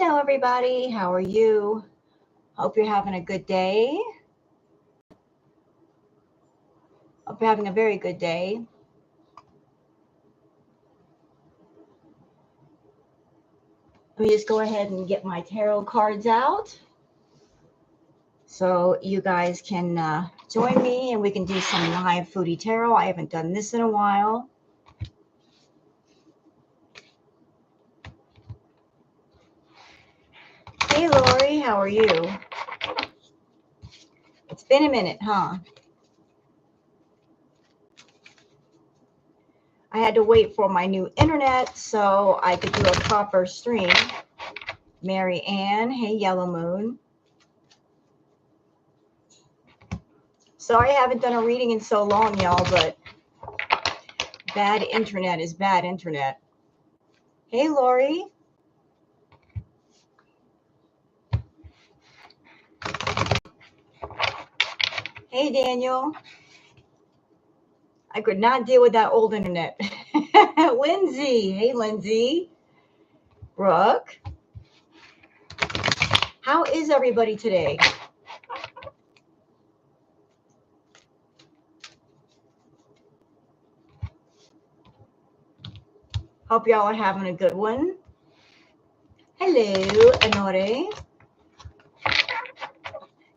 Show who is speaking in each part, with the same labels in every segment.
Speaker 1: Hello, everybody. How are you? Hope you're having a good day. Hope you're having a very good day. Let me just go ahead and get my tarot cards out so you guys can join me and we can do some live foodie tarot. I haven't done this in a while. Hey, Lori. How are you? It's been a minute, huh? I had to wait for my new internet so I could do a proper stream. Mary Ann, hey, Yellow Moon. Sorry I haven't done a reading in so long, y'all, but bad internet is bad internet. Hey, Lori. Hey, Daniel. I could not deal with that old internet. Lindsay. Hey, Lindsay. Brooke. How is everybody today? Hope y'all are having a good one. Hello, Honore.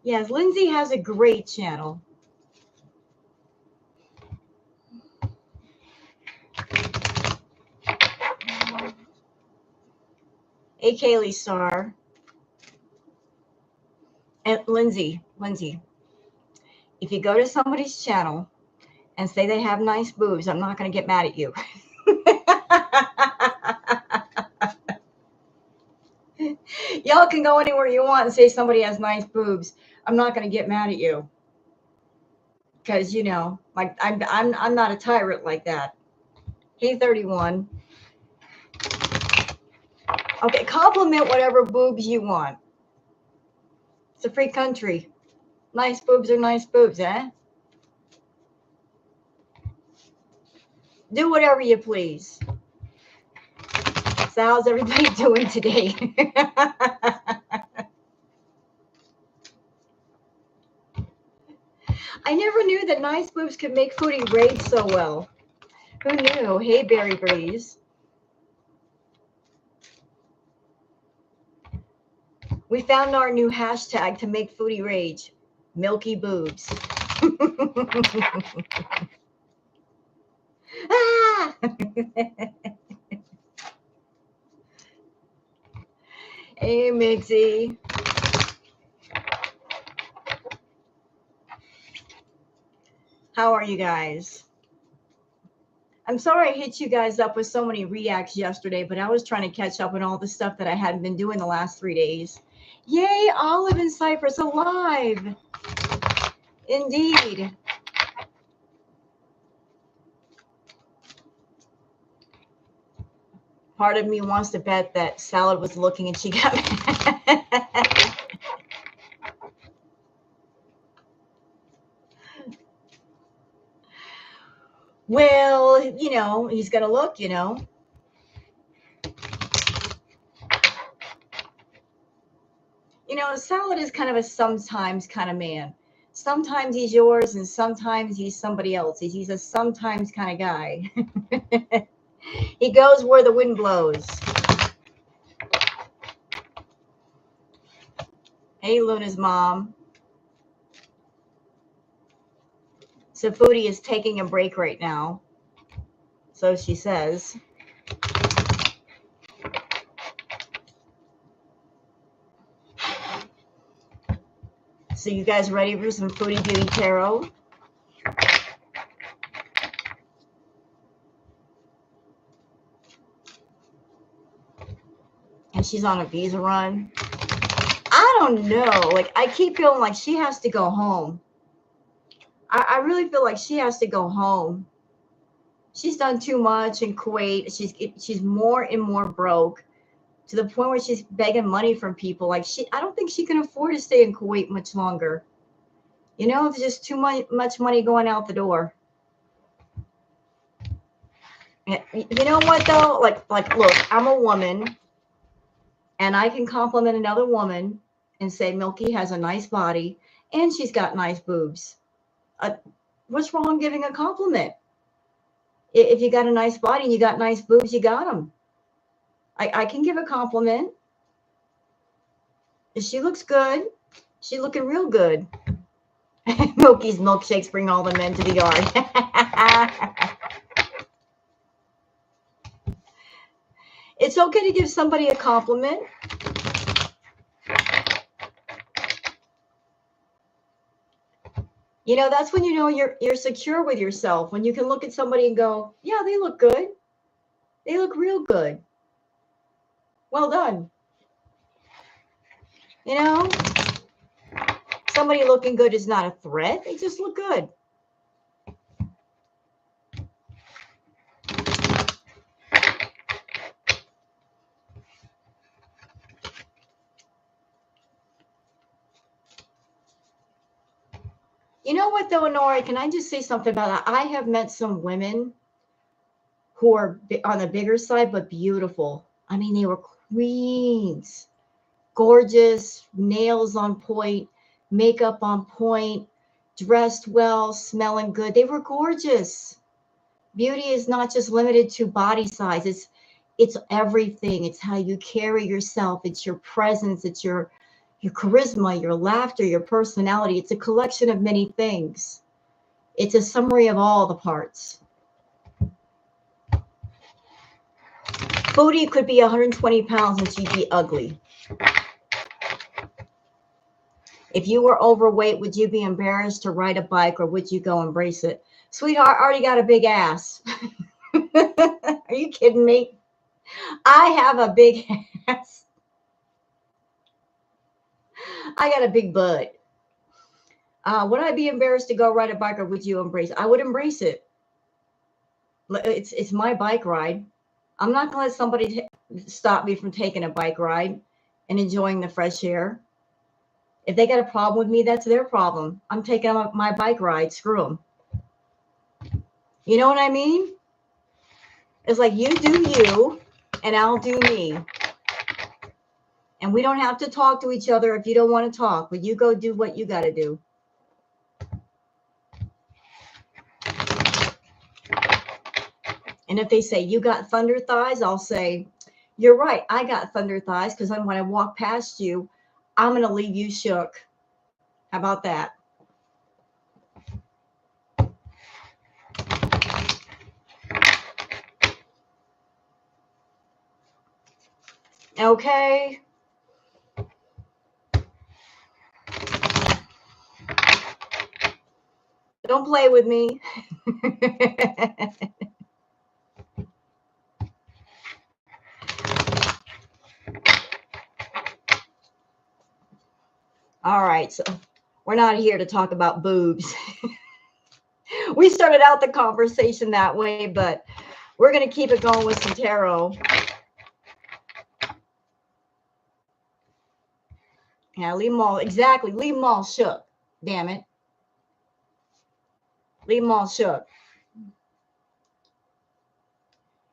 Speaker 1: Yes, Lindsay has a great channel. Hey, Kaylee Star. And Lindsay, if you go to somebody's channel and say they have nice boobs, I'm not going to get mad at you. Y'all can go anywhere you want and say somebody has nice boobs. I'm not going to get mad at you. Because, you know, like I'm not a tyrant like that. Hey, 31. Okay, compliment whatever boobs you want. It's a free country. Nice boobs are nice boobs, eh? Do whatever you please. So how's everybody doing today? I never knew that nice boobs could make Foodie rage so well. Who knew? Hey, Berry Breeze. We found our new hashtag to make Foodie rage. Milky boobs. Ah! Hey, Mixie. How are you guys? I'm sorry I hit you guys up with so many reacts yesterday, but I was trying to catch up on all the stuff that I hadn't been doing the last 3 days. Yay, Olive in Cyprus alive. Indeed. Part of me wants to bet that Salad was looking and she got mad. Well, you know, he's going to look, you know. You know, Salad is kind of a sometimes kind of man. Sometimes he's yours and sometimes he's somebody else's. He's a sometimes kind of guy. He goes where the wind blows. Hey, Luna's mom. So Foodie is taking a break right now. So she says. So you guys ready for some Foodie Beauty Tarot? And she's on a visa run. I don't know. Like, I keep feeling like she has to go home. I really feel like she has to go home. She's done too much in Kuwait. She's more and more broke to the point where she's begging money from people. Like, I don't think she can afford to stay in Kuwait much longer. You know, it's just too much money going out the door. You know what though? Like, look, I'm a woman. and I can compliment another woman and say Milky has a nice body and she's got nice boobs. What's wrong giving a compliment? If you got a nice body and you got nice boobs, you got them. I can give a compliment. She looks good. She's looking real good. Milky's milkshakes bring all the men to the yard. It's okay to give somebody a compliment. You know, that's when you know you're secure with yourself. When you can look at somebody and go, yeah, they look good. They look real good. Well done. You know, somebody looking good is not a threat. They just look good. You know what, though, Honora? Can I just say something about that? I have met some women who are on the bigger side, but beautiful. I mean, they were queens, gorgeous, nails on point, makeup on point, dressed well, smelling good. They were gorgeous. Beauty is not just limited to body size. It's everything. It's how you carry yourself. It's your presence. It's your charisma, your laughter, your personality. It's a collection of many things. It's a summary of all the parts. Foodie could be 120 pounds and she'd be ugly. If you were overweight, would you be embarrassed to ride a bike or would you go embrace it? Sweetheart, I already got a big ass. Are you kidding me? I have a big ass. I got a big butt. Would I be embarrassed to go ride a bike or would you embrace it? I would embrace it. It's my bike ride. I'm not going to let somebody stop me from taking a bike ride and enjoying the fresh air. If they got a problem with me, that's their problem. I'm taking my bike ride. Screw them. You know what I mean? It's like you do you and I'll do me. And we don't have to talk to each other if you don't want to talk, but you go do what you got to do. And if they say, you got thunder thighs, I'll say, you're right. I got thunder thighs because when I walk past you, I'm going to leave you shook. How about that? Okay. Don't play with me. All right, so we're not here to talk about boobs. We started out the conversation that way, but we're going to keep it going with some tarot. Yeah, leave them all, exactly, leave them all shook. Damn it. Leave them all shook.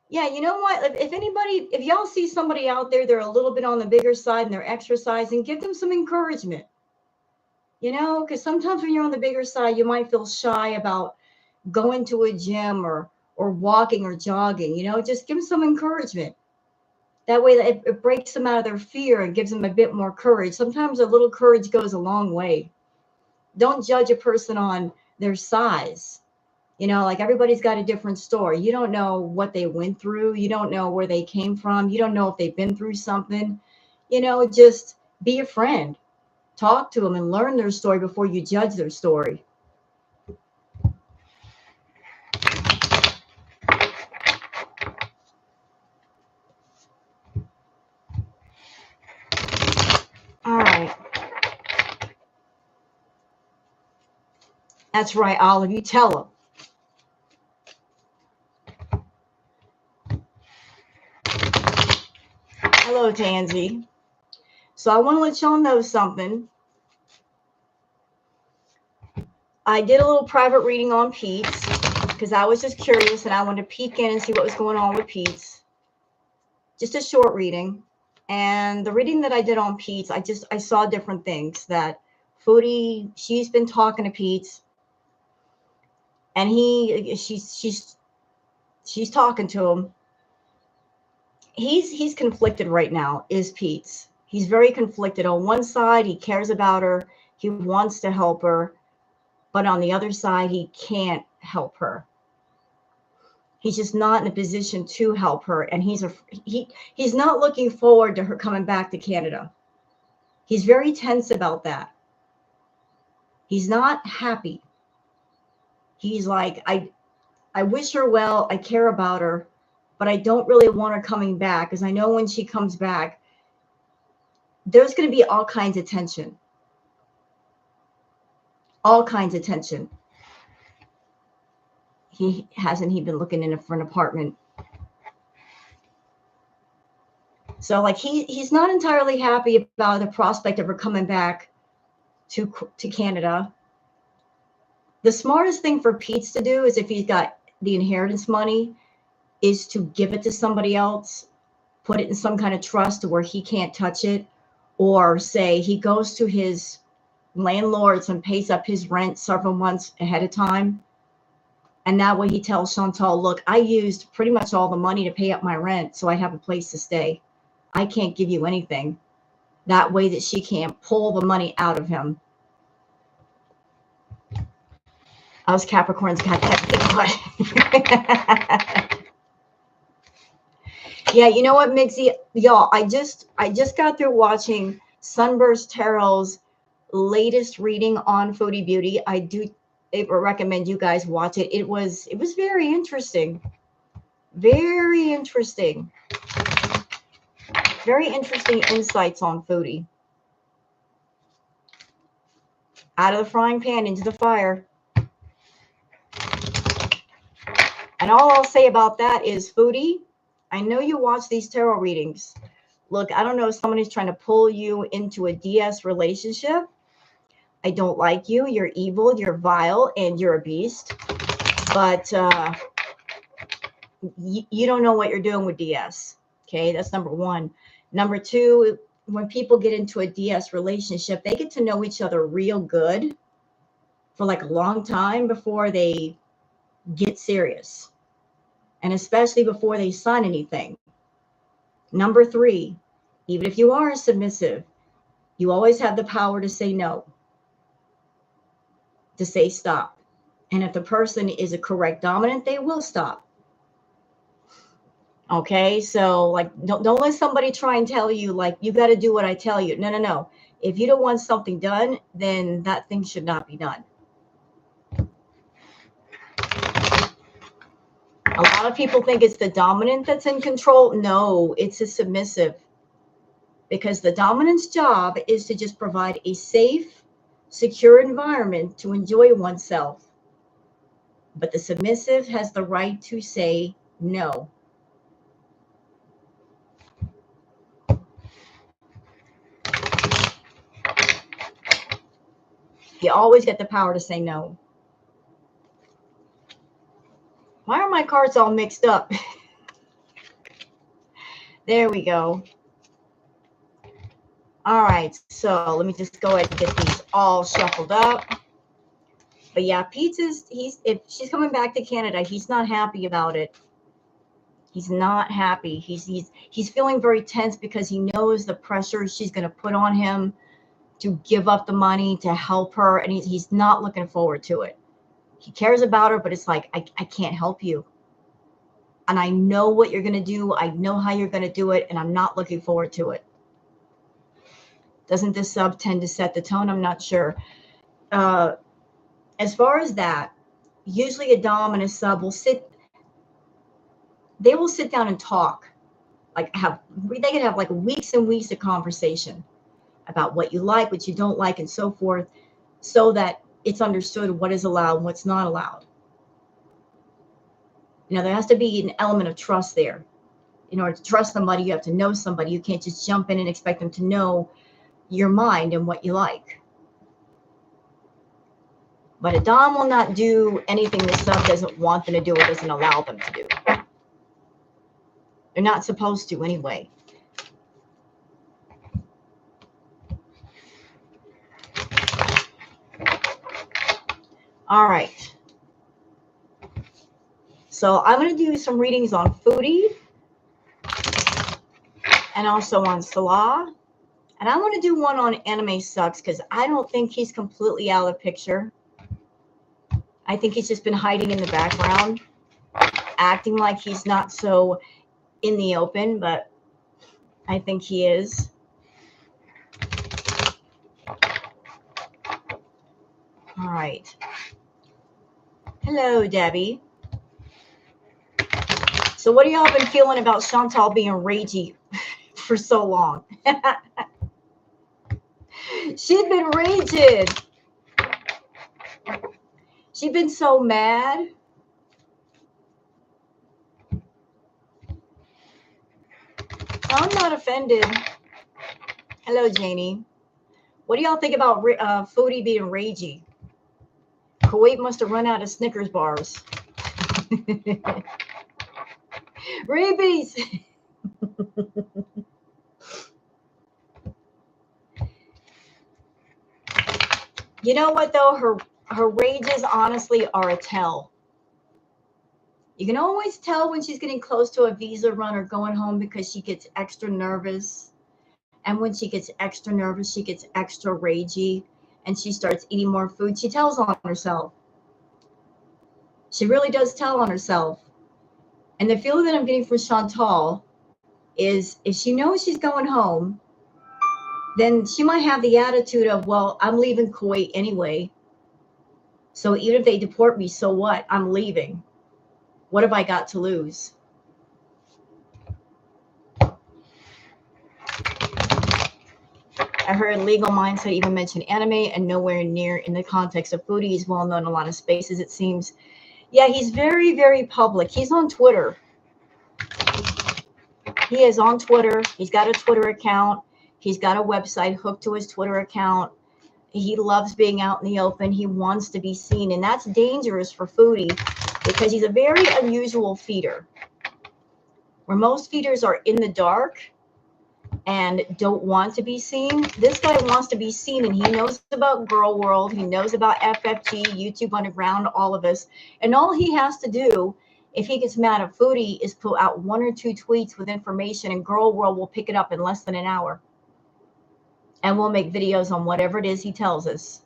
Speaker 1: Yeah, you know what? If y'all see somebody out there, they're a little bit on the bigger side and they're exercising, give them some encouragement. You know, because sometimes when you're on the bigger side, you might feel shy about going to a gym or walking or jogging. You know, just give them some encouragement. That way it breaks them out of their fear and gives them a bit more courage. Sometimes a little courage goes a long way. Don't judge a person on their size. You know, like everybody's got a different story. You don't know what they went through. You don't know where they came from. You don't know if they've been through something. You know, just be a friend. Talk to them and learn their story before you judge their story. All right. That's right, Olive. You tell them. Hello, Tansy. So I want to let y'all know something. I did a little private reading on Pete's because I was just curious and I wanted to peek in and see what was going on with Pete's. Just a short reading. And the reading that I did on Pete's, I saw different things. That Foodie, she's been talking to Pete's, and she's talking to him. He's conflicted right now, is Pete's. He's very conflicted. On one side, he cares about her, he wants to help her, but on the other side, he can't help her. He's just not in a position to help her, and he's not looking forward to her coming back to Canada. He's very tense about that. He's not happy. He's like, I wish her well, I care about her, but I don't really want her coming back, because I know when she comes back, there's going to be all kinds of tension. All kinds of tension. Hasn't he been looking for an apartment? So like he's not entirely happy about the prospect of her coming back to Canada. The smartest thing for Pete's to do is, if he's got the inheritance money, is to give it to somebody else, put it in some kind of trust to where he can't touch it, or say he goes to his landlords and pays up his rent several months ahead of time. And that way he tells Chantal, look, I used pretty much all the money to pay up my rent, so I have a place to stay. I can't give you anything. That way that she can't pull the money out of him. Us Capricorns got that big one. Yeah, you know what, Mixie? Y'all, I just got through watching Sunburst Tarot's latest reading on Foodie Beauty. I do recommend you guys watch it. It was very interesting. Very interesting. Very interesting insights on Foodie. Out of the frying pan into the fire. And all I'll say about that is, Foodie, I know you watch these tarot readings. Look, I don't know if somebody's trying to pull you into a DS relationship. I don't like you. You're evil, you're vile, and you're a beast. But you don't know what you're doing with DS. Okay, that's number one. Number two, when people get into a DS relationship, they get to know each other real good for like a long time before they get serious. And especially before they sign anything. Number three, even if you are submissive, you always have the power to say no, to say stop. And if the person is a correct dominant, they will stop. Okay, so like don't let somebody try and tell you like you got to do what I tell you. No. If you don't want something done, then that thing should not be done. A lot of people think it's the dominant that's in control. No, it's a submissive. Because the dominant's job is to just provide a safe, secure environment to enjoy oneself. But the submissive has the right to say no. You always get the power to say no. Why are my cards all mixed up? There we go. All right, so let me just go ahead and get these all shuffled up. But yeah, Pete's if she's coming back to Canada, he's not happy about it. He's not happy. He's feeling very tense because he knows the pressure she's going to put on him to give up the money to help her, and he's not looking forward to it. He cares about her, but it's like, I can't help you. And I know what you're going to do. I know how you're going to do it, and I'm not looking forward to it. Doesn't this sub tend to set the tone? I'm not sure. As far as that, usually a dom and a sub will sit down and talk. Like they can have like weeks and weeks of conversation about what you like, what you don't like, and so forth, so that it's understood what is allowed and what's not allowed. You know, there has to be an element of trust there. In order to trust somebody, you have to know somebody. You can't just jump in and expect them to know your mind and what you like. But a dom will not do anything the sub doesn't want them to do or doesn't allow them to do. They're not supposed to anyway. All right. So I'm going to do some readings on Foodie and also on Salah. And I want to do one on Anime Sucks because I don't think he's completely out of the picture. I think he's just been hiding in the background, acting like he's not so in the open, but I think he is. All right. Hello, Debbie. So what have y'all been feeling about Chantal being ragey for so long? She's been raging. She's been so mad. I'm not offended. Hello, Janie. What do y'all think about Foodie being ragey? Kuwait must have run out of Snickers bars. Rabies. You know what though? Her rages honestly are a tell. You can always tell when she's getting close to a visa run or going home because she gets extra nervous. And when she gets extra nervous, she gets extra ragey and she starts eating more food. She tells on herself. She really does tell on herself. And the feeling that I'm getting from Chantal is if she knows she's going home, then she might have the attitude of, well, I'm leaving Kuwait anyway. So even if they deport me, so what? I'm leaving. What have I got to lose? I heard Legal Mindset even mention anime and nowhere near in the context of Foodie. He's well known in a lot of spaces, it seems. Yeah, he's very, very public. He's on Twitter. He is on Twitter. He's got a Twitter account. He's got a website hooked to his Twitter account. He loves being out in the open. He wants to be seen. And that's dangerous for Foodie because he's a very unusual feeder. Where most feeders are in the dark and don't want to be seen, this guy wants to be seen, and he knows about Girl World. He knows about FFG, YouTube Underground, all of us. And all he has to do, if he gets mad at Foodie, is put out 1 or 2 tweets with information, and Girl World will pick it up in less than an hour. And we'll make videos on whatever it is he tells us.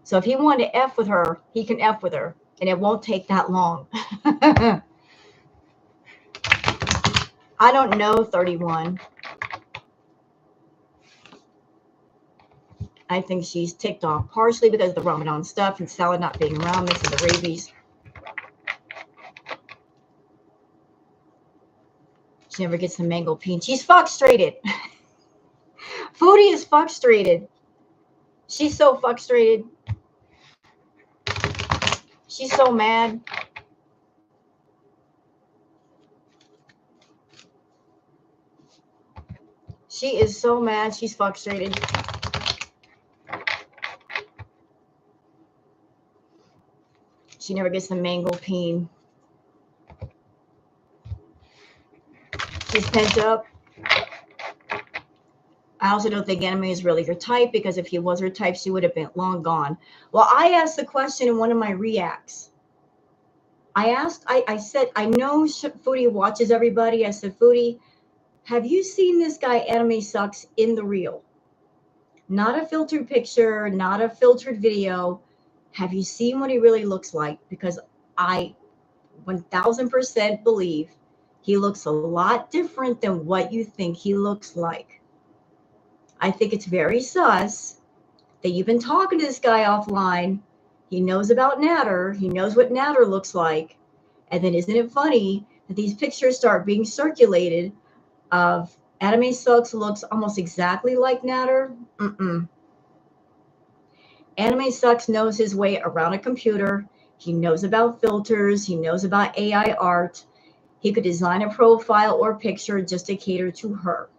Speaker 1: So if he wanted to F with her, he can F with her, and it won't take that long. I don't know, 31. I think she's ticked off partially because of the Ramadan stuff and Salah not being around, missing the rabies. She never gets the mango peen. She's frustrated. Foodie is frustrated. She's so frustrated. She's so mad. She is so mad. She's frustrated. She never gets the mango peen. She's pent up. I also don't think anime is really her type, because if he was her type, she would have been long gone. Well, I asked the question in one of my reacts. I said, I know Foodie watches everybody. I said, Foodie, have you seen this guy Anime Sucks in the real? Not a filtered picture, not a filtered video. Have you seen what he really looks like? Because I 1000% believe he looks a lot different than what you think he looks like. I think it's very sus that you've been talking to this guy offline. He knows about Natter. He knows what Natter looks like. And then isn't it funny that these pictures start being circulated of Anime Sucks looks almost exactly like Natter? Anime Sucks knows his way around a computer. He knows about filters. He knows about AI art. He could design a profile or picture just to cater to her.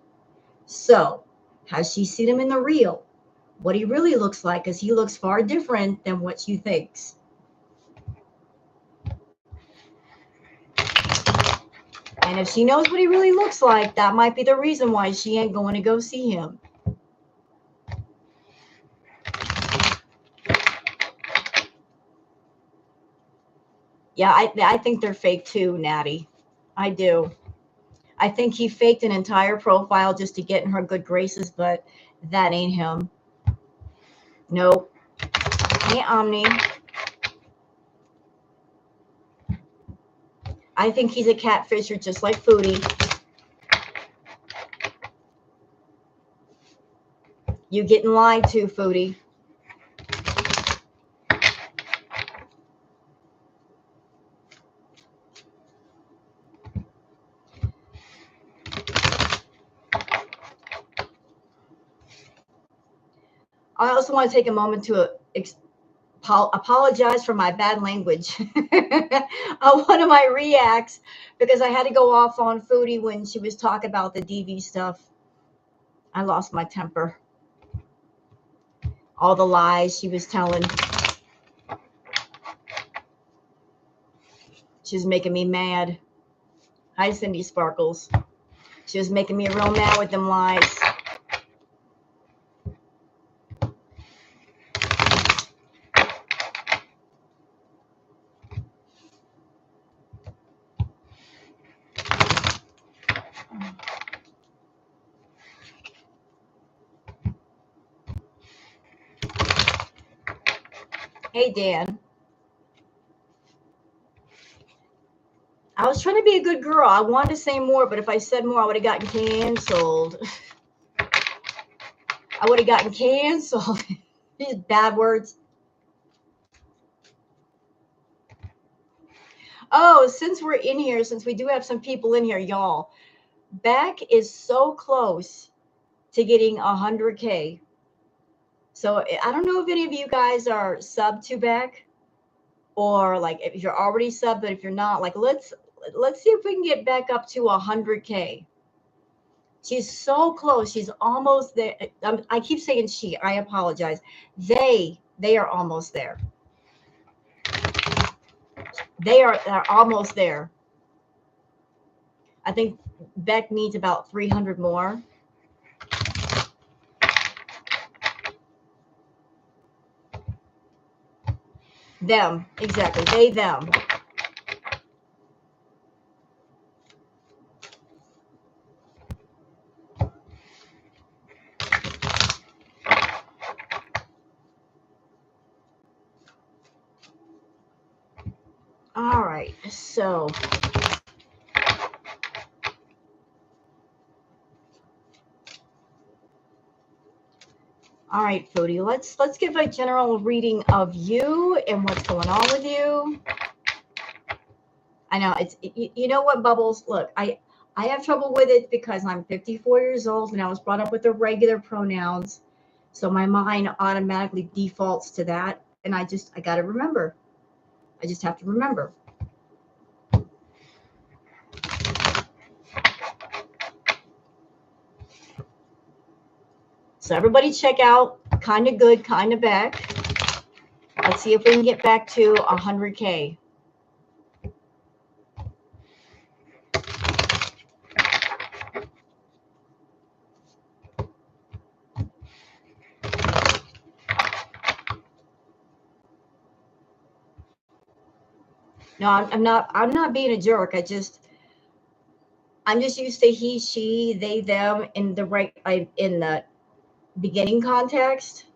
Speaker 1: So, has she seen him in the real? What he really looks like, because he looks far different than what she thinks. And if she knows what he really looks like, that might be the reason why she ain't going to go see him. Yeah, I think they're fake too, Natty. I do. I think he faked an entire profile just to get in her good graces, but that ain't him. Nope. Hey, Omni. I think he's a catfisher just like Foodie. You getting lied to, Foodie. I also want to take a moment to apologize for my bad language on one of my reacts because I had to go off on Foodie when she was talking about the DV stuff. I lost my temper. All the lies she was telling. She was making me mad. Hi, Cindy Sparkles. She was making me real mad with them lies. Hey, Dan. I was trying to be a good girl. I wanted to say more, but if I said more, I would have gotten canceled. I would have gotten canceled. These bad words. Oh, since we're in here, since we do have some people in here, y'all, Beck is so close to getting 100K. So I don't know if any of you guys are sub to Beck, or like if you're already sub, but if you're not, like let's see if we can get Beck up to 100K. She's so close. She's almost there. I keep saying she. I apologize. They are almost there. They're almost there. I think Beck needs about 300 more. Them, exactly. They, them. All right, so all right, Foodie, let's give a general reading of you and what's going on with you. I know you know what, Bubbles. Look, I have trouble with it because I'm 54 years old and I was brought up with the regular pronouns, so my mind automatically defaults to that, and I got to remember. I just have to remember. So everybody check out Kind of Good, Kind of Back. Let's see if we can get back to 100K. No, I'm not being a jerk. I'm just used to he, she, they, them in the beginning context.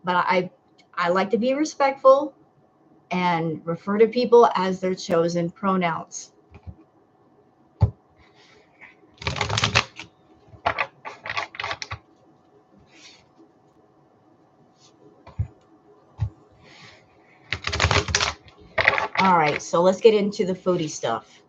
Speaker 1: But I like to be respectful and refer to people as their chosen pronouns. All right, so let's get into the Foodie stuff.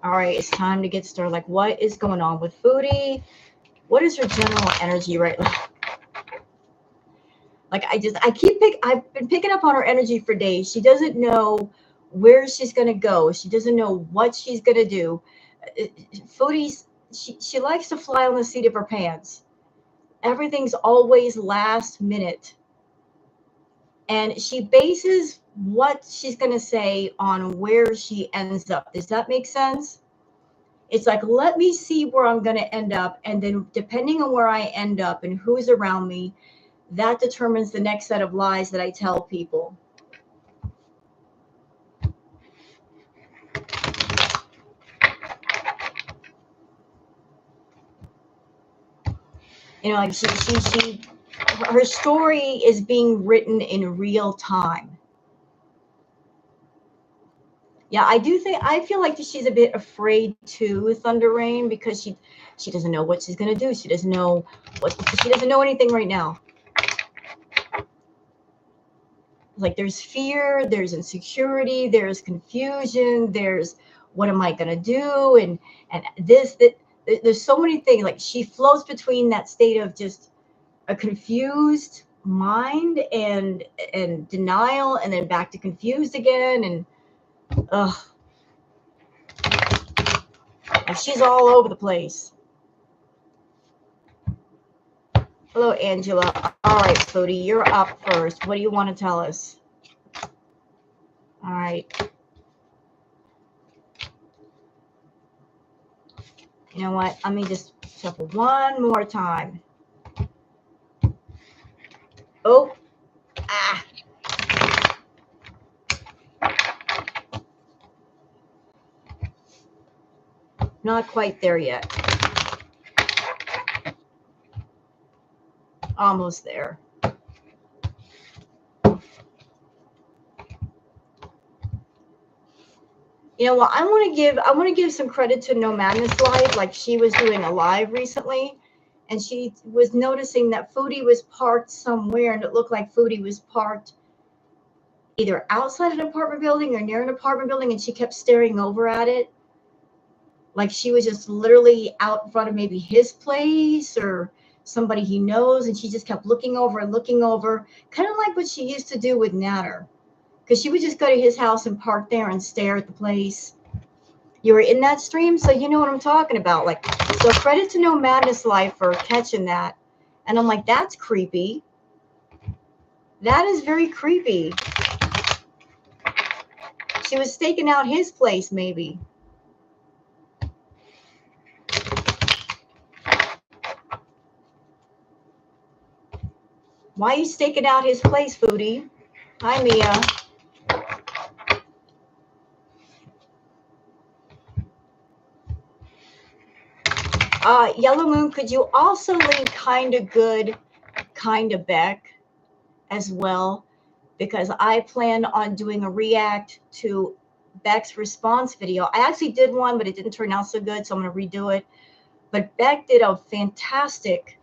Speaker 1: All right, it's time to get started. Like, what is going on with Foodie? What is her general energy right now? Like, I've been picking up on her energy for days. She doesn't know where she's going to go. She doesn't know what she's going to do. Foodie's she likes to fly on the seat of her pants. Everything's always last minute. And she bases what she's going to say on where she ends up. Does that make sense? It's like, let me see where I'm going to end up. And then depending on where I end up and who's around me, that determines the next set of lies that I tell people. You know, like her story is being written in real time. Yeah, I feel like she's a bit afraid too, Thunder Rain, because she doesn't know what she's gonna do. She doesn't know anything right now. Like, there's fear, there's insecurity, there's confusion, there's what am I gonna do, and there's so many things. Like, she floats between that state of just a confused mind and denial, and then back to confused again, and and she's all over the place. Hello, Angela. All right, Foodie, you're up first. What do you want to tell us? All right. You know what? Let me just shuffle one more time. Oh. Ah. Not quite there yet. Almost there. You know what? I want to give some credit to No Madness Live. Like, she was doing a live recently, and she was noticing that Foodie was parked somewhere, and it looked like Foodie was parked either outside an apartment building or near an apartment building, and she kept staring over at it. Like, she was just literally out in front of maybe his place or somebody he knows, and she just kept looking over and looking over, kind of like what she used to do with Natter, because she would just go to his house and park there and stare at the place. You were in that stream, so you know what I'm talking about. Like, so credit to No Madness Life for catching that. And I'm like, that's creepy. That is very creepy. She was staking out his place, maybe. Why are you staking out his place, Foodie? Hi, Mia. Yellow Moon, could you also leave kind of good, kind of Beck as well? Because I plan on doing a react to Beck's response video. I actually did one, but it didn't turn out so good, so I'm going to redo it. But Beck did a fantastic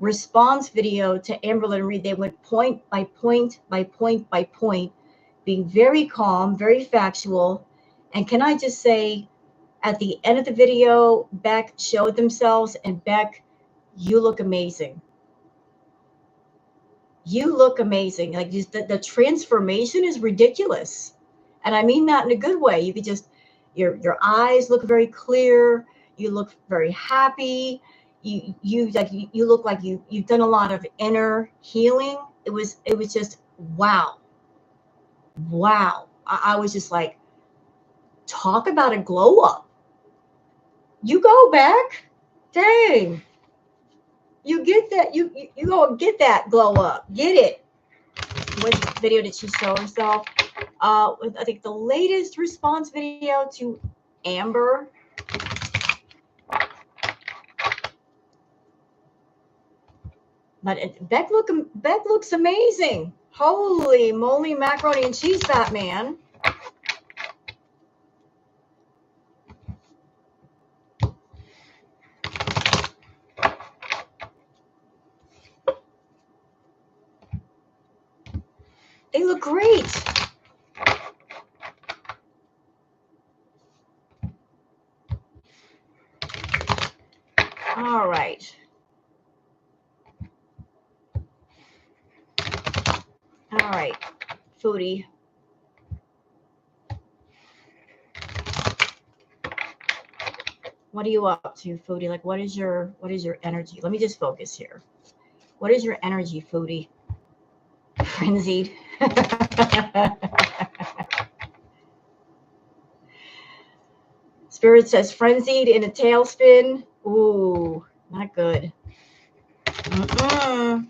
Speaker 1: response video to Amberlynn Reed. They went point by point by point by point, being very calm, very factual. And can I just say, at the end of the video, Beck showed themselves, and Beck, you look amazing. You look amazing. Like, just the transformation is ridiculous. And I mean that in a good way. You could just, your eyes look very clear. You look very happy. You look like you've done a lot of inner healing. It was just wow. Wow. I was just like, talk about a glow up. You go back. Dang. You get that. You go get that glow up. Get it. What video did she show herself? I think the latest response video to Amber. But Beck looks amazing. Holy moly, macaroni and cheese, fat man. They look great. All right. All right, Foodie. What are you up to, Foodie? Like, what is your energy? Let me just focus here. What is your energy, Foodie? Frenzied. Spirit says frenzied in a tailspin. Ooh, not good. Mm-mm.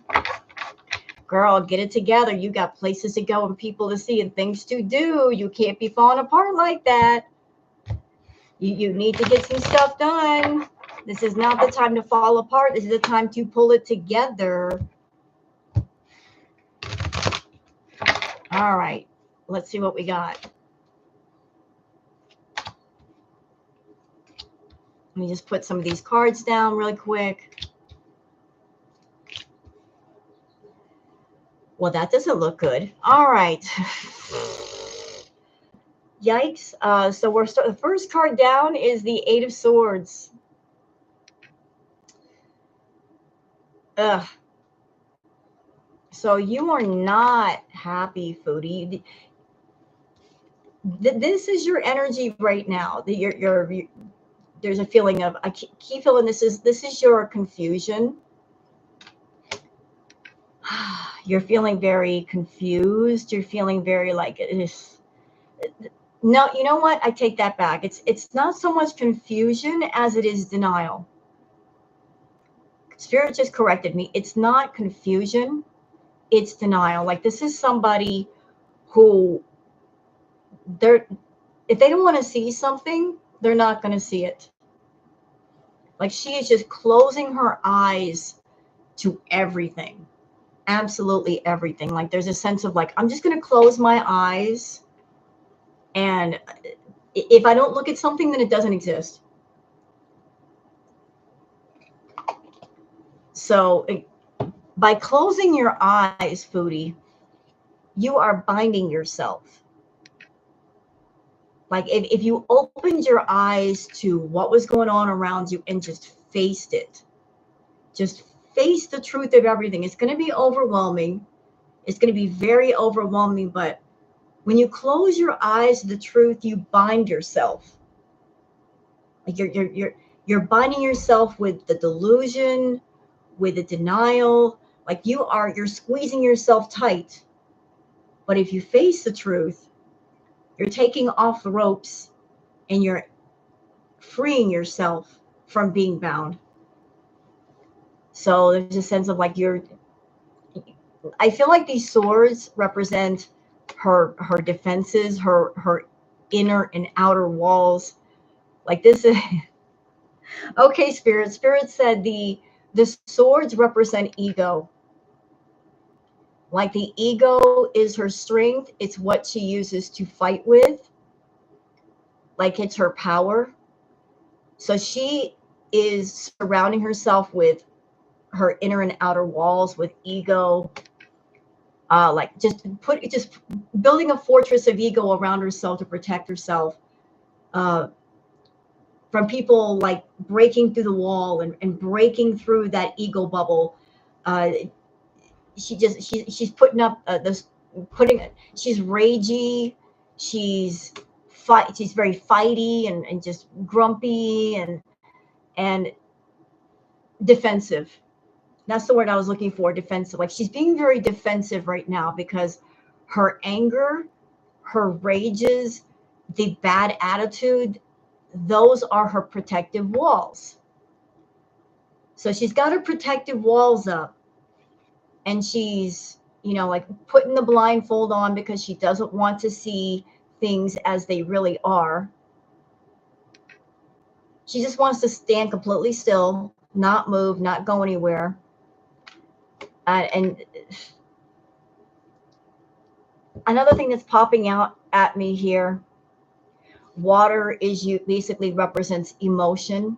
Speaker 1: Girl, get it together. You got places to go and people to see and things to do. You can't be falling apart like that. You need to get some stuff done. This is not the time to fall apart. This is the time to pull it together. All right. Let's see what we got. Let me just put some of these cards down really quick. Well, that doesn't look good. All right. Yikes. So the first card down is the Eight of Swords. Ugh. So you are not happy, Foodie. This is your energy right now. There's a feeling of, I keep feeling this is your confusion. You're feeling very confused. You're feeling very like no, you know what? I take that back. It's not so much confusion as it is denial. Spirit just corrected me. It's not confusion. It's denial. Like, this is somebody who if they don't want to see something, they're not going to see it. Like, she is just closing her eyes to everything. Absolutely everything. Like, there's a sense of like, I'm just going to close my eyes, and if I don't look at something, then it doesn't exist. So by closing your eyes, Foodie, you are binding yourself. Like, if you opened your eyes to what was going on around you and just faced it, just face the truth of everything, it's going to be overwhelming. It's going to be very overwhelming. But when you close your eyes to the truth, you bind yourself. Like, you're binding yourself with the delusion, with the denial. Like, you're squeezing yourself tight. But if you face the truth, you're taking off the ropes and you're freeing yourself from being bound. So there's a sense of like I feel like these swords represent her defenses, her inner and outer walls. Like, this is okay, Spirit. Spirit said the swords represent ego. Like, the ego is her strength. It's what she uses to fight with. Like, it's her power. So she is surrounding herself with her inner and outer walls with ego. Like, just building a fortress of ego around herself to protect herself from people like breaking through the wall and breaking through that ego bubble. She's putting up she's ragey, she's very fighty and just grumpy and defensive. That's the word I was looking for, defensive. Like, she's being very defensive right now because her anger, her rages, the bad attitude, those are her protective walls. So she's got her protective walls up, and she's, like, putting the blindfold on because she doesn't want to see things as they really are. She just wants to stand completely still, not move, not go anywhere. And another thing that's popping out at me here, water basically represents emotion.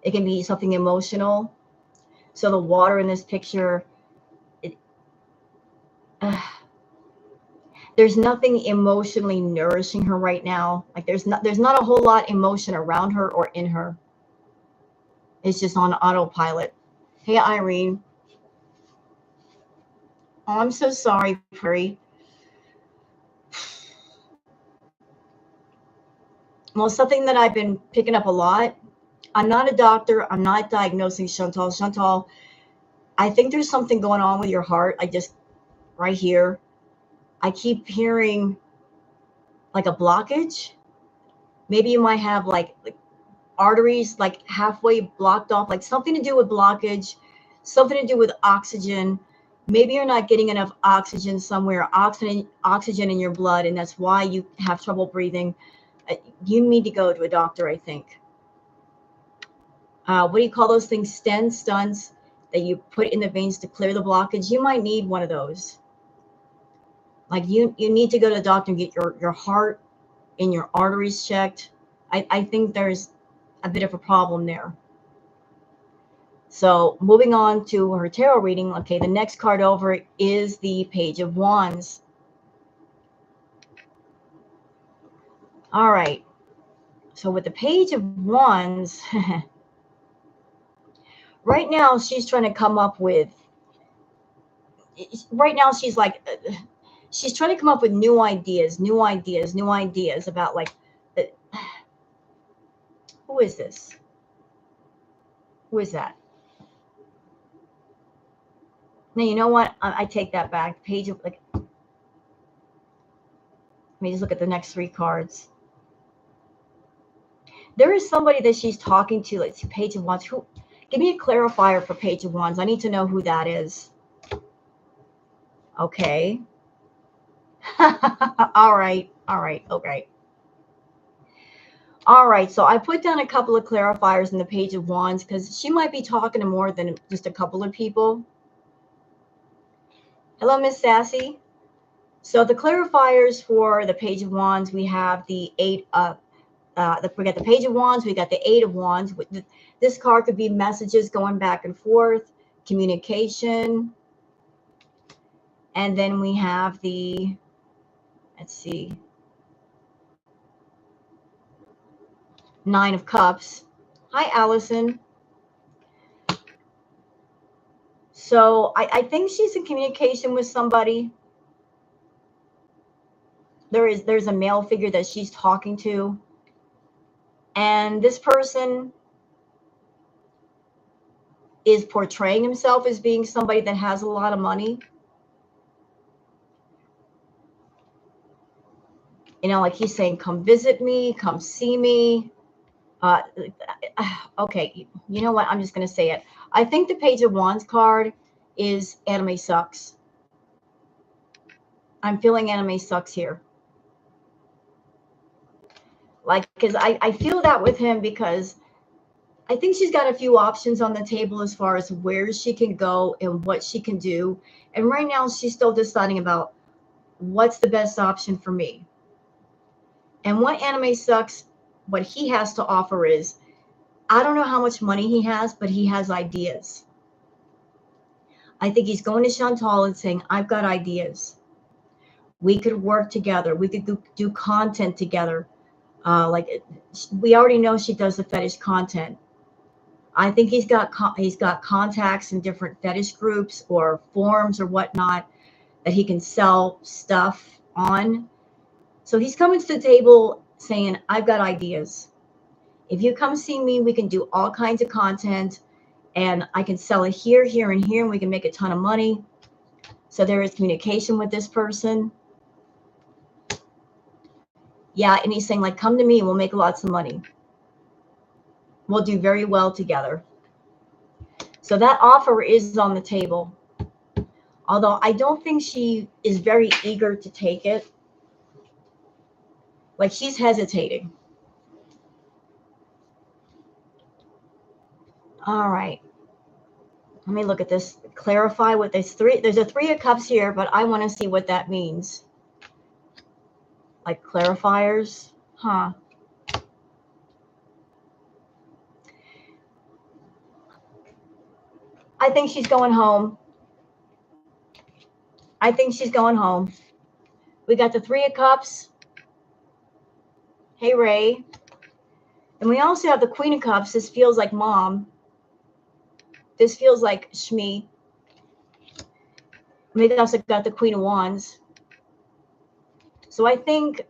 Speaker 1: It can be something emotional. So the water in this picture, there's nothing emotionally nourishing her right now. Like, there's not a whole lot emotion around her or in her. It's just on autopilot. Hey, Irene. Oh, I'm so sorry, Prairie. Well, something that I've been picking up a lot. I'm not a doctor. I'm not diagnosing Chantal. Chantal, I think there's something going on with your heart. Right here, I keep hearing like a blockage. Maybe you might have like arteries like halfway blocked off, like something to do with blockage, something to do with oxygen. Maybe you're not getting enough oxygen somewhere, oxygen in your blood, and that's why you have trouble breathing. You need to go to a doctor, I think. What do you call those things? Stunts that you put in the veins to clear the blockage. You might need one of those. Like you need to go to the doctor and get your heart and your arteries checked. I think there's a bit of a problem there. So moving on to her tarot reading. Okay, the next card over is the Page of Wands. All right. So with the Page of Wands, right now she's trying to come up with. Right now she's like, she's trying to come up with new ideas about like, who is this? Who is that? Now you know what? I take that back. Page of like. Let me just look at the next three cards. There is somebody that she's talking to. Let's see, Page of Wands. Who? Give me a clarifier for Page of Wands. I need to know who that is. Okay. All right. Okay. All right. So I put down a couple of clarifiers in the Page of Wands because she might be talking to more than just a couple of people. Hello, Miss Sassy. So the clarifiers for the Page of Wands, we have the we got the Page of Wands, we got the Eight of Wands. This card could be messages going back and forth, communication. And then we have the, let's see, Nine of Cups. Hi, Allison. So I think she's in communication with somebody. There's a male figure that she's talking to. And this person is portraying himself as being somebody that has a lot of money. You know, like he's saying, come visit me, come see me. Okay, you know what? I'm just going to say it. I think the Page of Wands card is anime sucks. I'm feeling anime sucks here. Like, because I feel that with him because I think she's got a few options on the table as far as where she can go and what she can do. And right now she's still deciding about what's the best option for me. And what anime sucks, what he has to offer is, I don't know how much money he has, but he has ideas. I think he's going to Chantal and saying, I've got ideas. We could work together. We could do content together. Like we already know she does the fetish content. I think he's got contacts in different fetish groups or forums or whatnot that he can sell stuff on. So he's coming to the table saying, I've got ideas. If you come see me, we can do all kinds of content and I can sell it here, here, and here, and we can make a ton of money. So there is communication with this person. Yeah, and he's saying, like, come to me, we'll make lots of money. We'll do very well together. So that offer is on the table. Although I don't think she is very eager to take it. Like she's hesitating. All right. Let me look at this. Clarify what there's a Three of Cups here, but I want to see what that means. Like clarifiers. Huh. I think she's going home. I think she's going home. We got the Three of Cups. Hey, Ray. And we also have the Queen of Cups. This feels like mom. This feels like Shme. We also got the Queen of Wands. So I think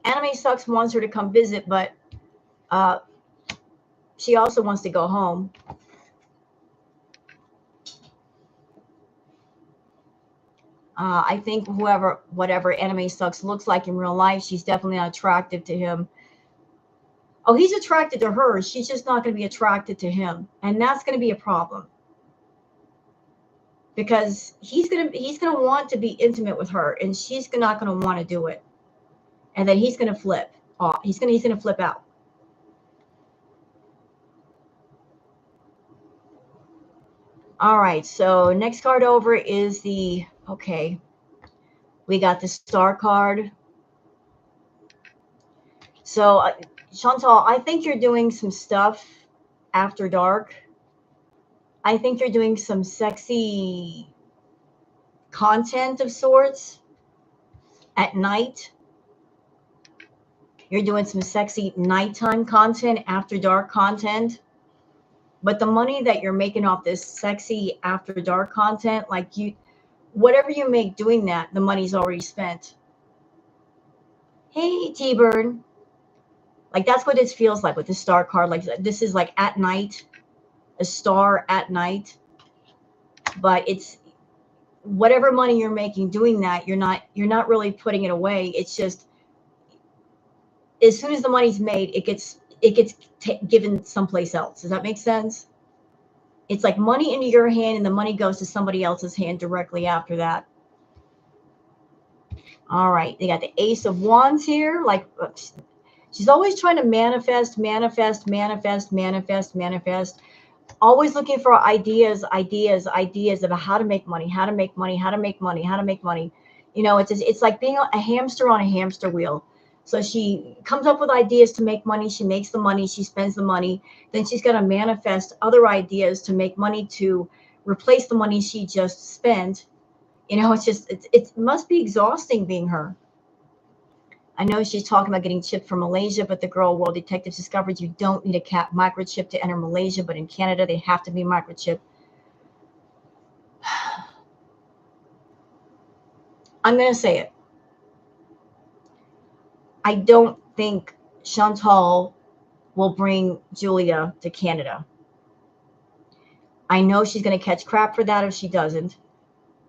Speaker 1: anime Anime Sucks wants her to come visit, but she also wants to go home. I think whatever Anime Sucks looks like in real life, she's definitely not attractive to him. Oh, he's attracted to her. She's just not going to be attracted to him. And that's going to be a problem. Because he's going to want to be intimate with her, and she's not going to want to do it. And then he's going to flip. Oh, he's going to flip out. All right. So next card over is the, okay. We got the star card. So Chantal, I think you're doing some stuff after dark. I think you're doing some sexy content of sorts at night. You're doing some sexy nighttime content, after dark content. But the money that you're making off this sexy after dark content, like whatever you make doing that, the money's already spent. Hey, T-Bird. Like, that's what it feels like with the star card. Like, this is like at night, a star at night. But it's whatever money you're making doing that, you're not really putting it away. It's just as soon as the money's made, it gets given someplace else. Does that make sense? It's like money into your hand, and the money goes to somebody else's hand directly after that. All right, they got the Ace of Wands here. Like, she's always trying to manifest. Always looking for ideas about how to make money. You know, it's like being a hamster on a hamster wheel. So she comes up with ideas to make money. She makes the money. She spends the money. Then she's got to manifest other ideas to make money to replace the money she just spent. You know, it must be exhausting being her. I know she's talking about getting chipped from Malaysia, but the girl world detectives discovered you don't need a microchip to enter Malaysia, but in Canada, they have to be microchipped. I'm going to say it. I don't think Chantal will bring Julia to Canada. I know she's going to catch crap for that if she doesn't,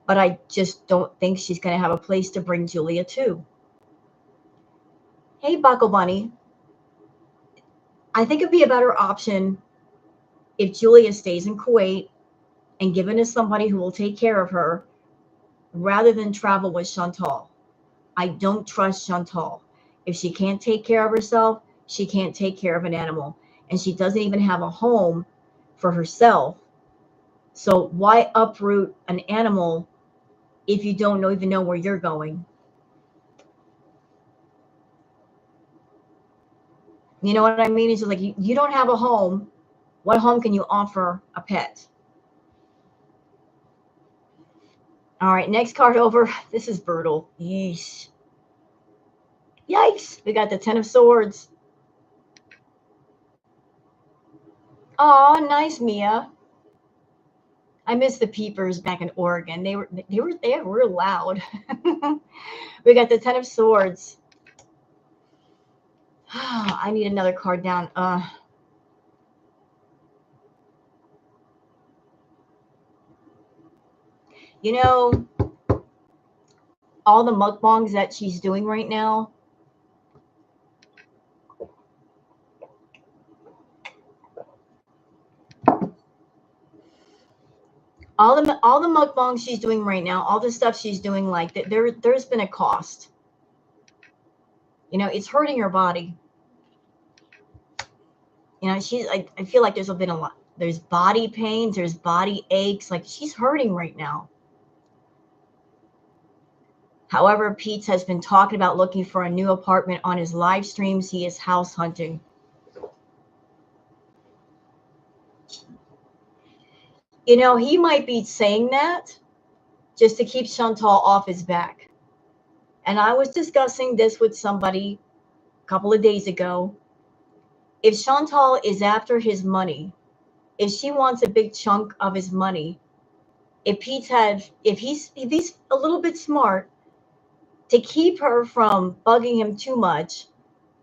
Speaker 1: but I just don't think she's going to have a place to bring Julia to. Hey, Buckle Bunny. I think it'd be a better option if Julia stays in Kuwait and given to somebody who will take care of her rather than travel with Chantal. I don't trust Chantal. If she can't take care of herself, she can't take care of an animal. And she doesn't even have a home for herself. So why uproot an animal if you don't even know where you're going? You know what I mean? It's just like you don't have a home. What home can you offer a pet? All right, next card over. This is brutal. Yeesh. Yikes. We got the Ten of Swords. Oh, nice, Mia. I miss the peepers back in Oregon. They were real loud. We got the Ten of Swords. I need another card down. You know, all the mukbangs that she's doing right now. All the mukbangs she's doing right now, all the stuff she's doing, like that, there's been a cost. You know, it's hurting her body. You know, I feel like there's been a lot. There's body pains, there's body aches. Like, she's hurting right now. However, Pete has been talking about looking for a new apartment on his live streams. He is house hunting. You know, he might be saying that just to keep Chantal off his back. And I was discussing this with somebody a couple of days ago. If Chantal is after his money, if she wants a big chunk of his money, if he's a little bit smart to keep her from bugging him too much,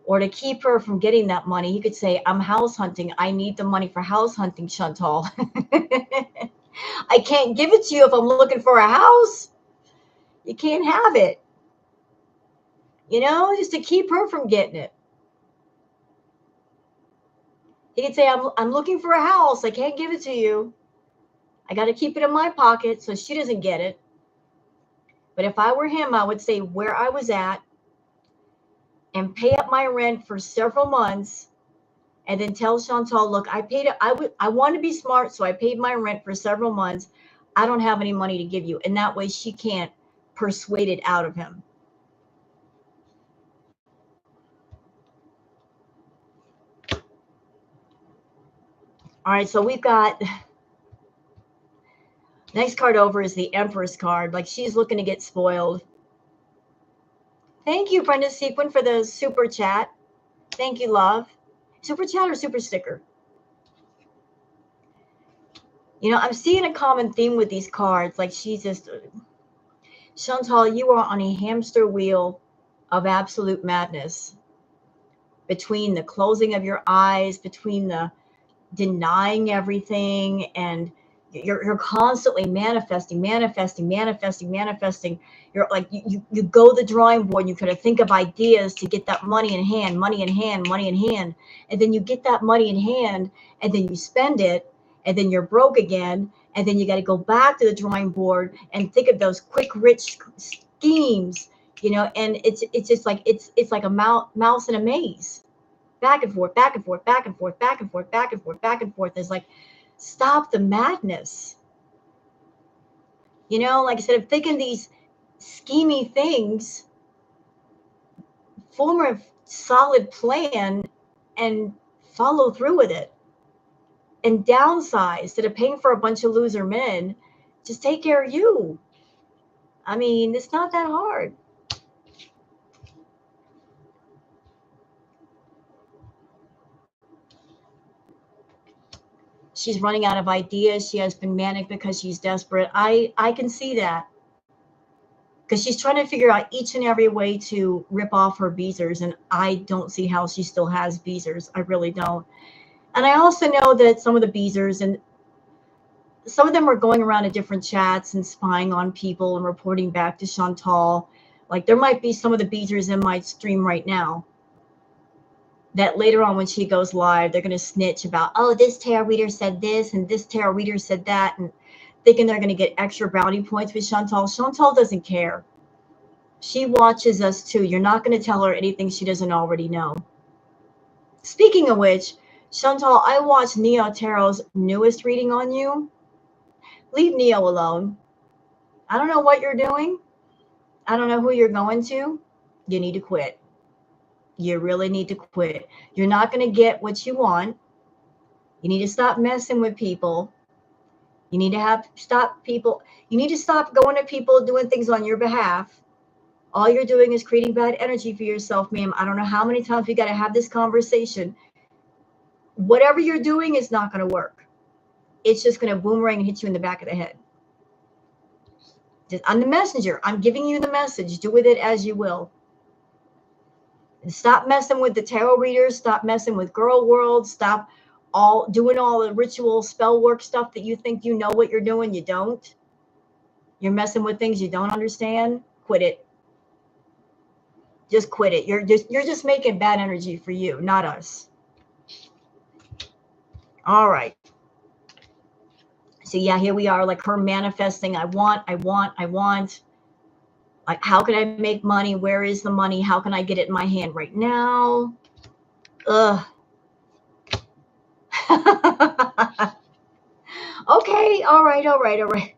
Speaker 1: Or to keep her from getting that money, he could say, I'm house hunting. I need the money for house hunting, Chantal. I can't give it to you if I'm looking for a house. You can't have it. You know, just to keep her from getting it. He could say, I'm looking for a house. I can't give it to you. I got to keep it in my pocket so she doesn't get it. But if I were him, I would say where I was at and pay up my rent for several months, and then tell Chantal, look, I want to be smart, so I paid my rent for several months. I don't have any money to give you. And that way she can't persuade it out of him. All right, so we've got, next card over is the Empress card. Like, she's looking to get spoiled. Thank you, Brenda Sequin, for the super chat. Thank you, love. Super chat or super sticker? You know, I'm seeing a common theme with these cards. Like, she's just, Chantal, you are on a hamster wheel of absolute madness. Between the closing of your eyes, between the denying everything, and you're constantly manifesting. You're like, you go to the drawing board and you kind of think of ideas to get that money in hand, and then you get that money in hand, and then you spend it, and then you're broke again, and then you got to go back to the drawing board and think of those quick rich schemes, you know. And it's just like it's like a mouse in a maze, back and forth. It's like, stop the madness. You know, like I said, of thinking these schemy things, form a solid plan and follow through with it. And downsize, instead of paying for a bunch of loser men, just take care of you. I mean, it's not that hard. She's running out of ideas. She has been manic because she's desperate. I can see that. Because she's trying to figure out each and every way to rip off her beezers, and I don't see how she still has beezers. I really don't. And I also know that some of the beezers, and some of them are going around to different chats and spying on people and reporting back to Chantal. Like, there might be some of the beezers in my stream right now that later on when she goes live, they're going to snitch about, oh, this tarot reader said this and this tarot reader said that, and thinking they're going to get extra brownie points with Chantal. Chantal doesn't care. She watches us too. You're not going to tell her anything she doesn't already know. Speaking of which, Chantal, I watched Neo Tarot's newest reading on you. Leave Neo alone. I don't know what you're doing. I don't know who you're going to. You need to quit. You really need to quit. You're not going to get what you want. You need to stop messing with people. You need to stop people. You need to stop going to people doing things on your behalf. All you're doing is creating bad energy for yourself, ma'am. I don't know how many times we got to have this conversation. Whatever you're doing is not going to work. It's just going to boomerang and hit you in the back of the head. I'm the messenger. I'm giving you the message. Do with it as you will. And stop messing with the tarot readers. Stop messing with Girl World. Stop doing all the ritual spell work stuff that you think you know what you're doing. You don't. You're messing with things you don't understand. Quit it. Just quit it. You're just making bad energy for you, not us. All right. So yeah, here we are, like her manifesting. I want. Like, how can I make money? Where is the money? How can I get it in my hand right now? Ugh. Okay. All right.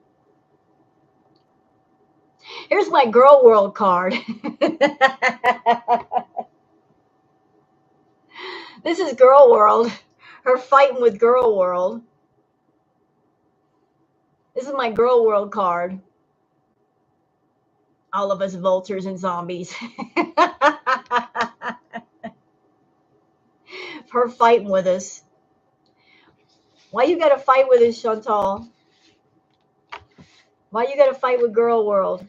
Speaker 1: Here's my Girl World card. This is Girl World. Her fighting with Girl World. This is my Girl World card. All of us vultures and zombies. Her fighting with us. Why you gotta fight with us, Chantal? Why you gotta fight with Girl World?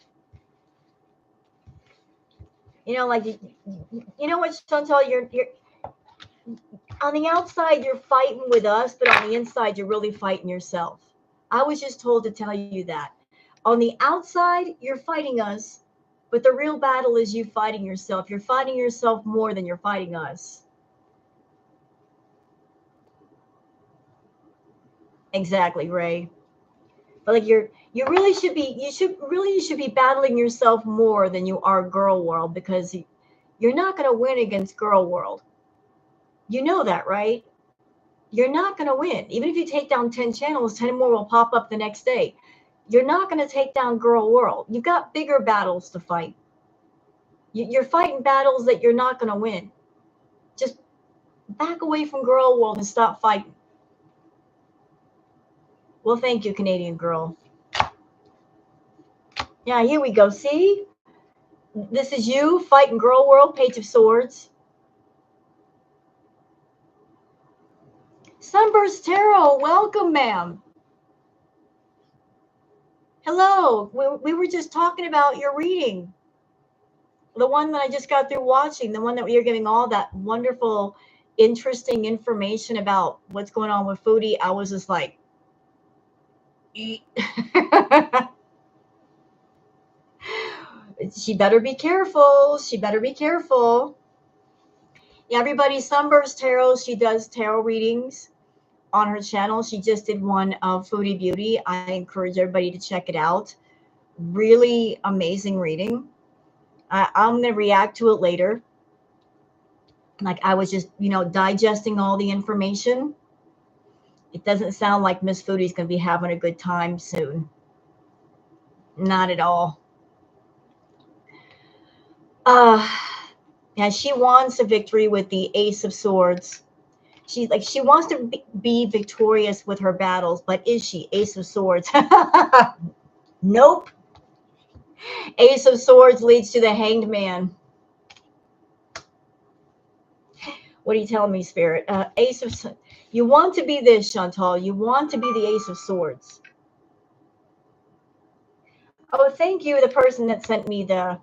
Speaker 1: You know, like you know what, Chantal, you're on the outside you're fighting with us, but on the inside you're really fighting yourself. I was just told to tell you that. On the outside you're fighting us, but the real battle is you fighting yourself. You're fighting yourself more than you're fighting us. Exactly, Ray. But like you really should be you should be battling yourself more than you are girl world, because you're not going to win against girl world. You know that, right? You're not going to win. Even if you take down 10 channels, 10 more will pop up the next day. You're not going to take down girl world. You've got bigger battles to fight. You're fighting battles that you're not going to win. Just back away from girl world and stop fighting. Well, thank you, Canadian girl. Yeah, here we go. See? This is you fighting girl world, Page of Swords. Sunburst Tarot, welcome, ma'am. Hello. We were just talking about your reading. The one that I just got through watching, the one that we are giving all that wonderful, interesting information about what's going on with Foodie. I was just like, she better be careful. She better be careful. Yeah, everybody, Sunburst Tarot, she does tarot readings on her channel. She just did one of Foodie Beauty. I encourage everybody to check it out. Really amazing reading. I'm going to react to it later. Like I was just, digesting all the information. It doesn't sound like Miss Foodie's going to be having a good time soon. Not at all. Yeah, she wants a victory with the Ace of Swords. She wants to be victorious with her battles, but is she? Ace of Swords. Nope. Ace of Swords leads to the Hanged Man. What are you telling me, Spirit? Ace of. You want to be this, Chantal. You want to be the Ace of Swords. Oh, thank you, the person that sent me the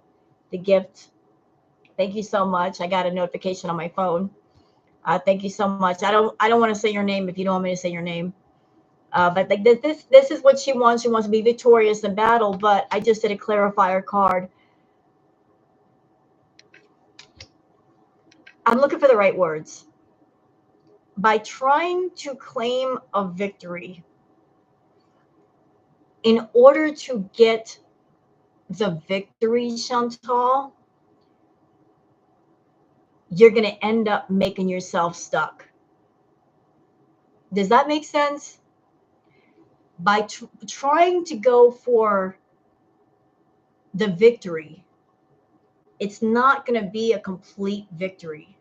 Speaker 1: gift. Thank you so much. I got a notification on my phone. Thank you so much. I don't want to say your name if you don't want me to say your name. But like this is what she wants. She wants to be victorious in battle. But I just did a clarifier card. I'm looking for the right words. By trying to claim a victory, in order to get the victory, Chantal, you're going to end up making yourself stuck. Does that make sense? By trying to go for the victory, it's not going to be a complete victory.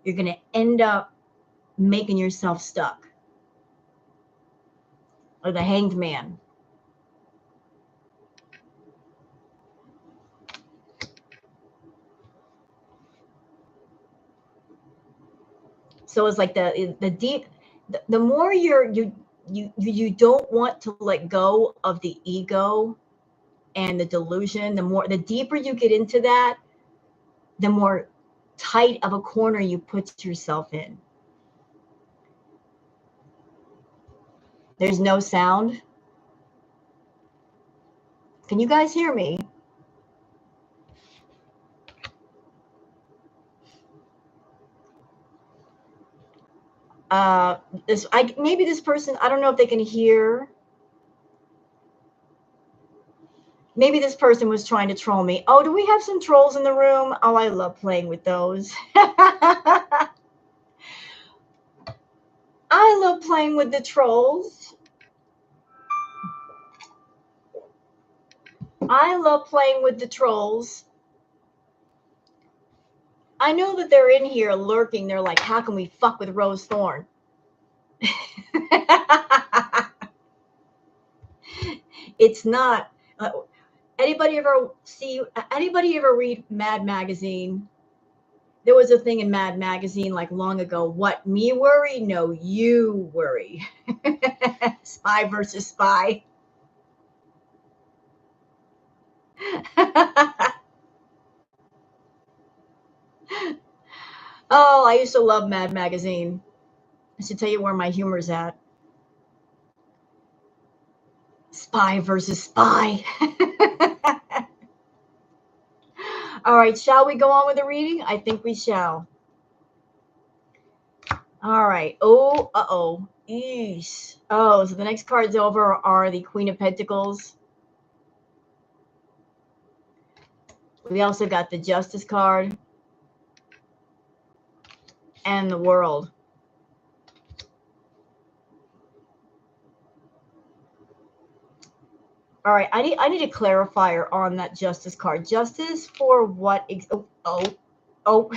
Speaker 1: You're going to end up making yourself stuck. Or the Hanged Man. So it's like the deep, the more you don't want to let go of the ego and the delusion, the deeper you get into that, the more tight of a corner you put yourself in. There's no sound. Can you guys hear me? Maybe this person, I don't know if they can hear. Maybe this person was trying to troll me. Oh, do we have some trolls in the room? Oh, I love playing with those. I love playing with the trolls. I love playing with the trolls. I know that they're in here lurking. They're like, how can we fuck with Rose Thorn? It's not. Anybody ever read Mad Magazine? There was a thing in Mad Magazine like long ago. What, me worry? No, you worry. Spy versus spy. I used to love Mad Magazine. I should tell you where my humor's at. Spy versus spy. All right, shall we go on with the reading? I think we shall. All right. Oh, uh-oh. Eesh. Oh, so the next cards over are the Queen of Pentacles. We also got the Justice card and the World. All right, I need a clarifier on that Justice card. Justice for what? Oh.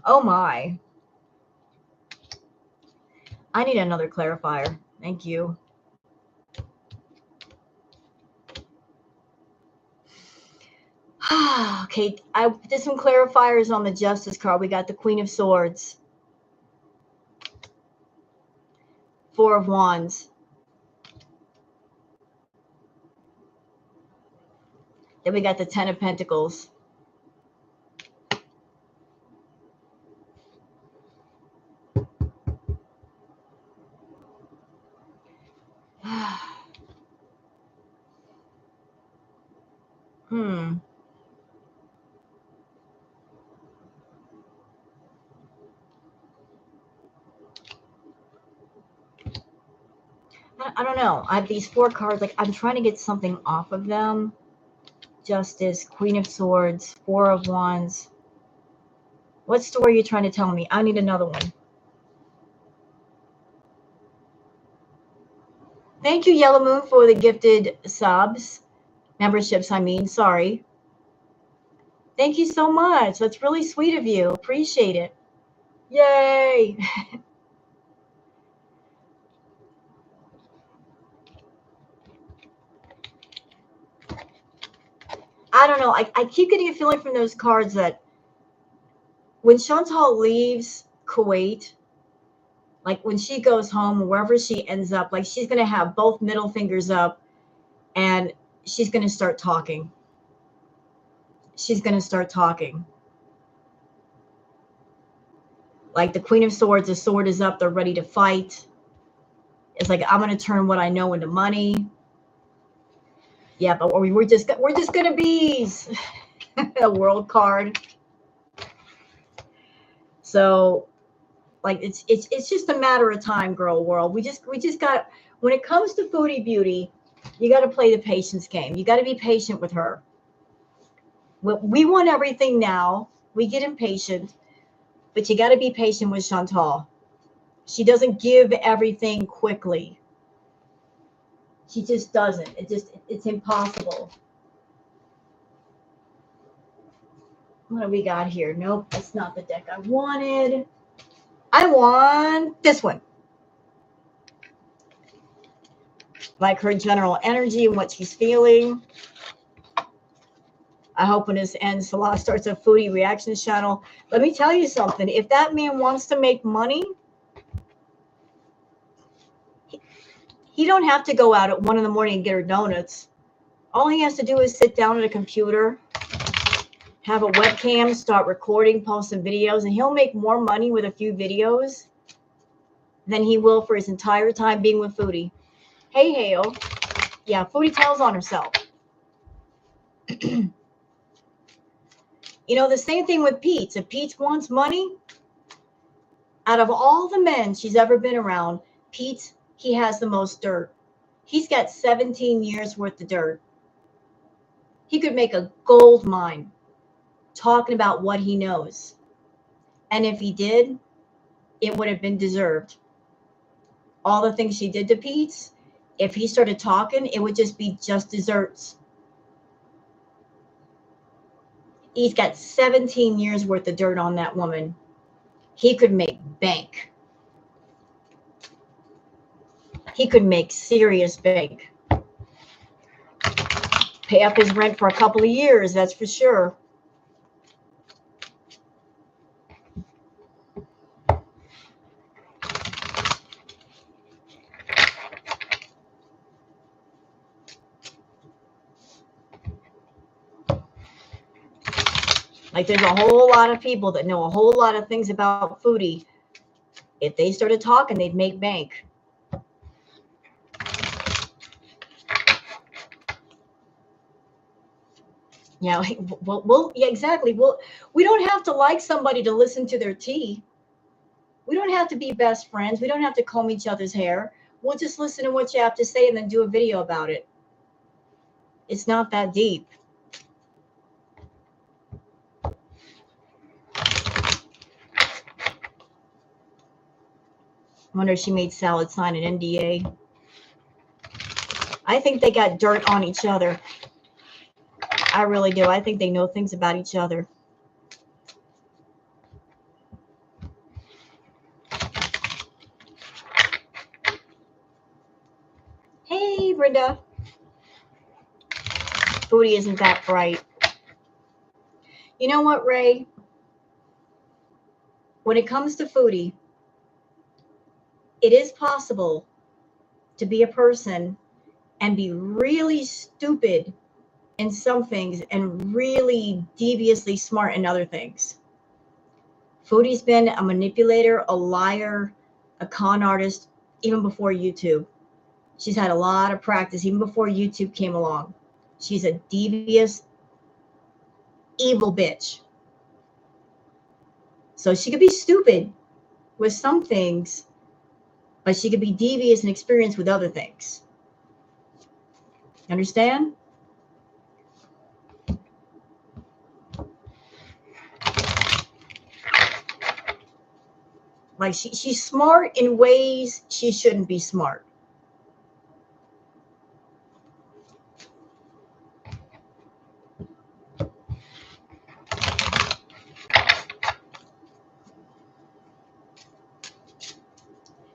Speaker 1: Oh my. I need another clarifier. Thank you. Okay, I did some clarifiers on the Justice card. We got the Queen of Swords, Four of Wands, then we got the Ten of Pentacles, I don't know. I have these four cards. Like, I'm trying to get something off of them. Justice, Queen of Swords, Four of Wands. What story are you trying to tell me? I need another one. Thank you, Yellow Moon, for the gifted subs. Memberships, I mean. Sorry. Thank you so much. That's really sweet of you. Appreciate it. Yay. I don't know. I keep getting a feeling from those cards that when Chantal leaves Kuwait, like when she goes home, wherever she ends up, like she's going to have both middle fingers up and she's going to start talking. She's going to start talking. Like the Queen of Swords, the sword is up. They're ready to fight. It's like, I'm going to turn what I know into money. Yeah, but we're just going to bees. A World card. So like it's just a matter of time, girl world. We just got, when it comes to Foodie Beauty, you got to play the patience game. You got to be patient with her. We want everything now. We get impatient, but you got to be patient with Chantal. She doesn't give everything quickly. She just doesn't. It's impossible. What do we got here? Nope, that's not the deck I wanted. I want this one. Like her general energy and what she's feeling. I hope when this ends, Salah starts a Foodie reactions channel. Let me tell you something. If that man wants to make money, he don't have to go out at 1 a.m. and get her donuts. All he has to do is sit down at a computer, have a webcam, start recording, post some videos, and he'll make more money with a few videos than he will for his entire time being with Foodie. Hey, Hale. Yeah, Foodie tells on herself. You know, the same thing with Pete. If Pete wants money, out of all the men she's ever been around, Pete, he has the most dirt. He's got 17 years worth of dirt. He could make a gold mine talking about what he knows. And if he did, it would have been deserved. All the things she did to Pete, if he started talking, it would just be just desserts. He's got 17 years worth of dirt on that woman. He could make bank. He could make serious bank. Pay up his rent for a couple of years, that's for sure. Like there's a whole lot of people that know a whole lot of things about Foodie. If they started talking, they'd make bank. Yeah, like, yeah, exactly. Well, we don't have to like somebody to listen to their tea. We don't have to be best friends. We don't have to comb each other's hair. We'll just listen to what you have to say and then do a video about it. It's not that deep. I wonder if she made Salad sign an NDA. I think they got dirt on each other. I really do. I think they know things about each other. Hey, Brenda. Foodie isn't that bright. You know what, Ray? When it comes to Foodie, it is possible to be a person and be really stupid in some things and really deviously smart in other things. Foodie's been a manipulator, a liar, a con artist, even before YouTube. She's had a lot of practice, even before YouTube came along. She's a devious, evil bitch. So she could be stupid with some things, but she could be devious and experienced with other things. Understand? Like she's smart in ways she shouldn't be smart.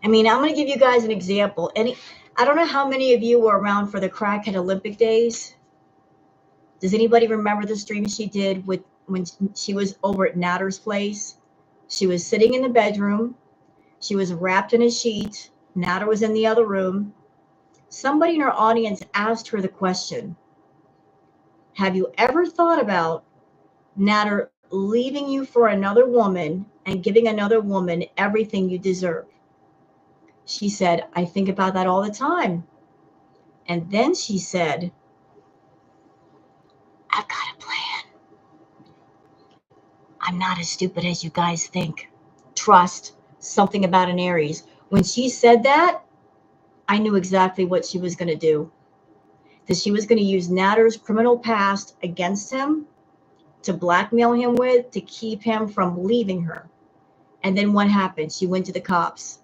Speaker 1: I mean, I'm going to give you guys an example. I don't know how many of you were around for the Crackhead Olympic days. Does anybody remember the stream she did when she was over at Natter's place? She was sitting in the bedroom. She was wrapped in a sheet. Natter was in the other room. Somebody in her audience asked her the question, have you ever thought about Natter leaving you for another woman and giving another woman everything you deserve? She said, I think about that all the time. And then she said, I've got a plan. I'm not as stupid as you guys think. Trust. Something about an Aries. When she said that, I knew exactly what she was going to do. That she was going to use Natter's criminal past against him to blackmail him with, to keep him from leaving her. And then what happened? She went to the cops.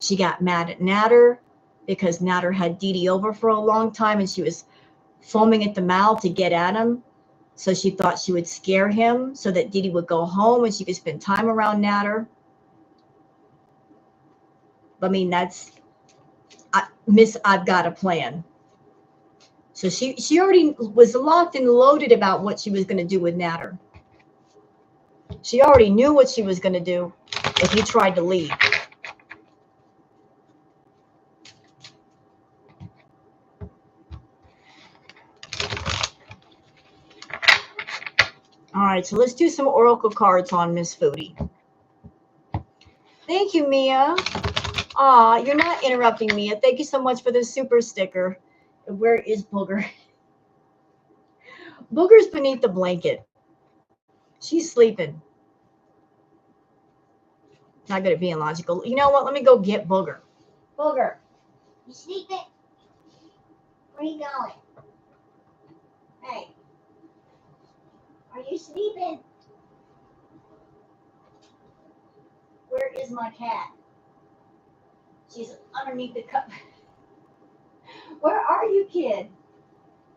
Speaker 1: She got mad at Natter because Natter had Dee Dee over for a long time and she was foaming at the mouth to get at him. So she thought she would scare him so that Dee Dee would go home and she could spend time around Natter. I mean, I've got a plan. So she already was locked and loaded about what she was going to do with Natter. She already knew what she was going to do if he tried to leave. All right, so let's do some oracle cards on Miss Foodie. Thank you, Mia. Aw, you're not interrupting, Mia. Thank you so much for the super sticker. Where is Booger? Booger's beneath the blanket. She's sleeping. Not good at being logical. You know what? Let me go get Booger. Booger, you sleeping? Where are you going? Hey, are you sleeping? Where is my cat? She's underneath the cup. Where are you, kid?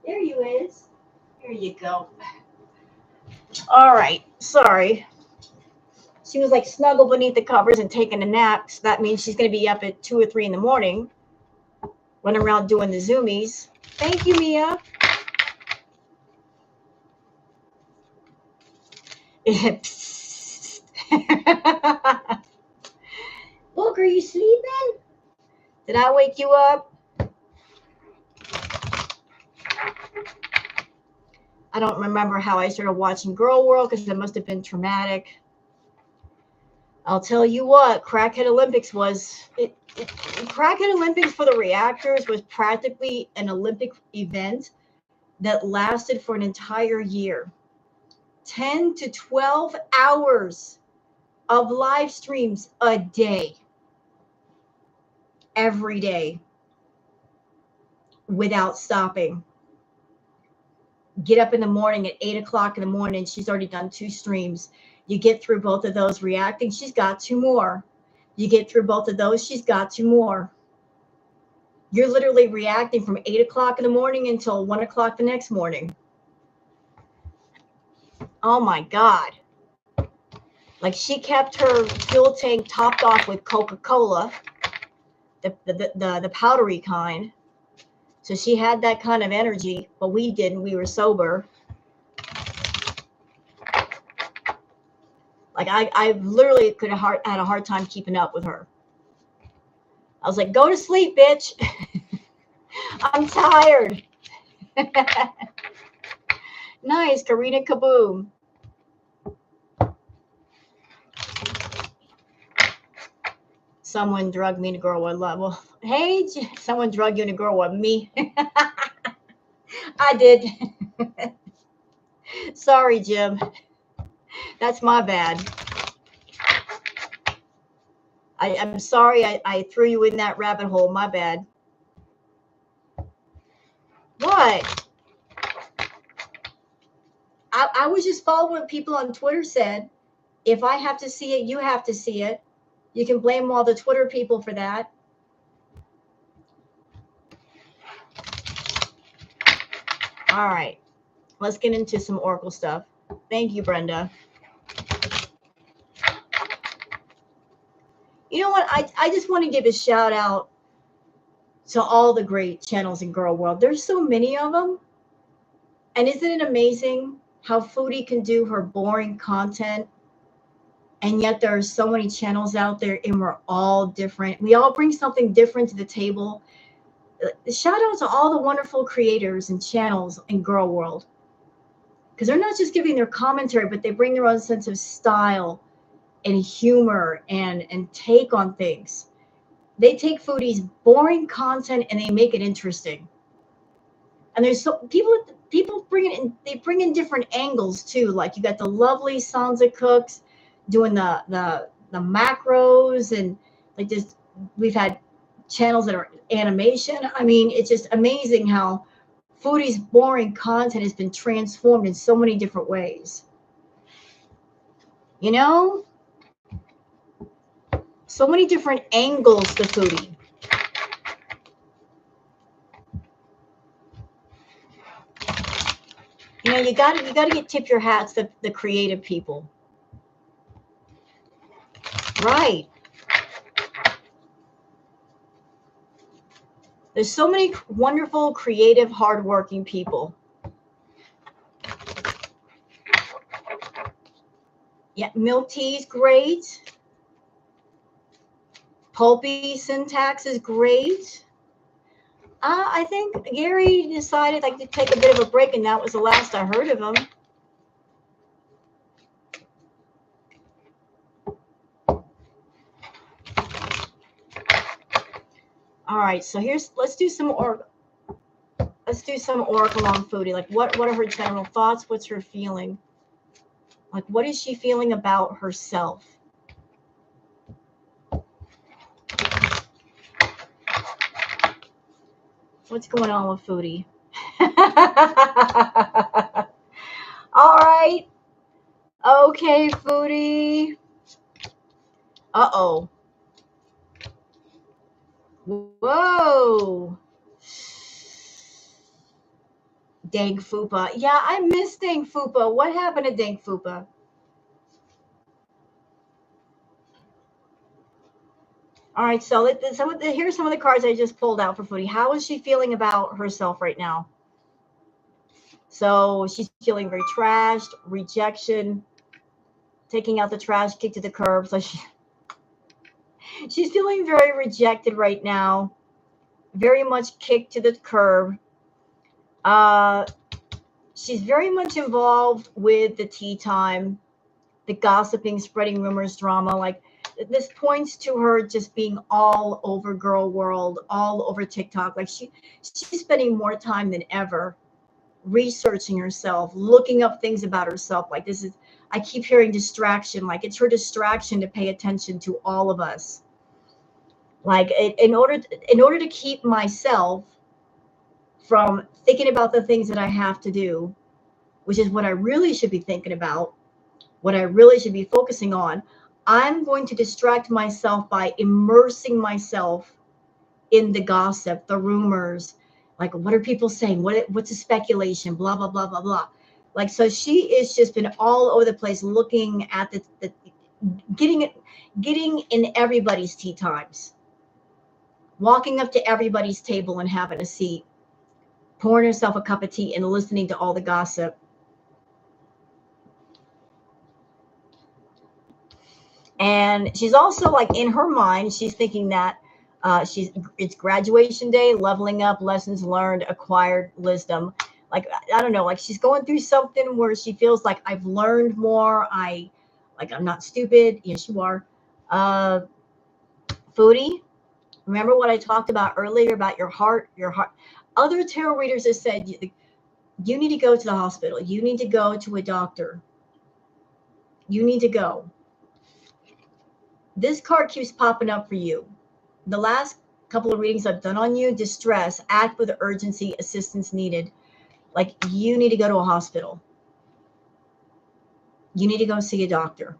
Speaker 1: There you is. Here you go. All right. Sorry. She was like snuggled beneath the covers and taking a nap. So that means she's going to be up at 2 or 3 in the morning, running around doing the zoomies. Thank you, Mia. Look, are you sleeping? Did I wake you up? I don't remember how I started watching Girl World because it must have been traumatic. I'll tell you what, Crackhead Olympics was Crackhead Olympics for the reactors was practically an Olympic event that lasted for an entire year. 10 to 12 hours of live streams a day, every day, without stopping. Get up in the morning at 8 o'clock in the morning. She's already done 2 streams. You get through both of those reacting. She's got 2 more. You get through both of those. She's got 2 more. You're literally reacting from 8 o'clock in the morning until 1 o'clock the next morning. Oh my God. Like she kept her fuel tank topped off with Coca-Cola, the powdery kind. So she had that kind of energy, but we didn't. We were sober. Like I literally could have had a hard time keeping up with her. I was like, go to sleep, bitch. I'm tired. Nice, Karina Kaboom. Someone drugged me to Girl World level. Hey, someone drugged you to Girl World. Me. I did. Sorry, Jim. That's my bad. I'm sorry I threw you in that rabbit hole. My bad. What? I was just following what people on Twitter said. If I have to see it, you have to see it. You can blame all the Twitter people for that. All right. Let's get into some Oracle stuff. Thank you, Brenda. You know what? I just want to give a shout out to all the great channels in Girl World. There's so many of them. And isn't it amazing how Foodie can do her boring content? And yet there are so many channels out there and we're all different. We all bring something different to the table. Shout out to all the wonderful creators and channels in Girl World. Because they're not just giving their commentary, but they bring their own sense of style and humor and take on things. They take Foodie's boring content and they make it interesting. And there's so people bring it in. They bring in different angles too. Like you got the lovely Sansa cooks doing the macros and like this. We've had channels that are animation. I mean, it's just amazing how Foodie's boring content has been transformed in so many different ways. You know, so many different angles to Foodie. You know, you gotta tip your hats to the creative people. Right. There's so many wonderful, creative, hardworking people. Yeah, Milk Tea's great. Pulpy Syntax is great. I think Gary decided like to take a bit of a break, and that was the last I heard of him. All right, so let's do some oracle on Foodie. Like what are her general thoughts? What's her feeling? Like what is she feeling about herself? What's going on with Foodie? All right. Okay, Foodie. Uh-oh. Whoa. Dang Fupa. Yeah, I miss Dang Fupa. What happened to Dang Fupa? All right, so here's some of the cards I just pulled out for Foodie. How is she feeling about herself right now? So she's feeling very trashed, rejection, taking out the trash, kicked to the curb. So she's feeling very rejected right now, very much kicked to the curb. She's very much involved with the tea time, the gossiping, spreading rumors, drama. Like this points to her just being all over girl world, all over TikTok. Like she's spending more time than ever researching herself, looking up things about herself. Like this is, I keep hearing distraction. Like it's her distraction to pay attention to all of us. Like in order to keep myself from thinking about the things that I have to do, which is what I really should be thinking about, what I really should be focusing on, I'm going to distract myself by immersing myself in the gossip, the rumors, like what are people saying? What's the speculation? Blah, blah, blah, blah, blah. Like, so she is just been all over the place looking at the getting in everybody's tea times, walking up to everybody's table and having a seat, pouring herself a cup of tea and listening to all the gossip. And she's also like in her mind, she's thinking that it's graduation day, leveling up, lessons learned, acquired wisdom. Like I don't know, like she's going through something where she feels like I've learned more. I'm not stupid. Yes, you are. Uh, Foodie, remember what I talked about earlier about your heart? Your heart. Other tarot readers have said you need to go to the hospital. You need to go to a doctor. You need to go. This card keeps popping up for you. The last couple of readings I've done on you, distress, act with urgency, assistance needed. Like you need to go to a hospital. You need to go see a doctor.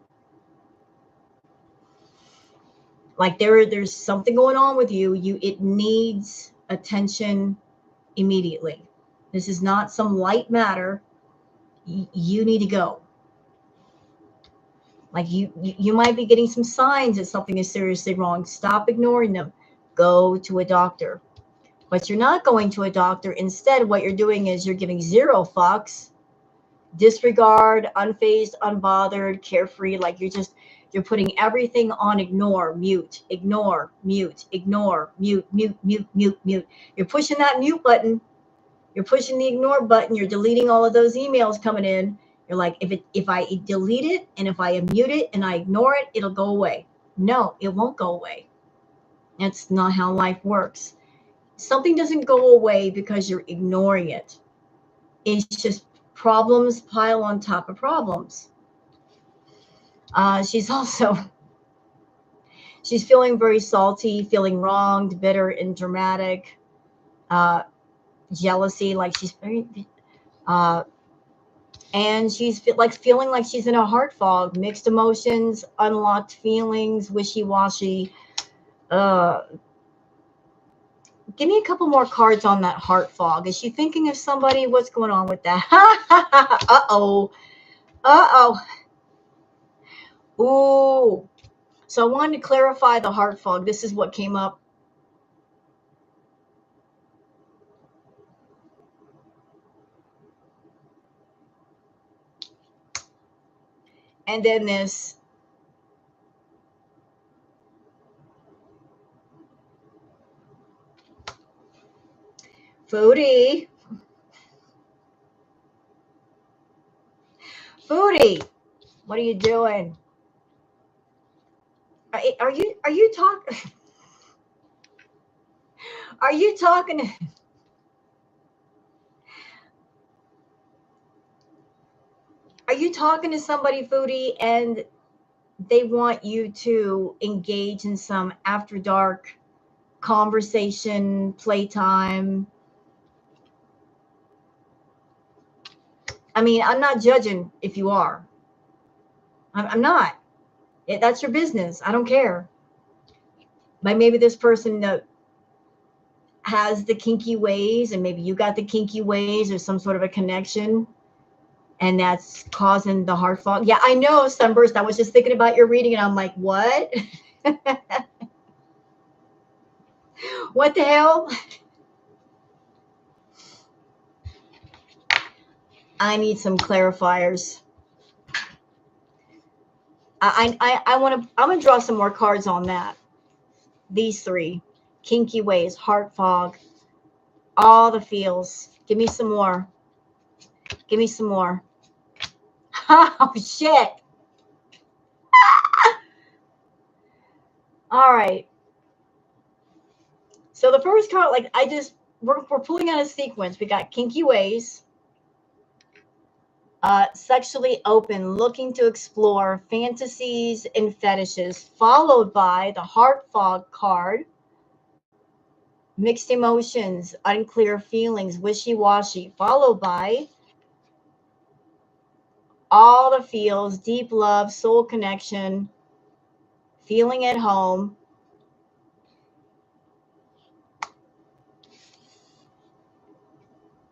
Speaker 1: Like there's something going on with you. It needs attention immediately. This is not some light matter. You need to go. Like you might be getting some signs that something is seriously wrong. Stop ignoring them. Go to a doctor. But you're not going to a doctor. Instead, what you're doing is you're giving zero fucks, disregard, unfazed, unbothered, carefree. Like you're putting everything on ignore, mute, ignore, mute, ignore, mute, mute, mute, mute, mute. You're pushing that mute button. You're pushing the ignore button. You're deleting all of those emails coming in. You're like, if I delete it and if I mute it and I ignore it, it'll go away. No, it won't go away. That's not how life works. Something doesn't go away because you're ignoring it. It's just problems pile on top of problems. She's feeling very salty, feeling wronged, bitter, and dramatic. Jealousy, like she's very, and she's feeling like she's in a heart fog, mixed emotions, unlocked feelings, wishy-washy. Give me a couple more cards on that heart fog. Is she thinking of somebody? What's going on with that? Uh-oh. Uh-oh. Ooh. So I wanted to clarify the heart fog. This is what came up. And then this. Foodie. Foodie. What are you doing? Are you talking? Are you talking? Are you talking to somebody, Foodie, and they want you to engage in some after dark conversation, playtime? I mean, I'm not judging if you are. I'm not. That's your business. I don't care. But maybe this person has the kinky ways, and maybe you got the kinky ways, or some sort of a connection, and that's causing the heart fog. Yeah, I know, Sunburst. I was just thinking about your reading, and I'm like, what? What the hell? I need some clarifiers. I'm gonna draw some more cards on that. These three: kinky ways, heart fog, all the feels. Give me some more. Give me some more. Oh, shit. All right. So the first card, like we're pulling out a sequence. We got kinky ways, sexually open, looking to explore fantasies and fetishes, followed by the heart fog card, mixed emotions, unclear feelings, wishy-washy, followed by all the feels, deep love, soul connection, feeling at home,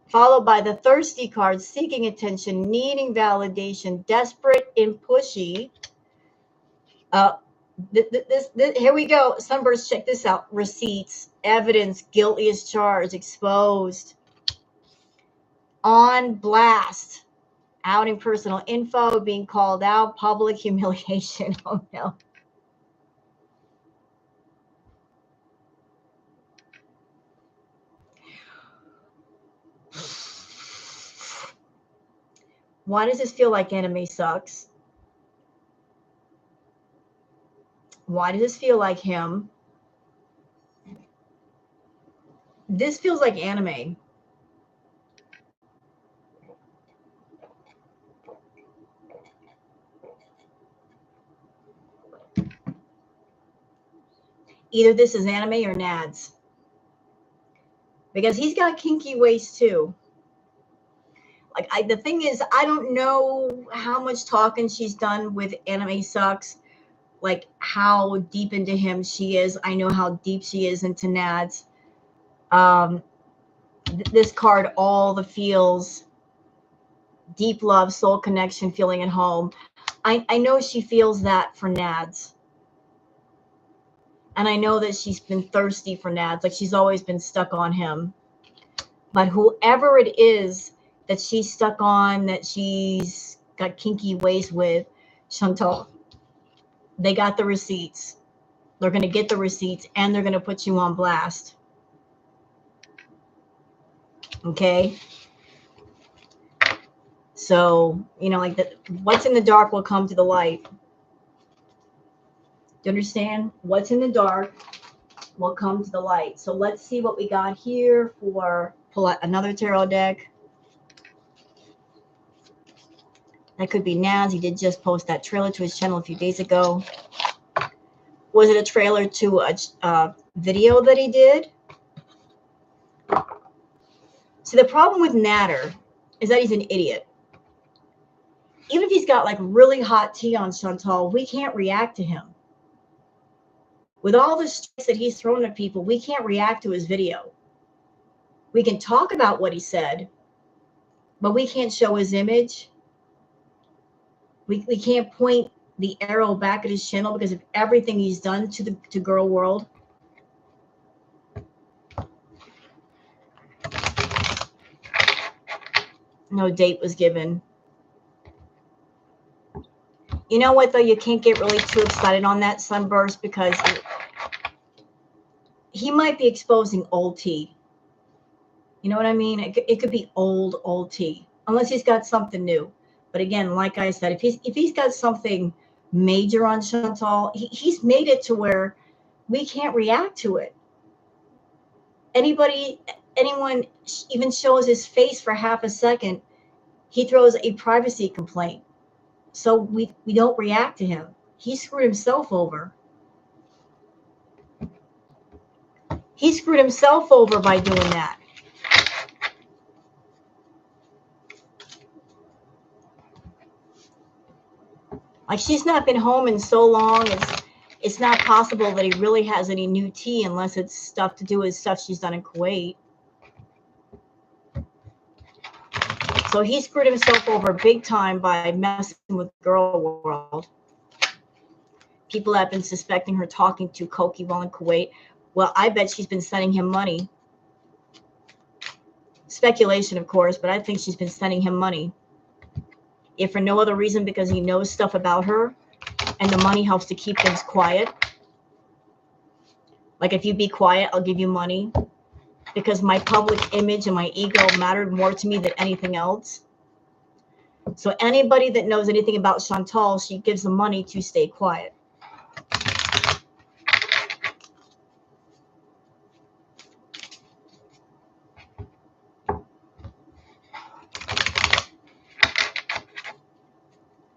Speaker 1: followed by the thirsty card, seeking attention, needing validation, desperate and pushy. Here we go. Sunburst, check this out. Receipts, evidence, guilty as charged, exposed, on blast, outing personal info, being called out, public humiliation. Oh no. Why does this feel like anime sucks? Why does this feel like him? This feels like anime. Either this is anime or Nads. Because he's got kinky waist too. Like the thing is, I don't know how much talking she's done with Anime Sucks, like how deep into him she is. I know how deep she is into Nads. This card, all the feels, deep love, soul connection, feeling at home. I know she feels that for Nads. And I know that she's been thirsty for Nads, like she's always been stuck on him. But whoever it is that she's stuck on, that she's got kinky ways with, Chantal, they got the receipts. They're going to get the receipts and they're going to put you on blast. Okay? So, you know, like what's in the dark will come to the light. Do you understand? What's in the dark will come to the light. So let's see what we got here for pull out another tarot deck. That could be Nads. He did just post that trailer to his channel a few days ago. Was it a trailer to a video that he did? See, the problem with Natter is that he's an idiot. Even if he's got like really hot tea on Chantal, we can't react to him. With all the strikes that he's thrown at people, we can't react to his video. We can talk about what he said, but we can't show his image. We can't point the arrow back at his channel because of everything he's done to girl world. No date was given. You know what, though? You can't get really too excited on that Sunburst because he might be exposing old tea. You know what I mean? It could be old tea, unless he's got something new. But again, like I said, if he's got something major on Chantal, he's made it to where we can't react to it. Anyone even shows his face for half a second, he throws a privacy complaint. So we don't react to him. He screwed himself over. He screwed himself over by doing that. Like, she's not been home in so long. It's not possible that he really has any new tea unless it's stuff to do with stuff she's done in Kuwait. So he screwed himself over big time by messing with girl world. People have been suspecting her talking to Koki while in Kuwait. Well, I bet she's been sending him money. Speculation, of course, but I think she's been sending him money. If for no other reason, because he knows stuff about her and the money helps to keep things quiet. Like, if you be quiet, I'll give you money, because my public image and my ego mattered more to me than anything else. So anybody that knows anything about Chantal, she gives them money to stay quiet.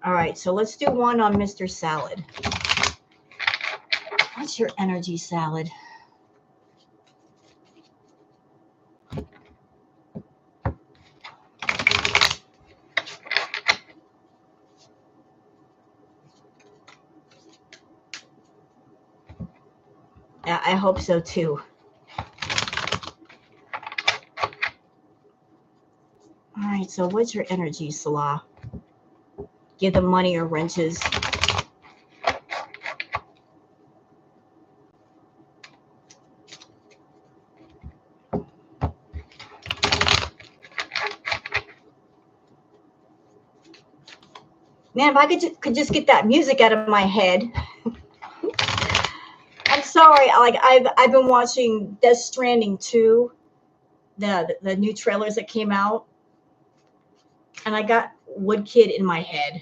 Speaker 1: All right, so let's do one on Mr. Salad. What's your energy, Salad? Yeah, I hope so too. All right, so what's your energy, Salah? Give them money or wrenches. Man, if I could just get that music out of my head. I'm sorry. Like I've been watching Death Stranding 2, the new trailers that came out, and I got Woodkid in my head.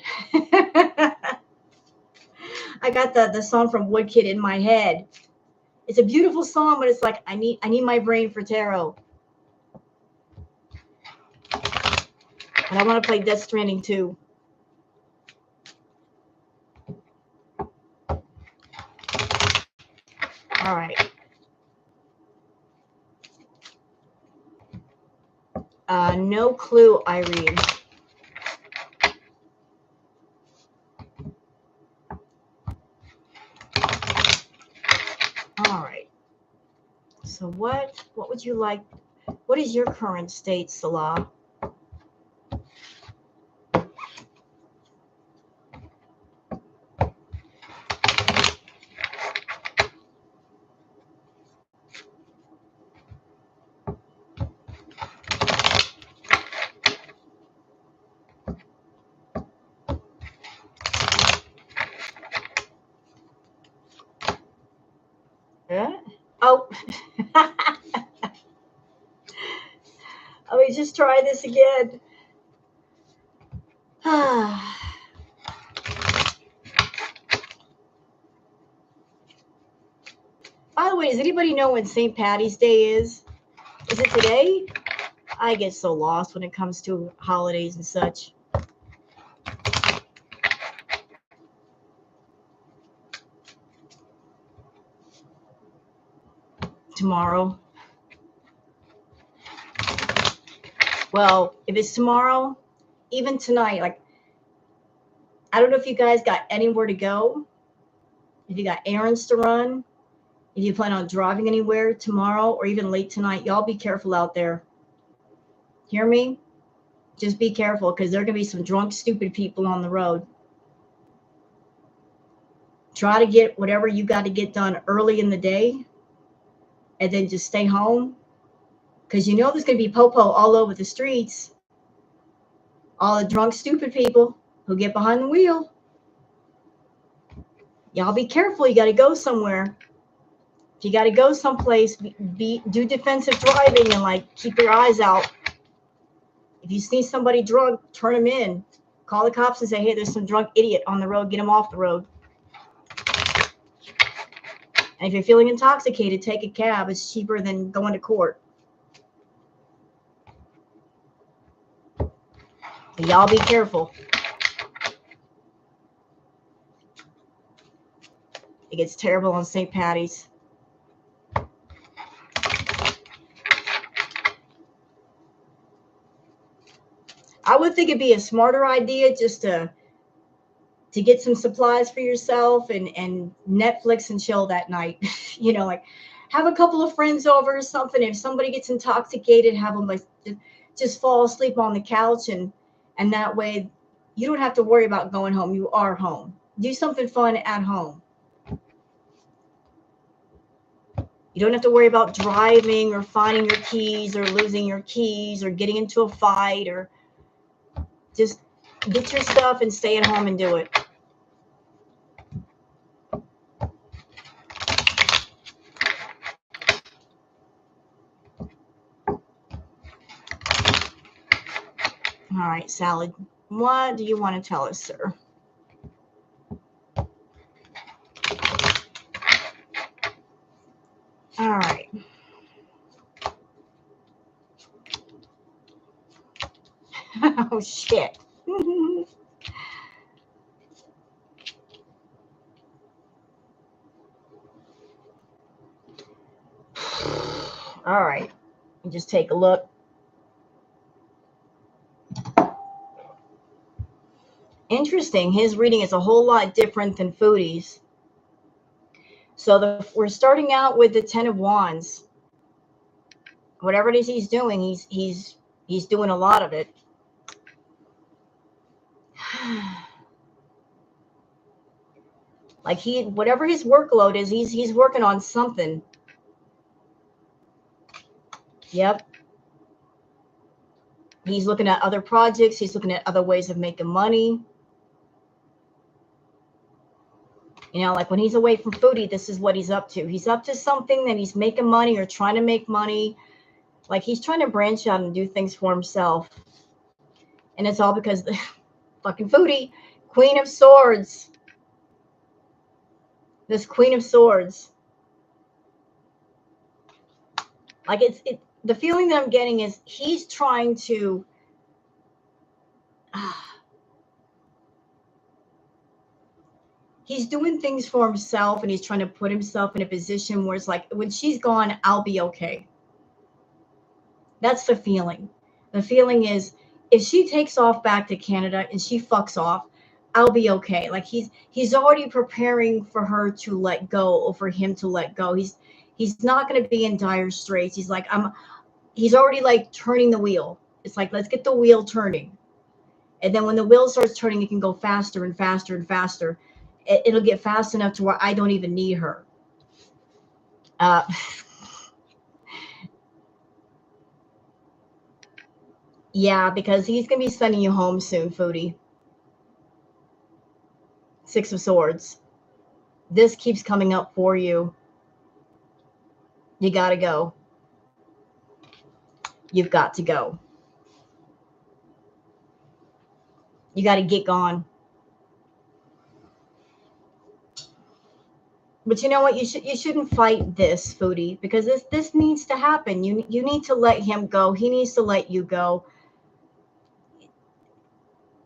Speaker 1: I got the song from Woodkid in my head. It's a beautiful song, but it's like I need my brain for tarot. And I want to play Death Stranding 2. All right. No clue, Irene. All right. So what would you like? What is your current state, Salah? Yeah? Oh. Let me just try this again. By the way, does anybody know when St. Patty's Day is? Is it today? I get so lost when it comes to holidays and such. Tomorrow. Well, if it's tomorrow, even tonight, like, I don't know if you guys got anywhere to go, if you got errands to run, if you plan on driving anywhere tomorrow or even late tonight, y'all be careful out there. Hear me? Just be careful because there are going to be some drunk, stupid people on the road. Try to get whatever you got to get done early in the day and then just stay home because you know there's going to be popo all over the streets. All the drunk, stupid people who get behind the wheel. Y'all be careful. You got to go somewhere. If you got to go someplace, do defensive driving and like keep your eyes out. If you see somebody drunk, turn them in. Call the cops and say, hey, there's some drunk idiot on the road. Get him off the road. And if you're feeling intoxicated, take a cab. It's cheaper than going to court. Y'all be careful. It gets terrible on St. Patty's. I would think it'd be a smarter idea just to get some supplies for yourself and Netflix and chill that night. You know, like have a couple of friends over or something. If somebody gets intoxicated, have them like just fall asleep on the couch and that way you don't have to worry about going home. You are home. Do something fun at home. You don't have to worry about driving or finding your keys or losing your keys or getting into a fight or just get your stuff and stay at home and do it. All right, Salad. What do you want to tell us, sir? All right. Oh, shit. All right. Just take a look. Interesting. His reading is a whole lot different than Foodie's. So we're starting out with the 10 of Wands. Whatever it is he's doing, he's doing a lot of it. Like whatever his workload is, he's working on something. Yep. He's looking at other projects. He's looking at other ways of making money. You know, like when he's away from Foodie, this is what he's up to. He's up to something that he's making money or trying to make money. Like he's trying to branch out and do things for himself. And it's all because the fucking Foodie, Queen of Swords. This Queen of Swords. Like the feeling that I'm getting is he's trying to he's doing things for himself, and he's trying to put himself in a position where it's like, when she's gone, I'll be okay. That's the feeling. The feeling is, if she takes off back to Canada and she fucks off, I'll be okay. Like he's already preparing for her to let go, or for him to let go. He's not going to be in dire straits. He's like, he's already like turning the wheel. It's like, let's get the wheel turning. And then when the wheel starts turning, it can go faster and faster and faster. It'll get fast enough to where I don't even need her. Yeah, because he's going to be sending you home soon, Foodie. 6 of Swords. This keeps coming up for you. You got to go. You've got to go. You got to get gone. But you know what? You shouldn't fight this, Foodie, because this needs to happen. You need to let him go. He needs to let you go.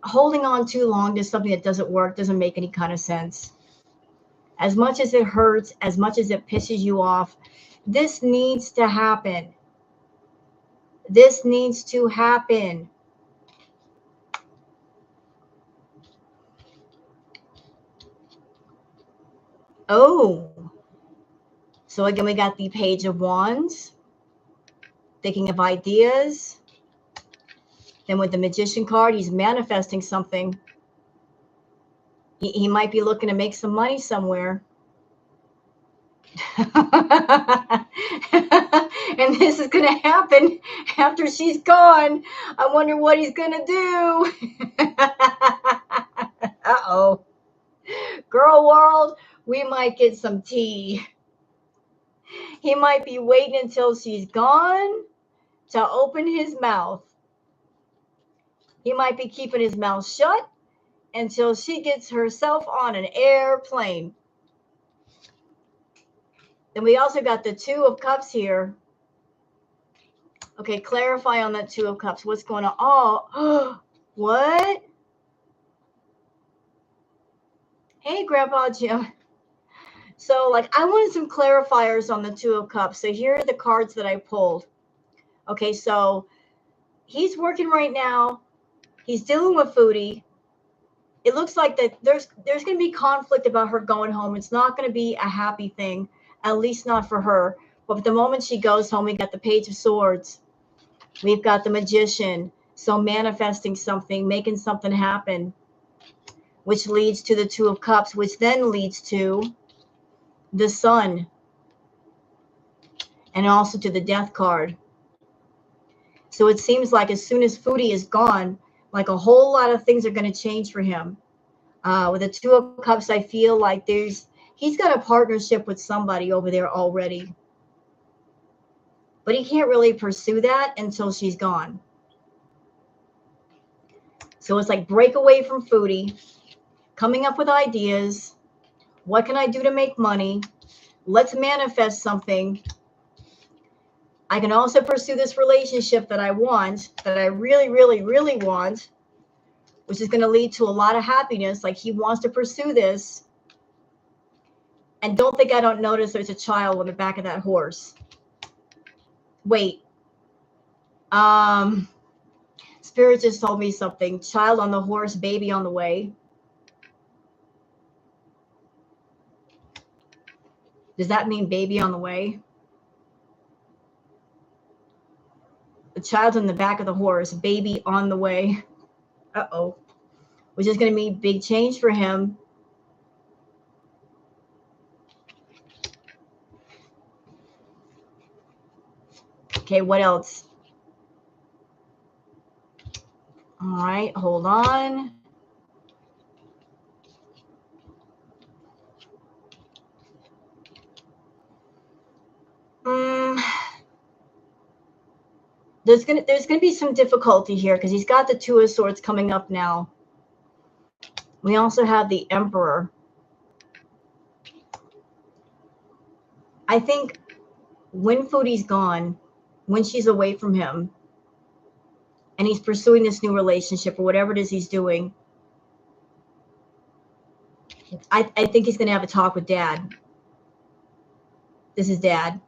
Speaker 1: Holding on too long to something that doesn't work doesn't make any kind of sense. As much as it hurts, as much as it pisses you off, this needs to happen. This needs to happen. Oh. So again, we got the Page of Wands. Thinking of ideas. Then with the Magician card, he's manifesting something. He might be looking to make some money somewhere. And this is going to happen after she's gone. I wonder what he's going to do. Uh-oh. Girl world, we might get some tea. He might be waiting until she's gone to open his mouth. He might be keeping his mouth shut until she gets herself on an airplane. Then we also got the 2 of Cups here. Okay, clarify on that 2 of Cups. What's going on? Oh, what? Hey, Grandpa Jim. So, like, I wanted some clarifiers on the 2 of Cups. So here are the cards that I pulled. Okay, so he's working right now. He's dealing with Foodie. It looks like that there's going to be conflict about her going home. It's not going to be a happy thing, at least not for her. But the moment she goes home, we got the Page of Swords. We've got the Magician. So manifesting something, making something happen, which leads to the 2 of Cups, which then leads to the Sun, and also to the Death card. So it seems like as soon as Foodie is gone, like a whole lot of things are going to change for him. With the 2 of Cups, I feel like he's got a partnership with somebody over there already. But he can't really pursue that until she's gone. So it's like break away from Foodie, coming up with ideas. What can I do to make money? Let's manifest something. I can also pursue this relationship that I want, that I really, really, really want, which is going to lead to a lot of happiness. Like he wants to pursue this. And don't think I don't notice there's a child on the back of that horse. Wait. Spirit just told me something. Child on the horse, baby on the way. Does that mean baby on the way? The child's in the back of the horse, baby on the way. Uh-oh. Which is going to mean big change for him. Okay, what else? All right, hold on. There's gonna be some difficulty here because he's got the Two of Swords coming up now. We also have the Emperor. I think when Foodie's gone, when she's away from him, and he's pursuing this new relationship or whatever it is he's doing, I think he's gonna have a talk with Dad. This is Dad.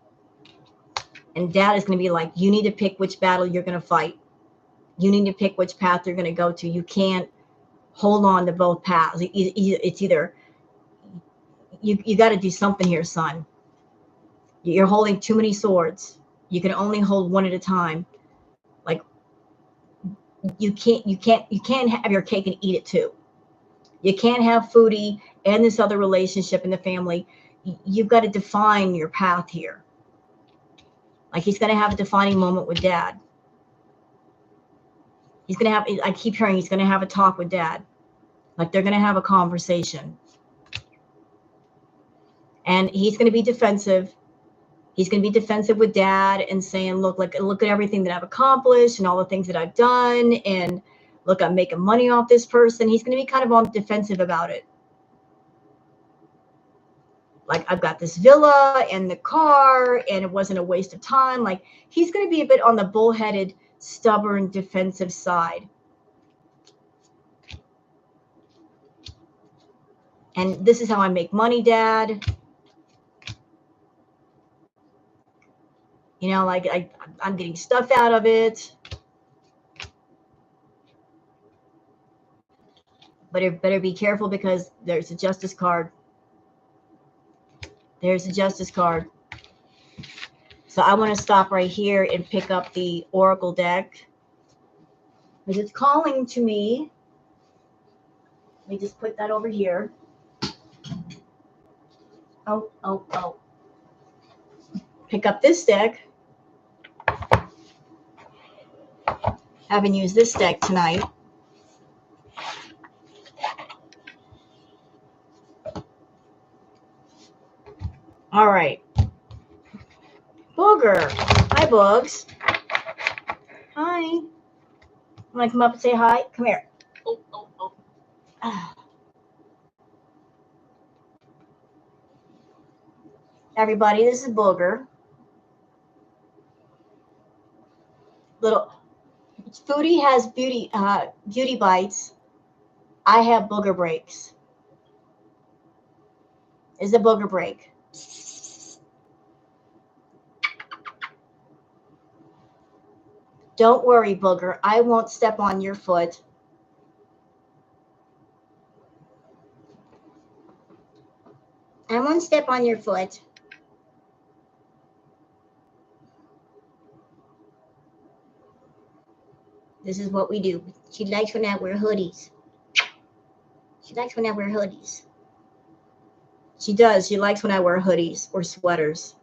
Speaker 1: And Dad is gonna be like, you need to pick which battle you're gonna fight. You need to pick which path you're gonna go to. You can't hold on to both paths. It's either you got to do something here, son. You're holding too many swords. You can only hold one at a time. Like you can't have your cake and eat it too. You can't have Foodie and this other relationship in the family. You've got to define your path here. Like he's going to have a defining moment with Dad. He's going to have, I keep hearing he's going to have a talk with Dad. Like they're going to have a conversation. And he's going to be defensive. He's going to be defensive with Dad and saying, look at everything that I've accomplished and all the things that I've done. And look, I'm making money off this person. He's going to be kind of on the defensive about it. Like, I've got this villa and the car and it wasn't a waste of time. Like, he's going to be a bit on the bullheaded, stubborn, defensive side. And this is how I make money, Dad. You know, like I'm getting stuff out of it. But it better be careful because there's a Justice card. There's a Justice card. So I want to stop right here and pick up the Oracle deck. Because it's calling to me. Let me just put that over here. Oh. Pick up this deck. Haven't used this deck tonight. All right. Booger. Hi, Boogs. Hi. Want to come up and say hi? Come here. Oh. Everybody, this is Booger. Foodie has beauty bites. I have booger breaks. Is a booger break. Don't worry, Booger. I won't step on your foot. I won't step on your foot. This is what we do. She likes when I wear hoodies. She likes when I wear hoodies. She does. She likes when I wear hoodies or sweaters.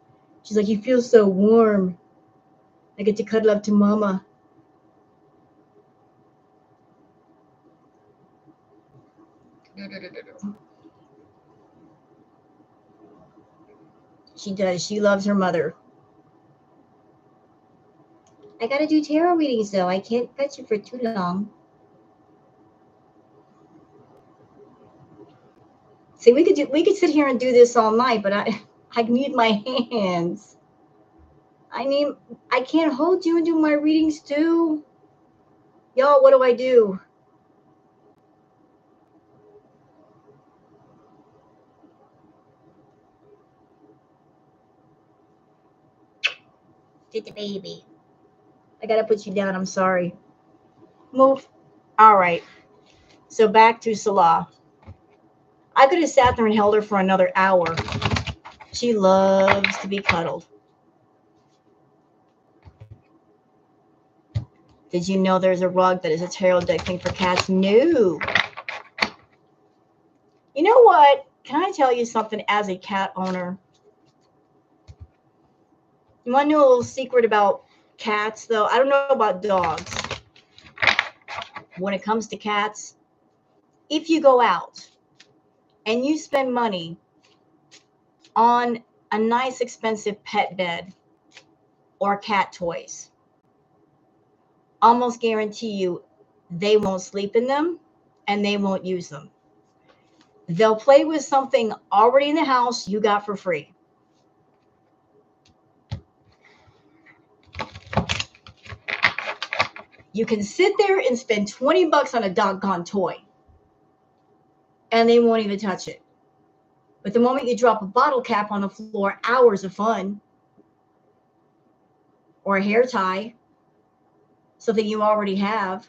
Speaker 1: She's like, you feel so warm. I get to cuddle up to Mama. She does. She loves her mother. I gotta do tarot readings though. I can't fetch it for too long. See, we could sit here and do this all night, but I need my hands. I can't hold you and do my readings too. Y'all, what do I do? Get the baby. I gotta put you down. I'm sorry. Move. All right. So back to Salah. I could have sat there and held her for another hour. She loves to be cuddled. Did you know there's a rug that is a tarot deck thing for cats? No. You know what? Can I tell you something as a cat owner? You want to know a little secret about cats, though? I don't know about dogs. When it comes to cats, if you go out and you spend money on a nice expensive pet bed or cat toys, almost guarantee you they won't sleep in them and they won't use them. They'll play with something already in the house you got for free. You can sit there and spend 20 bucks on a doggone toy and they won't even touch it. But the moment you drop a bottle cap on the floor, hours of fun, or a hair tie, something you already have.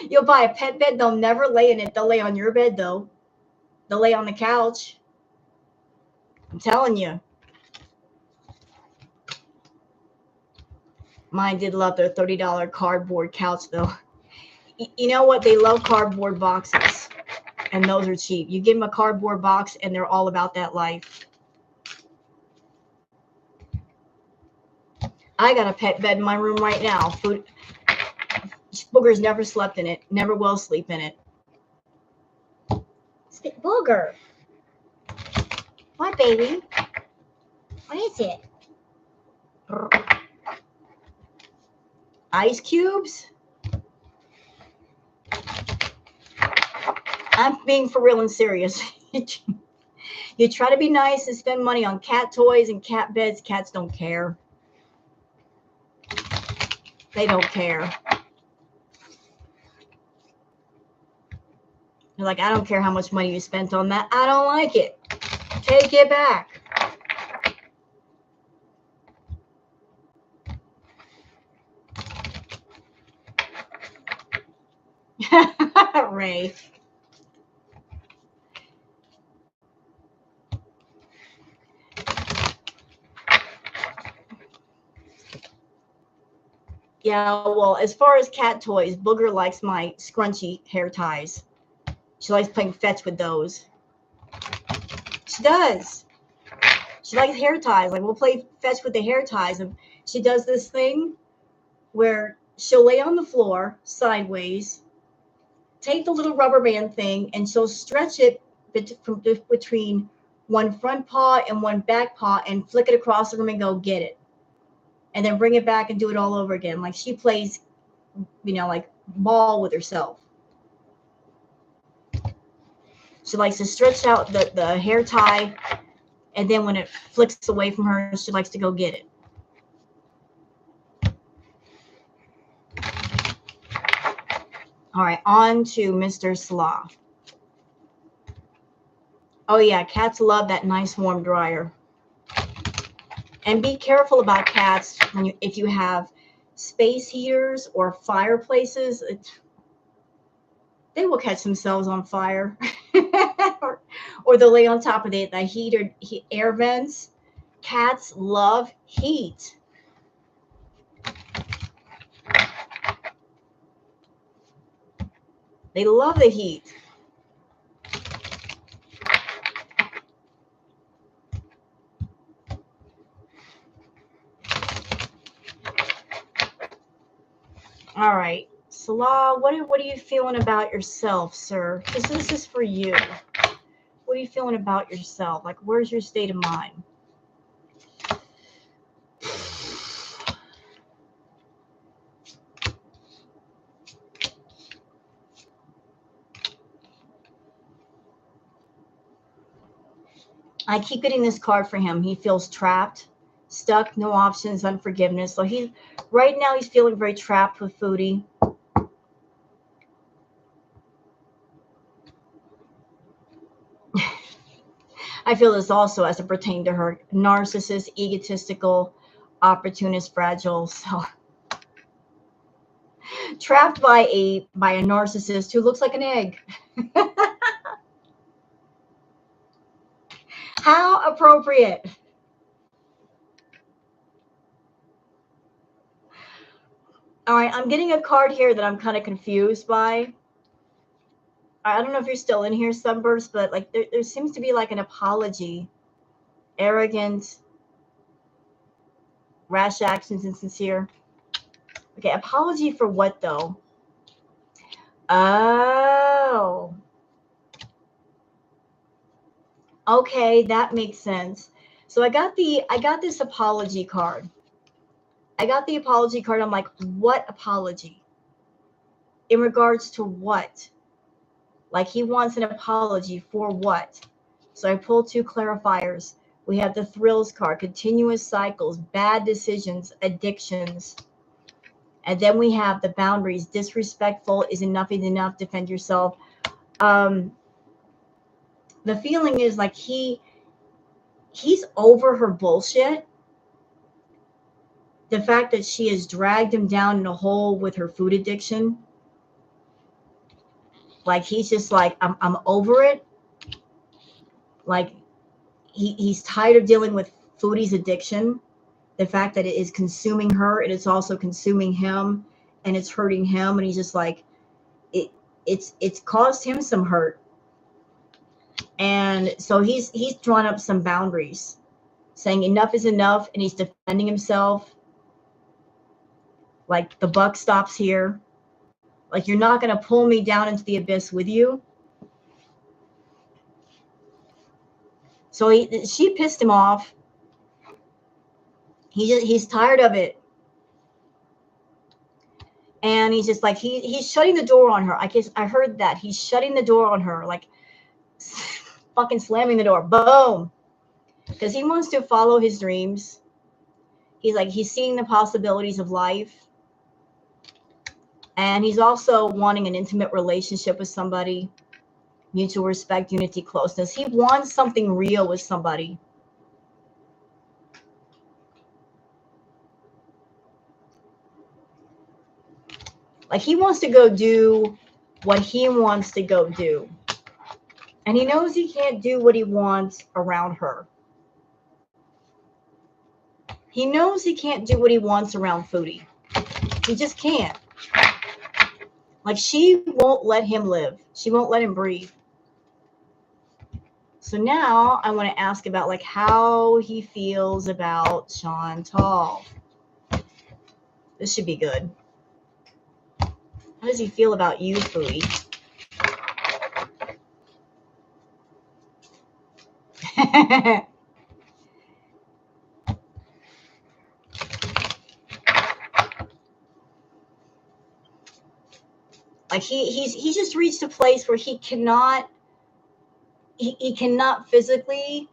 Speaker 1: You'll buy a pet bed, they'll never lay in it. They'll lay on your bed, though. They'll lay on the couch. I'm telling you. Mine did love their $30 cardboard couch, though. You know what? They love cardboard boxes, and those are cheap. You give them a cardboard box, and they're all about that life. I got a pet bed in my room right now. Booger's never slept in it. Never will sleep in it. Booger. What, baby? What is it? Ice cubes? I'm being for real and serious. You try to be nice and spend money on cat toys and cat beds. Cats don't care. They don't care. They're like, I don't care how much money you spent on that. I don't like it. Take it back. Ray. Yeah, well, as far as cat toys, Booger likes my scrunchy hair ties. She likes playing fetch with those. She does. She likes hair ties. Like, we'll play fetch with the hair ties. And she does this thing where she'll lay on the floor sideways, take the little rubber band thing, and she'll stretch it between one front paw and one back paw and flick it across the room and go get it. And then bring it back and do it all over again. Like she plays, like ball with herself. She likes to stretch out the hair tie, and then when it flicks away from her, she likes to go get it. All right, on to Mr. Salah. Oh yeah, cats love that nice warm dryer. And be careful about cats if you have space heaters or fireplaces. They will catch themselves on fire. or they'll lay on top of the heater air vents. Cats love heat. They love the heat. All right, Salah, what are you feeling about yourself, sir? This is for you. What are you feeling about yourself? Like, where's your state of mind? I keep getting this card for him. He feels trapped, stuck, no options, unforgiveness. So right now he's feeling very trapped with Foodie. I feel this also as it pertains to her. Narcissist, egotistical, opportunist, fragile. So trapped by a narcissist who looks like an egg. How appropriate. All right, I'm getting a card here that I'm kind of confused by. I don't know if you're still in here, Sunburst, but like there seems to be like an apology. Arrogant, rash actions, insincere. Okay, apology for what though? Oh. Okay, that makes sense. So I got this apology card. I got the apology card. I'm like, what apology? In regards to what? Like he wants an apology for what? So I pulled 2 clarifiers. We have the thrills card, continuous cycles, bad decisions, addictions. And then we have the boundaries, disrespectful, is enough, defend yourself. The feeling is like he's over her bullshit. The fact that she has dragged him down in a hole with her food addiction. Like he's just like, I'm over it. Like he's tired of dealing with Foodie's addiction. The fact that it is consuming her, and it's also consuming him, and it's hurting him, and he's just like, it's caused him some hurt. And so he's drawn up some boundaries, saying enough is enough, and he's defending himself. Like the buck stops here. Like you're not going to pull me down into the abyss with you. So she pissed him off. He's tired of it. And he's just like, he's shutting the door on her. I guess I heard that. He's shutting the door on her, like fucking slamming the door. Boom. Because he wants to follow his dreams. He's seeing the possibilities of life. And he's also wanting an intimate relationship with somebody. Mutual respect, unity, closeness. He wants something real with somebody. Like he wants to go do what he wants to go do. And he knows he can't do what he wants around her. He knows he can't do what he wants around Foodie. He just can't. Like she won't let him live. She won't let him breathe. So now I want to ask about like how he feels about Chantal. This should be good. How does he feel about you, Foodie? Like he's just reached a place where he cannot physically,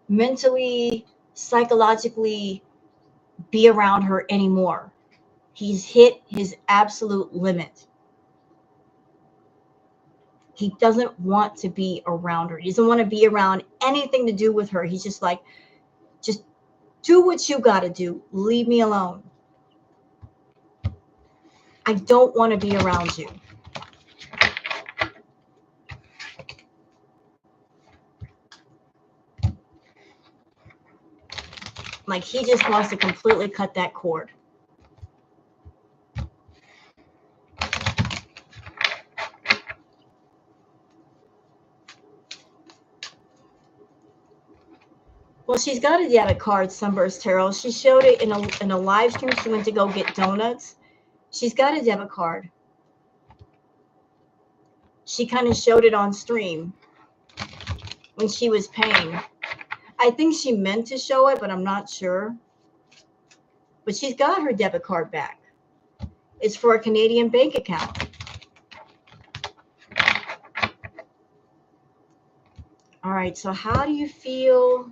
Speaker 1: mentally, psychologically be around her anymore. He's hit his absolute limit. He doesn't want to be around her. He doesn't want to be around anything to do with her. He's just like, just do what you got to do. Leave me alone. I don't want to be around you. Like he just wants to completely cut that cord. Well, she's got a debit card, Sunburst Tarot. She showed it in a live stream. She went to go get donuts. She's got a debit card. She kind of showed it on stream when she was paying. I think she meant to show it, but I'm not sure. But she's got her debit card back. It's for a Canadian bank account. All right, so how do you feel?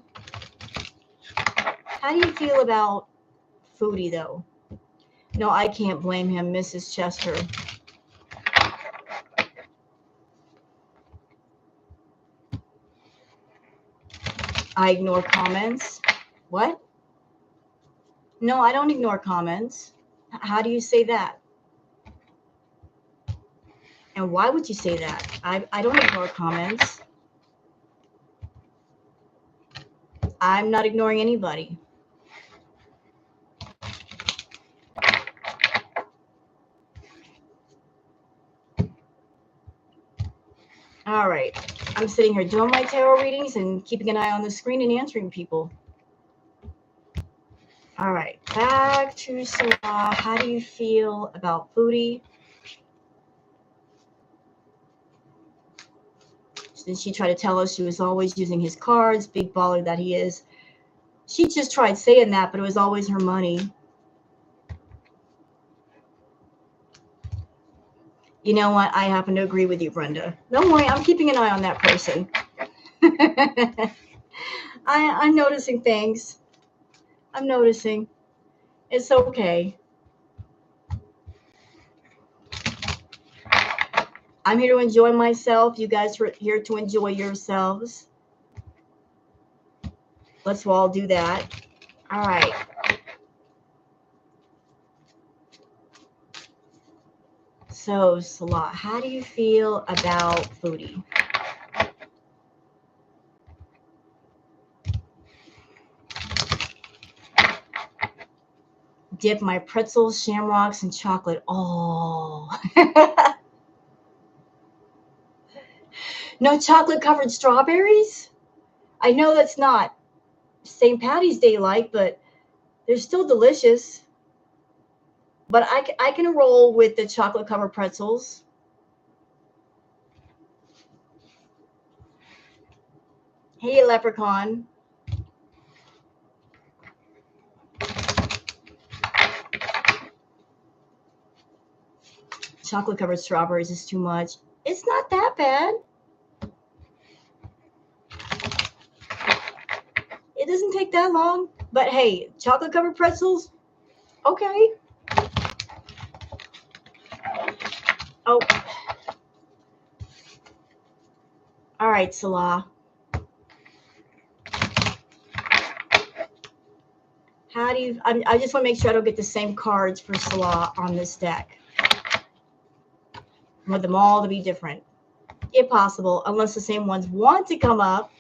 Speaker 1: How do you feel about Foodie, though? No, I can't blame him, Mrs. Chester. I ignore comments. What? No, I don't ignore comments. How do you say that? And why would you say that? I don't ignore comments. I'm not ignoring anybody. All right. I'm sitting here doing my tarot readings and keeping an eye on the screen and answering people. All right. Back to Salah. How do you feel about Foodie? Did she try to tell us she was always using his cards, big baller that he is? She just tried saying that, but it was always her money. You know what? I happen to agree with you, Brenda. Don't worry, I'm keeping an eye on that person. I'm noticing things. I'm noticing. It's okay. I'm here to enjoy myself. You guys are here to enjoy yourselves. Let's all do that. All right. So, Salah, how do you feel about Foodie? Dip my pretzels, shamrocks, and chocolate. Oh. No chocolate covered strawberries? I know that's not St. Patty's Day like, but they're still delicious. But I can roll with the chocolate covered pretzels. Hey, leprechaun. Chocolate covered strawberries is too much. It's not that bad. It doesn't take that long. But hey, chocolate covered pretzels, okay. Oh. All right, Salah. How do you, I just want to make sure I don't get the same cards for Salah on this deck. I want them all to be different, if possible, unless the same ones want to come up.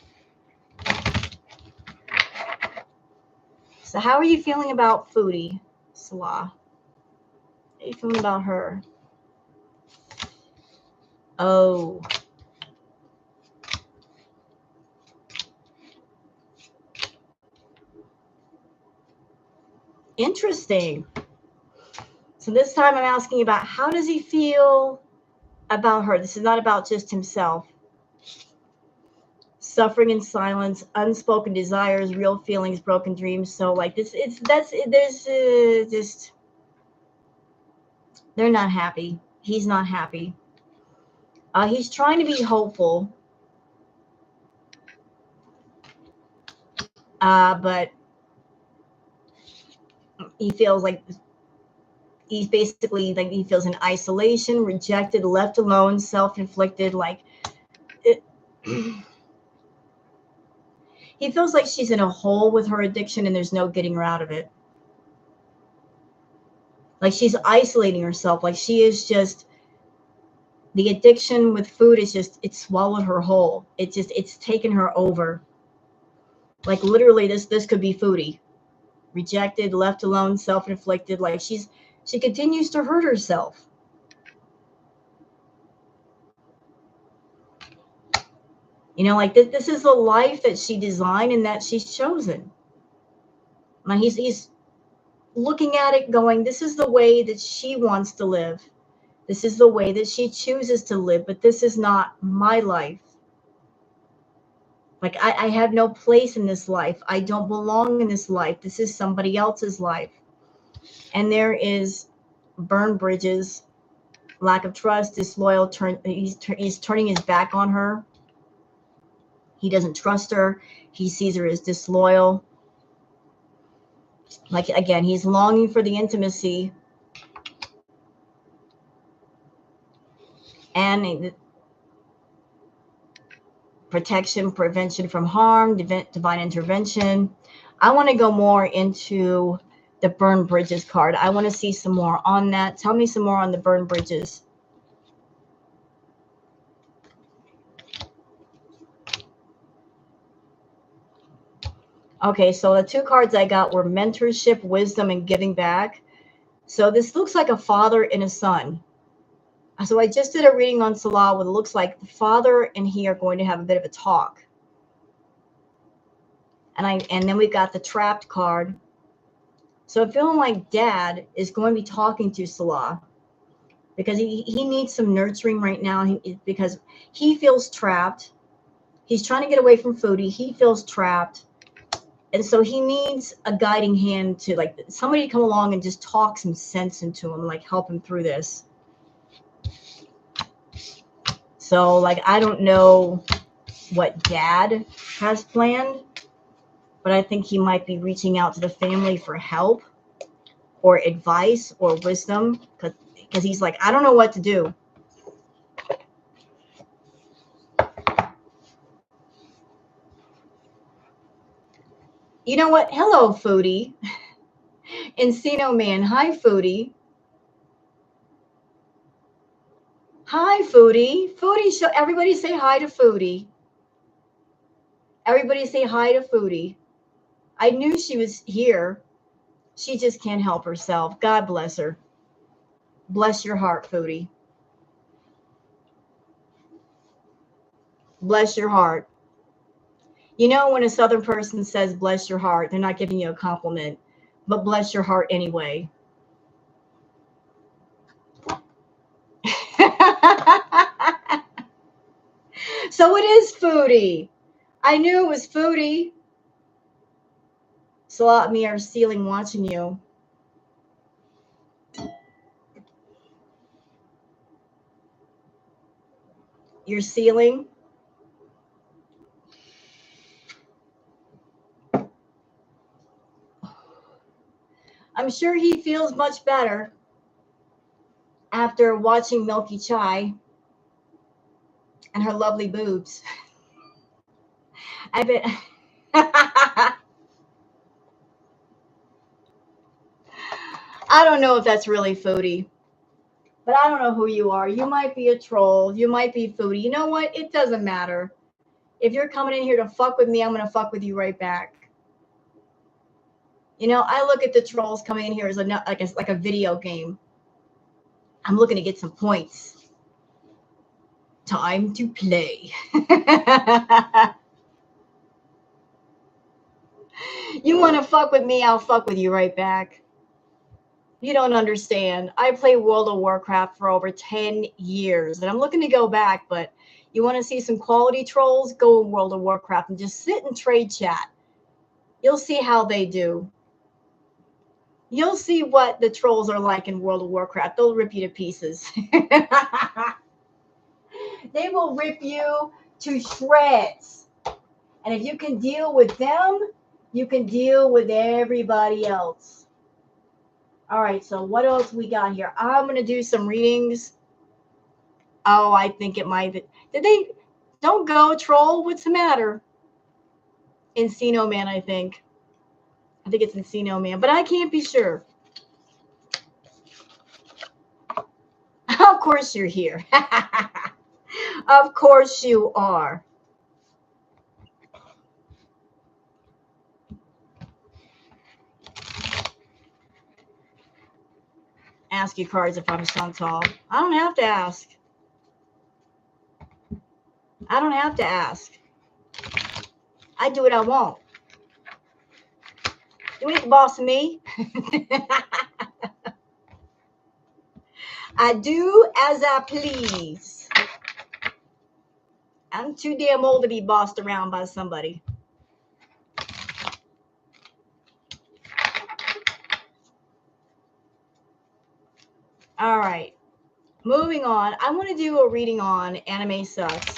Speaker 1: So how are you feeling about Foodie, Salah? How are you feeling about her? Oh. Interesting. So this time I'm asking about how does he feel about her? This is not about just himself. Suffering in silence, unspoken desires, real feelings, broken dreams. So like this, there's just, they're not happy. He's not happy. He's trying to be hopeful. But he feels like he's basically like he feels in isolation, rejected, left alone, self-inflicted. Like it, he feels like she's in a hole with her addiction and there's no getting her out of it. Like she's isolating herself. Like she is just, the addiction with food is just, it swallowed her whole. It's taken her over. Like literally this could be Foodie. Rejected, left alone, self-inflicted. Like she continues to hurt herself. You know, like this is the life that she designed and that she's chosen. Now he's looking at it going, this is the way that she wants to live. This is the way that she chooses to live, but this is not my life. Like I have no place in this life. I don't belong in this life. This is somebody else's life. And there is burned bridges, lack of trust, disloyal, he's turning his back on her. He doesn't trust her. He sees her as disloyal. Like, again, he's longing for the intimacy. And protection, prevention from harm, divine intervention. I want to go more into the burn bridges card. I want to see some more on that. Tell me some more on the burn bridges. Okay, so the two cards I got were mentorship, wisdom, and giving back. So this looks like a father and a son. So I just did a reading on Salah where it looks like the father and he are going to have a bit of a talk. And then we got the trapped card. So I'm feeling like dad is going to be talking to Salah because he needs some nurturing right now because he feels trapped. He's trying to get away from Foodie. He feels trapped. And so he needs a guiding hand to, like, somebody to come along and just talk some sense into him, like help him through this. So, like, I don't know what dad has planned, but I think he might be reaching out to the family for help or advice or wisdom because he's like, I don't know what to do. You know what? Hello, Foodie. Encino Man. Hi, Foodie. Hi, Foodie. Foodie, everybody say hi to Foodie. Everybody say hi to Foodie. I knew she was here. She just can't help herself. God bless her. Bless your heart, Foodie. Bless your heart. You know, when a Southern person says bless your heart, they're not giving you a compliment, but bless your heart anyway. So it is Foodie. I knew it was Foodie. Salah and me are ceiling watching you. You're ceiling. I'm sure he feels much better after watching Milky Chai and her lovely boobs. I bet. I don't know if that's really Foodie, but I don't know who you are. You might be a troll. You might be Foodie. You know what? It doesn't matter. If you're coming in here to fuck with me, I'm going to fuck with you right back. You know, I look at the trolls coming in here as like a video game. I'm looking to get some points. Time to play. You want to fuck with me, I'll fuck with you right back. You don't understand. I play World of Warcraft for over 10 years, and I'm looking to go back, but you want to see some quality trolls? Go in World of Warcraft and just sit and trade chat. You'll see how they do. You'll see what the trolls are like in World of Warcraft. They'll rip you to pieces. They will rip you to shreds. And if you can deal with them, you can deal with everybody else. All right, so what else we got here? I'm going to do some readings. Oh, I think it might be. Did they? Don't go, troll. What's the matter? Encino Man, I think. I think it's Encino Man, but I can't be sure. Of course you're here. Of course you are. Ask your cards if I'm Chantal. I don't have to ask. I don't have to ask. I do what I want. You ain't the boss of me. I do as I please. I'm too damn old to be bossed around by somebody. All right. Moving on. I want to do a reading on Anime Sucks.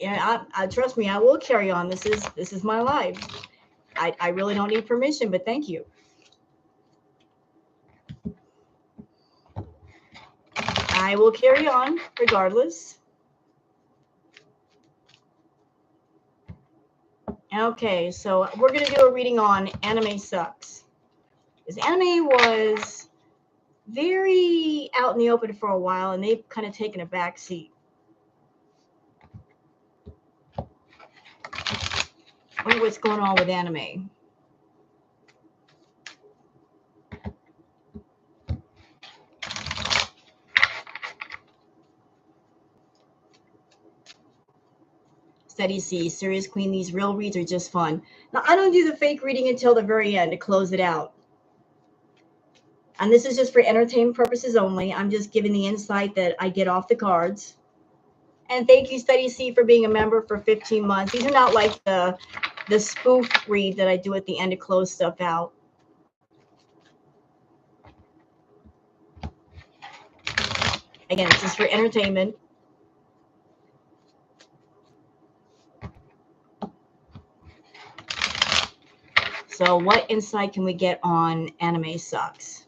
Speaker 1: Yeah, I trust me, I will carry on. This is my life. I really don't need permission, but thank you. I will carry on regardless. Okay, so we're going to do a reading on Anime Sucks. This anime was very out in the open for a while, and they've kind of taken a back seat. I wonder what's going on with anime. Steady C, Serious Queen, these real reads are just fun. Now, I don't do the fake reading until the very end to close it out. And this is just for entertainment purposes only. I'm just giving the insight that I get off the cards. And thank you, Steady C, for being a member for 15 months. These are not like the spoof read that I do at the end to close stuff out. Again, it's just for entertainment. So what insight can we get on Anime Sucks?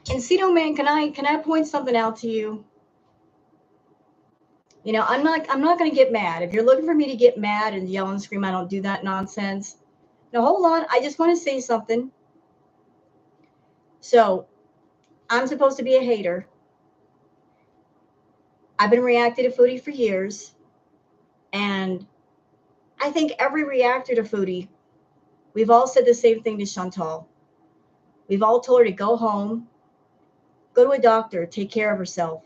Speaker 1: Encino Man, can I point something out to you? You know, I'm not going to get mad. If you're looking for me to get mad and yell and scream, I don't do that nonsense. Now, hold on. I just want to say something. So, I'm supposed to be a hater. I've been reacting to Foodie for years. And I think every reactor to Foodie, we've all said the same thing to Chantal. We've all told her to go home, go to a doctor, take care of herself.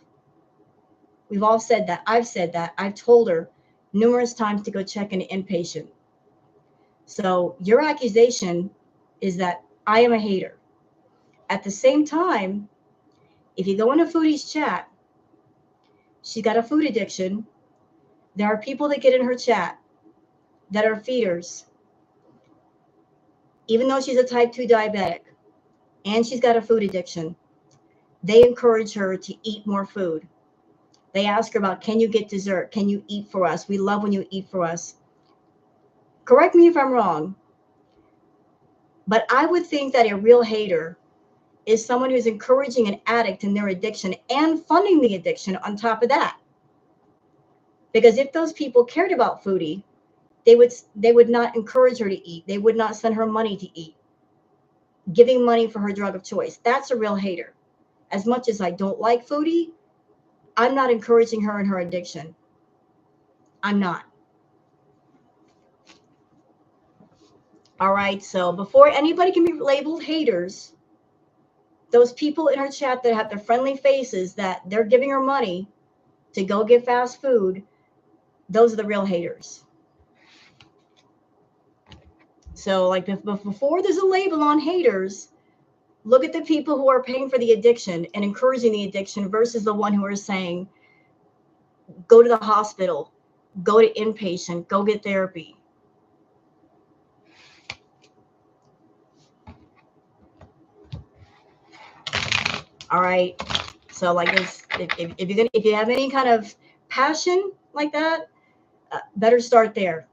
Speaker 1: We've all said that. I've said that. I've told her numerous times to go check an inpatient. So your accusation is that I am a hater. At the same time, if you go into Foodie's chat, she's got a food addiction. There are people that get in her chat that are feeders. Even though she's a type 2 diabetic and she's got a food addiction, they encourage her to eat more food. They ask her about, can you get dessert? Can you eat for us? We love when you eat for us. Correct me if I'm wrong, but I would think that a real hater is someone who's encouraging an addict in their addiction and funding the addiction on top of that. Because if those people cared about Foodie, they would not encourage her to eat. They would not send her money to eat, giving money for her drug of choice. That's a real hater. As much as I don't like Foodie, I'm not encouraging her in her addiction. I'm not. All right, so before anybody can be labeled haters, those people in her chat that have their friendly faces that they're giving her money to go get fast food, those are the real haters. So like before there's a label on haters, look at the people who are paying for the addiction and encouraging the addiction versus the one who are saying, go to the hospital, go to inpatient, go get therapy. All right. So like this, if you have any kind of passion like that, better start there.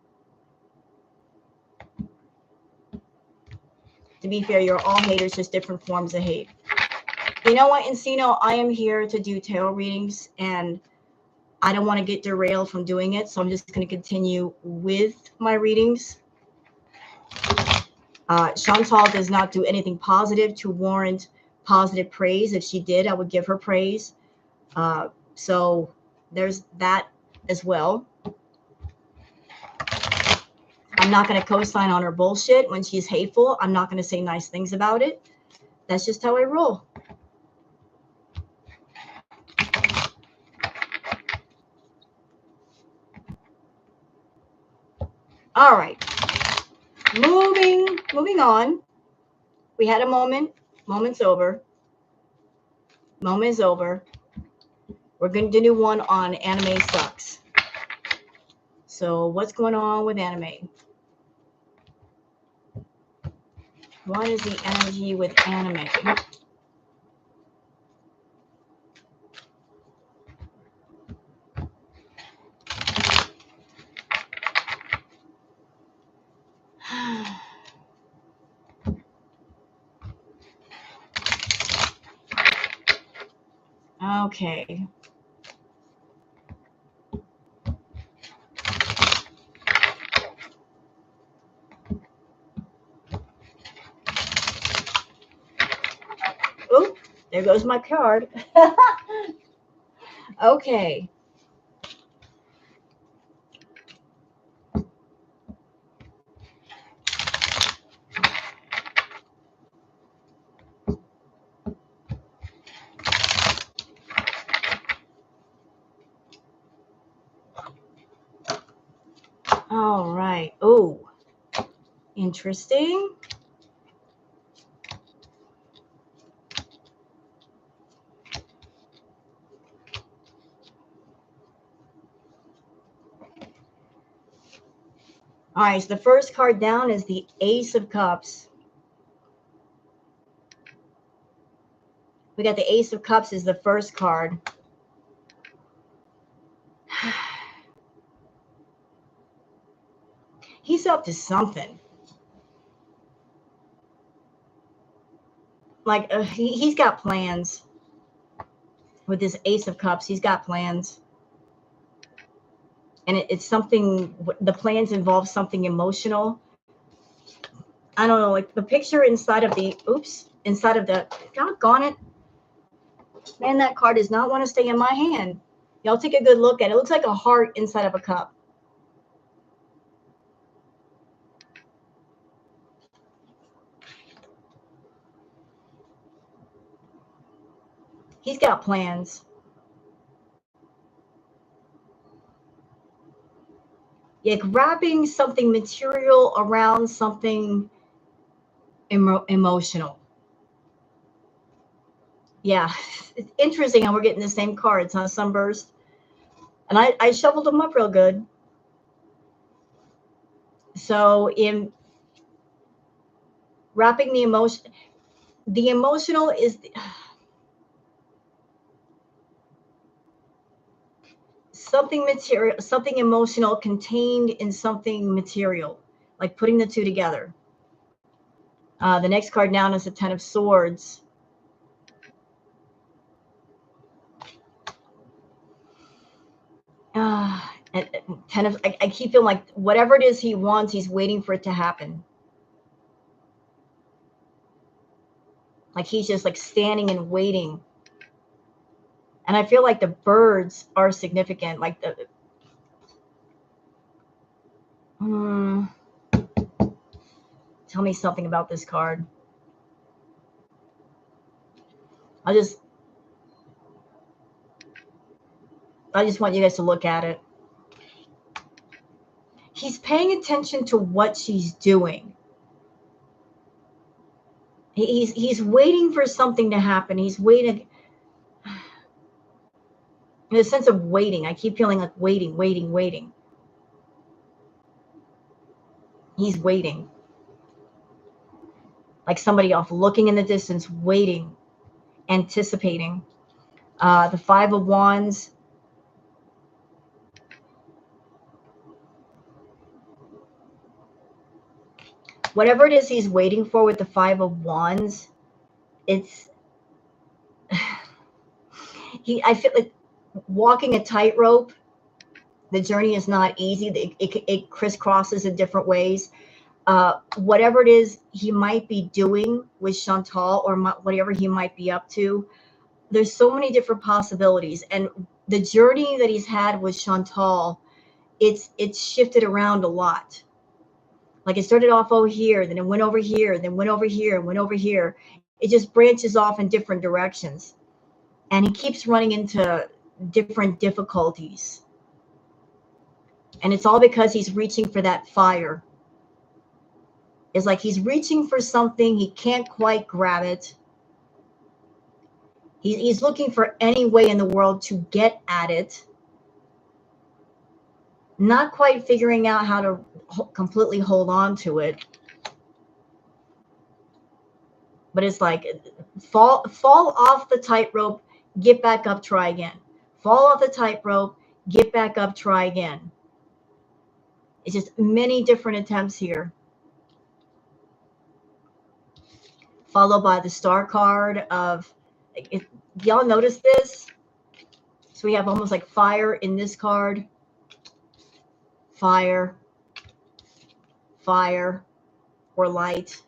Speaker 1: To be fair, you're all haters, just different forms of hate. You know what, Encino? I am here to do tarot readings, and I don't want to get derailed from doing it, so I'm just going to continue with my readings. Chantal does not do anything positive to warrant positive praise. If she did, I would give her praise. So there's that as well. I'm not going to co-sign on her bullshit when she's hateful. I'm not going to say nice things about it. That's just how I roll. All right. Moving on. We had a moment. Moment's over. Moment is over. We're going to do one on Anime Sucks. So what's going on with anime? What is the energy with anime? Okay. Oh, there goes my card. Okay. All right. Oh, interesting. All right, so the first card down is the Ace of Cups. We got the Ace of Cups is the first card. He's up to something. Like he's got plans. With this Ace of Cups, he's got plans. And it's something, the plans involve something emotional. I don't know, like the picture inside of the, inside of the, doggone it. Man, that card does not want to stay in my hand. Y'all take a good look at it. It looks like a heart inside of a cup. He's got plans. Yeah, wrapping something material around something emotional. Yeah, it's interesting how we're getting the same cards, huh? Sunburst. And I shuffled them up real good. So in wrapping the emotional is something material, something emotional contained in something material, like putting the two together. The next card down is the Ten of Swords. And Ten of, I keep feeling like whatever it is he wants, he's waiting for it to happen. Like he's just like standing and waiting. And I feel like the birds are significant. Like the, tell me something about this card. I just want you guys to look at it. He's paying attention to what she's doing. He's waiting for something to happen. He's waiting. In a sense of waiting. I keep feeling like waiting. He's waiting. Like somebody off looking in the distance, waiting, anticipating. The Five of Wands. Whatever it is he's waiting for with the Five of Wands, it's I feel like walking a tightrope. The journey is not easy. It crisscrosses in different ways. Whatever it is he might be doing with Chantal or whatever he might be up to, there's so many different possibilities. And the journey that he's had with Chantal, it's shifted around a lot. Like it started off over here, then it went over here, then went over here, and went over here. It just branches off in different directions. And he keeps running into different difficulties. And it's all because he's reaching for that fire. It's like he's reaching for something. He can't quite grab it. He's looking for any way in the world to get at it. Not quite figuring out how to completely hold on to it. But it's like fall off the tightrope, get back up, try again. Fall off the tightrope, get back up, try again. It's just many different attempts here. Followed by the star card of, y'all notice this? So we have almost like fire in this card. Fire, fire, or light.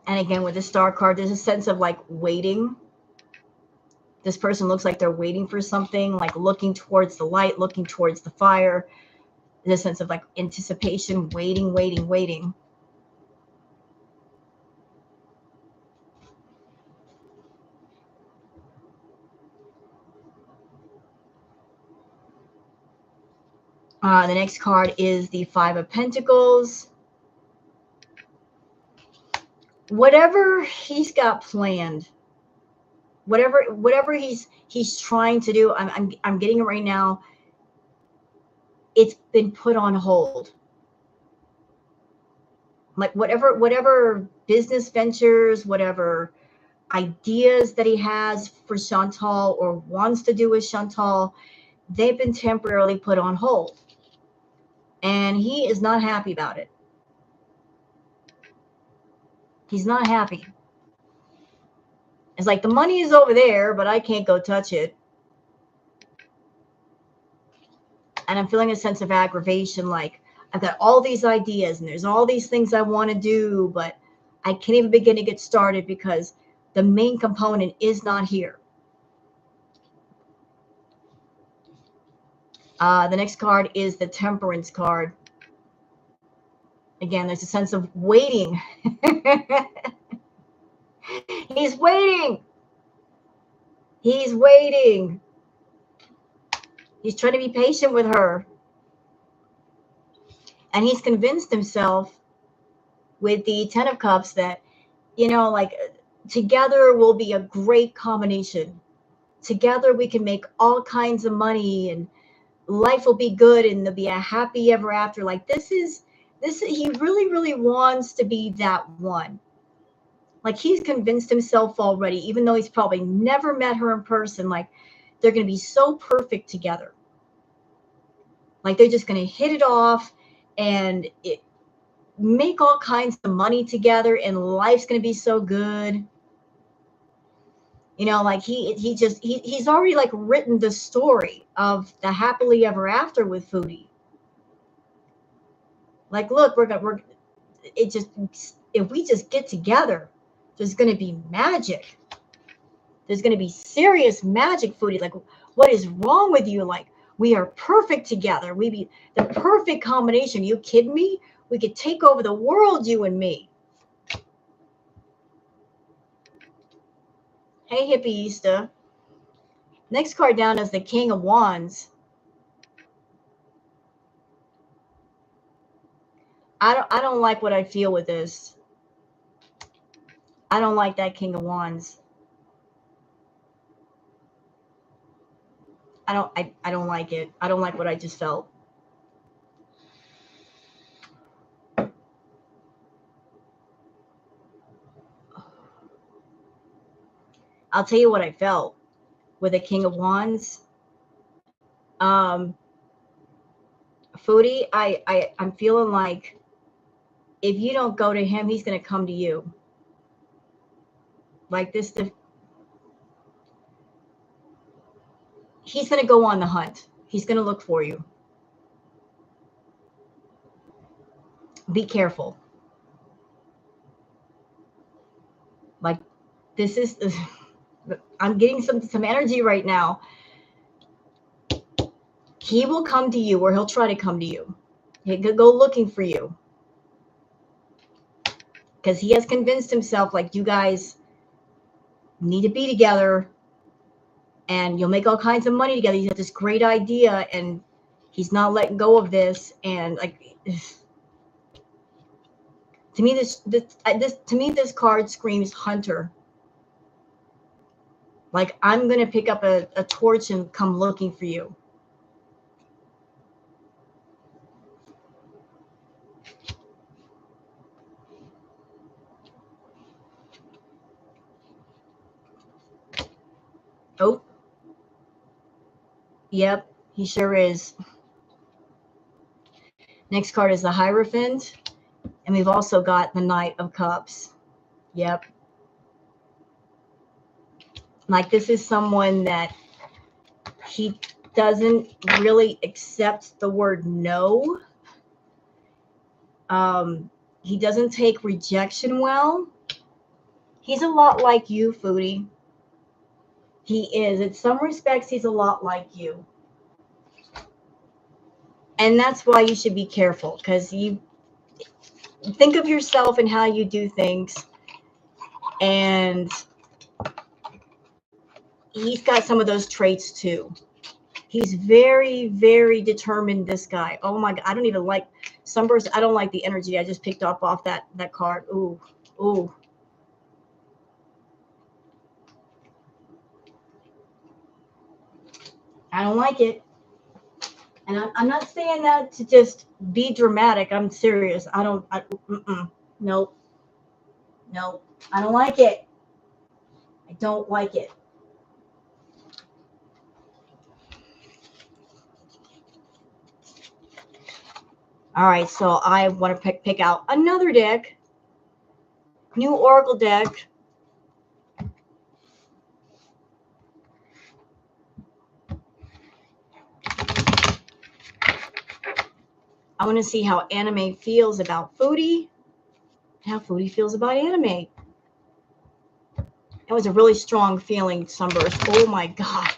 Speaker 1: And again, with the star card, there's a sense of like waiting. This person looks like they're waiting for something, like looking towards the light, looking towards the fire. There's a sense of like anticipation, waiting, waiting, waiting. The next card is the Five of Pentacles. Whatever he's got planned, whatever he's trying to do, I'm getting it right now. It's been put on hold. Like whatever business ventures, whatever ideas that he has for Chantal or wants to do with Chantal, they've been temporarily put on hold. And he is not happy about it. He's not happy. It's like the money is over there, but I can't go touch it. And I'm feeling a sense of aggravation, like I've got all these ideas and there's all these things I want to do, but I can't even begin to get started because the main component is not here. The next card is the Temperance card. Again, there's a sense of waiting. He's waiting. He's waiting. He's trying to be patient with her. And he's convinced himself with the Ten of Cups that, like together will be a great combination. Together we can make all kinds of money and life will be good and there'll be a happy ever after. Like this, he really, really wants to be that one. Like he's convinced himself already, even though he's probably never met her in person, like they're going to be so perfect together. Like they're just going to hit it off and make all kinds of money together and life's going to be so good. Like he's already like written the story of the happily ever after with Foodie. Like, look, if we just get together, there's going to be magic. There's going to be serious magic, Foodie. Like, what is wrong with you? Like, we are perfect together. We be the perfect combination. You kidding me? We could take over the world, you and me. Hey, hippieista. Next card down is the King of Wands. I don't like what I feel with this. I don't like that King of Wands. I don't like it. I don't like what I just felt. I'll tell you what I felt with the King of Wands. Foodie, I'm feeling like if you don't go to him, he's going to come to you. Like this, he's going to go on the hunt. He's going to look for you. Be careful. Like this is, I'm getting some energy right now. He will come to you, or he'll try to come to you. He'll go looking for you. Because he has convinced himself, like, you guys need to be together and you'll make all kinds of money together. He's got this great idea and he's not letting go of this. And like, to me, this card screams hunter. Like, I'm going to pick up a torch and come looking for you. Yep, he sure is. Next card is the Hierophant. And we've also got the Knight of Cups. Yep. Like, this is someone that he doesn't really accept the word no. He doesn't take rejection well. He's a lot like you, Foodie. He is. In some respects, he's a lot like you. And that's why you should be careful, because you think of yourself and how you do things. And he's got some of those traits too. He's very, very determined, this guy. Oh my God. I don't even like Sunburst. I don't like the energy I just picked up off that card. Ooh, ooh. I don't like it. And I'm not saying that to just be dramatic. I'm serious. Nope. Nope. I don't like it. I don't like it. All right, so I want to pick out another deck. New Oracle deck. I want to see how anime feels about Foodie, how Foodie feels about anime. It was a really strong feeling, Sunburst. Oh my God.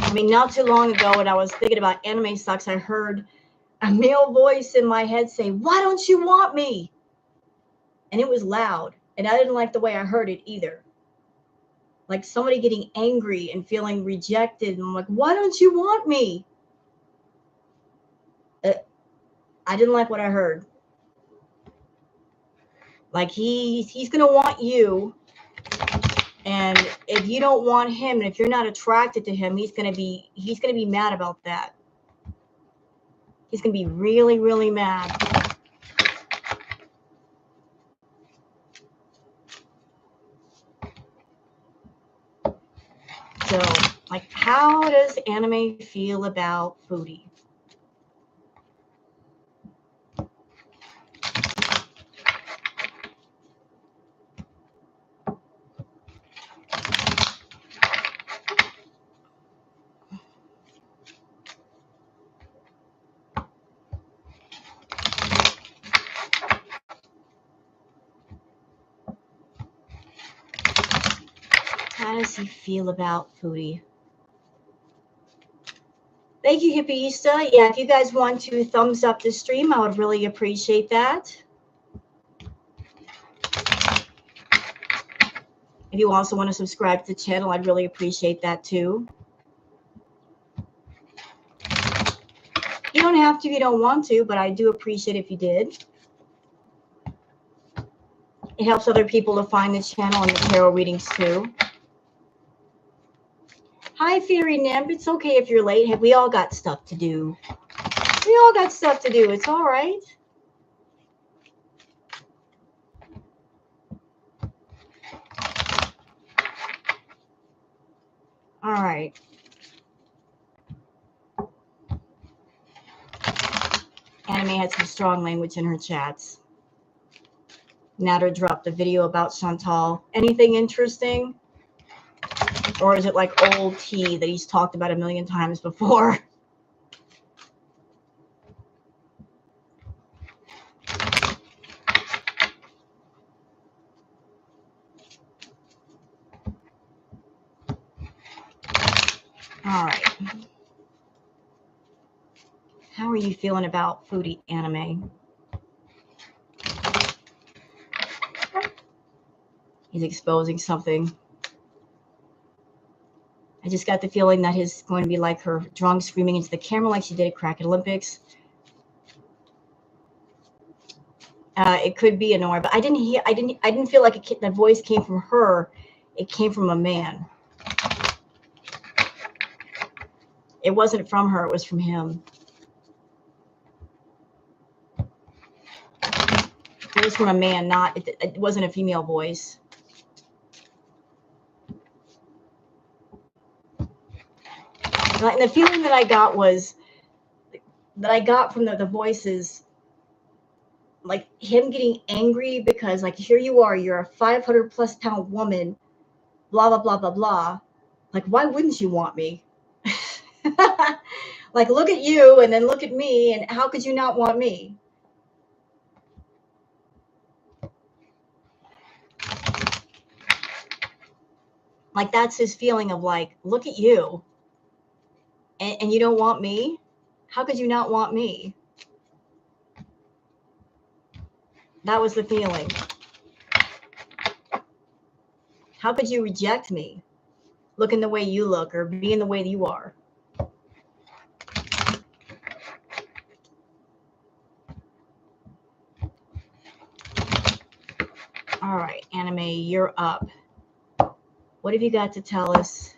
Speaker 1: I mean, not too long ago when I was thinking about anime sucks, I heard a male voice in my head say, "Why don't you want me?" And it was loud. And I didn't like the way I heard it either. Like somebody getting angry and feeling rejected. And I'm like, "Why don't you want me?" I didn't like what I heard. Like he's going to want you. And if you don't want him, and if you're not attracted to him, he's going to be mad about that. He's going to be really, really mad. So, like, how does anime feel about Foodie? How does he feel about Foodie? Thank you, Hippieista. Yeah, if you guys want to thumbs up the stream, I would really appreciate that. If you also want to subscribe to the channel, I'd really appreciate that too. You don't have to if you don't want to, but I do appreciate if you did. It helps other people to find the channel and the tarot readings too. Hi, Fairy Nymph. It's okay if you're late. We all got stuff to do. We all got stuff to do. It's all right. All right. Anime had some strong language in her chats. Natter dropped a video about Chantal. Anything interesting? Or is it like old tea that he's talked about a million times before? All right. How are you feeling about Foodie anime? He's exposing something. I just got the feeling that he's going to be like her, drunk, screaming into the camera like she did at Crack Olympics. It could be Honora, but I didn't feel like the voice came from her. It came from a man. It wasn't from her, it was from him. It was from a man, it wasn't a female voice. And the feeling that I got was from the voices, like him getting angry because like, here you are, you're a 500+ pound woman, blah, blah, blah, blah, blah. Like, why wouldn't you want me? Like, look at you and then look at me, and how could you not want me? Like, that's his feeling of like, look at you and you don't want me? How could you not want me? That was the feeling. How could you reject me? Looking the way you look or being the way that you are. All right, Anime, you're up. What have you got to tell us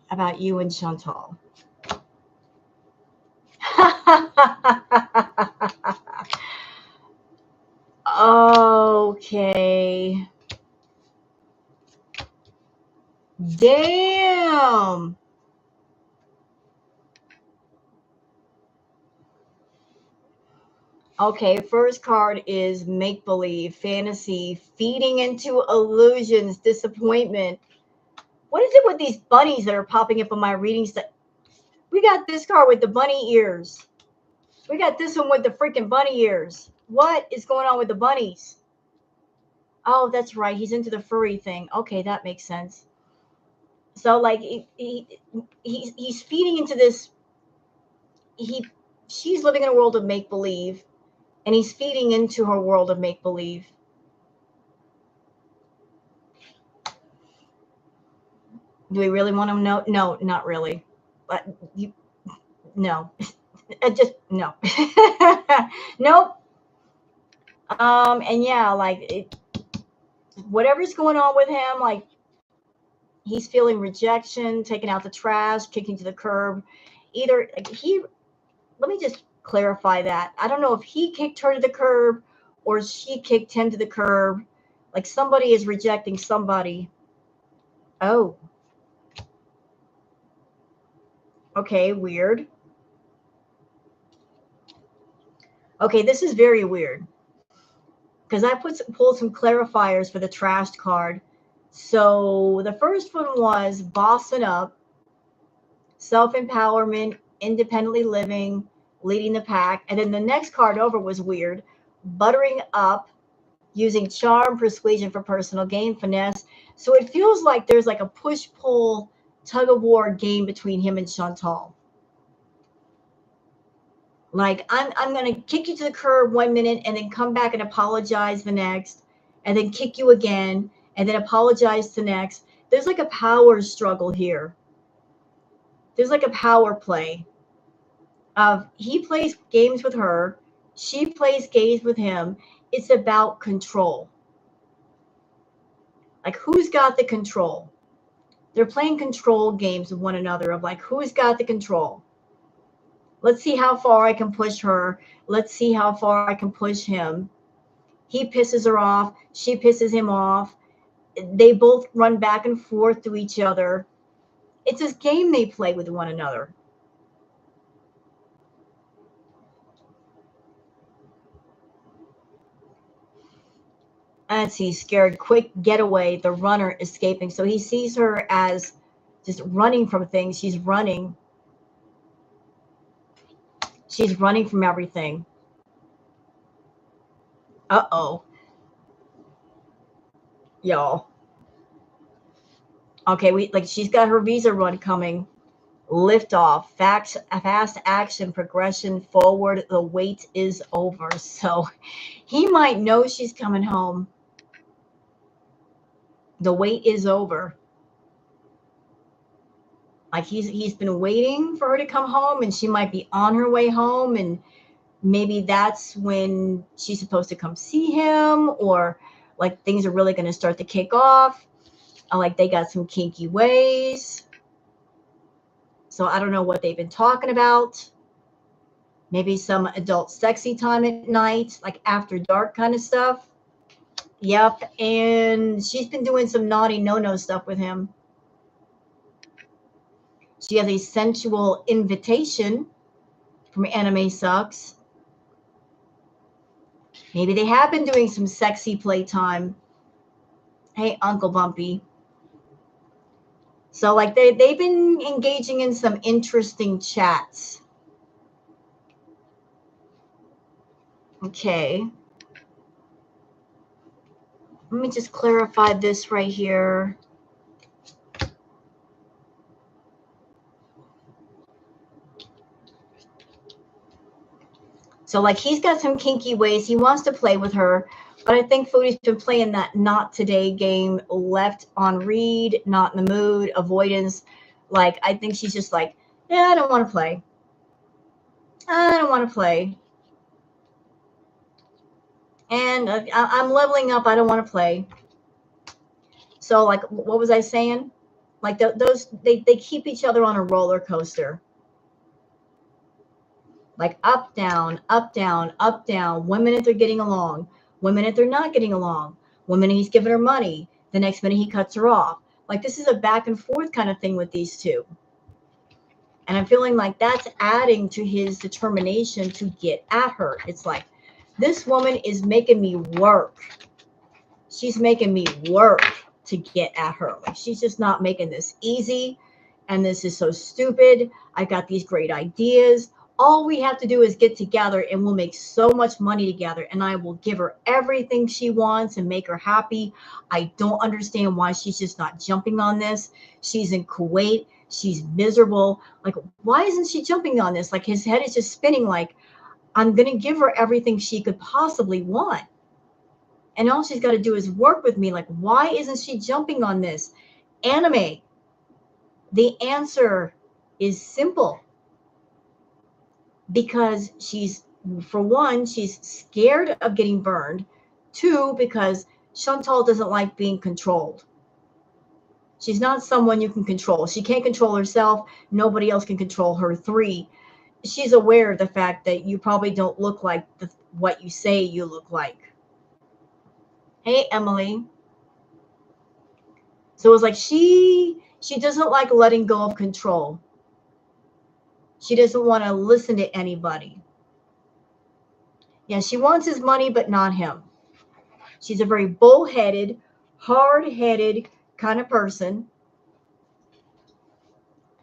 Speaker 1: about you and Chantal? Okay. Damn. Okay, first card is make-believe, fantasy, feeding into illusions, disappointment. What is it with these bunnies that are popping up on my readings? That we got this card with the bunny ears. We got this one with the freaking bunny ears. What is going on with the bunnies? Oh, that's right. He's into the furry thing. Okay, that makes sense. So like he's feeding into this. She's living in a world of make-believe, and he's feeding into her world of make-believe. Do we really want to know? No, not really. But no. Just no. Nope. And yeah, like whatever's going on with him, like he's feeling rejection, taking out the trash, kicking to the curb. Either like let me just clarify that. I don't know if he kicked her to the curb or she kicked him to the curb. Like somebody is rejecting somebody. Oh. Okay, weird. Okay, this is very weird. Because I pulled some clarifiers for the trashed card. So the first one was bossing up, self-empowerment, independently living, leading the pack. And then the next card over was weird, buttering up, using charm, persuasion for personal gain, finesse. So it feels like there's like a push-pull, tug-of-war game between him and Chantal. Like, I'm going to kick you to the curb 1 minute and then come back and apologize the next, and then kick you again and then apologize the next. There's like a power struggle here. There's like a power play of he plays games with her, she plays games with him. It's about control. Like, who's got the control? They're playing control games with one another of like, who's got the control? Let's see how far I can push her. Let's see how far I can push him. He pisses her off. She pisses him off. They both run back and forth to each other. It's this game they play with one another. Let's see, scared, quick getaway, the runner escaping. So he sees her as just running from things. She's running. She's running from everything. Uh-oh. Y'all. Okay, she's got her visa run coming. Lift off, fast action, progression forward. The wait is over. So he might know she's coming home. The wait is over. Like he's been waiting for her to come home, and she might be on her way home, and maybe that's when she's supposed to come see him, or like things are really going to start to kick off. Like they got some kinky ways. So I don't know what they've been talking about. Maybe some adult sexy time at night, like after dark kind of stuff. Yep. And she's been doing some naughty no-no stuff with him. She has a sensual invitation from Anime Sucks. Maybe they have been doing some sexy playtime. Hey, Uncle Bumpy. So like they've been engaging in some interesting chats. Okay. Let me just clarify this right here. So like he's got some kinky ways. He wants to play with her. But I think Foodie's been playing that not today game, left on read, not in the mood, avoidance. Like, I think she's just like, yeah, I don't want to play. I don't want to play. And I'm leveling up. I don't want to play. So, like, what was I saying? Like, they keep each other on a roller coaster. Like, up, down, up, down, up, down. 1 minute they're getting along. 1 minute they're not getting along. 1 minute he's giving her money. The next minute he cuts her off. Like, this is a back and forth kind of thing with these two. And I'm feeling like that's adding to his determination to get at her. It's like, this woman is making me work. She's making me work to get at her. Like, she's just not making this easy. And this is so stupid. I got these great ideas. All we have to do is get together and we'll make so much money together. And I will give her everything she wants and make her happy. I don't understand why she's just not jumping on this. She's in Kuwait. She's miserable. Like, why isn't she jumping on this? Like, his head is just spinning like, I'm going to give her everything she could possibly want. And all she's got to do is work with me. Like, why isn't she jumping on this? Anime. The answer is simple. Because she's, for one, she's scared of getting burned. 2, because Chantal doesn't like being controlled. She's not someone you can control. She can't control herself. Nobody else can control her. 3, she's aware of the fact that you probably don't look like what you say you look like. Hey, Emily. So it's like she doesn't like letting go of control. She doesn't want to listen to anybody. Yeah, she wants his money, but not him. She's a very bullheaded, hard-headed kind of person.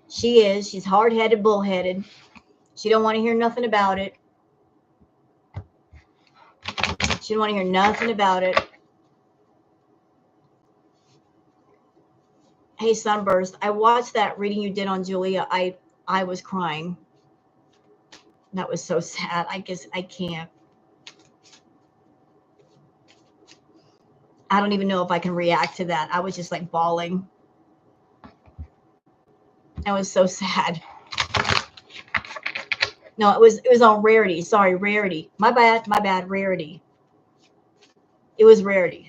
Speaker 1: She is. She's hard-headed, bullheaded. She don't want to hear nothing about it. She don't want to hear nothing about it. Hey, Sunburst, I watched that reading you did on Julia. I was crying. That was so sad. I guess I can't. I don't even know if I can react to that. I was just like bawling. That was so sad. No, it was on Rarity. Sorry, Rarity. My bad, Rarity. It was Rarity.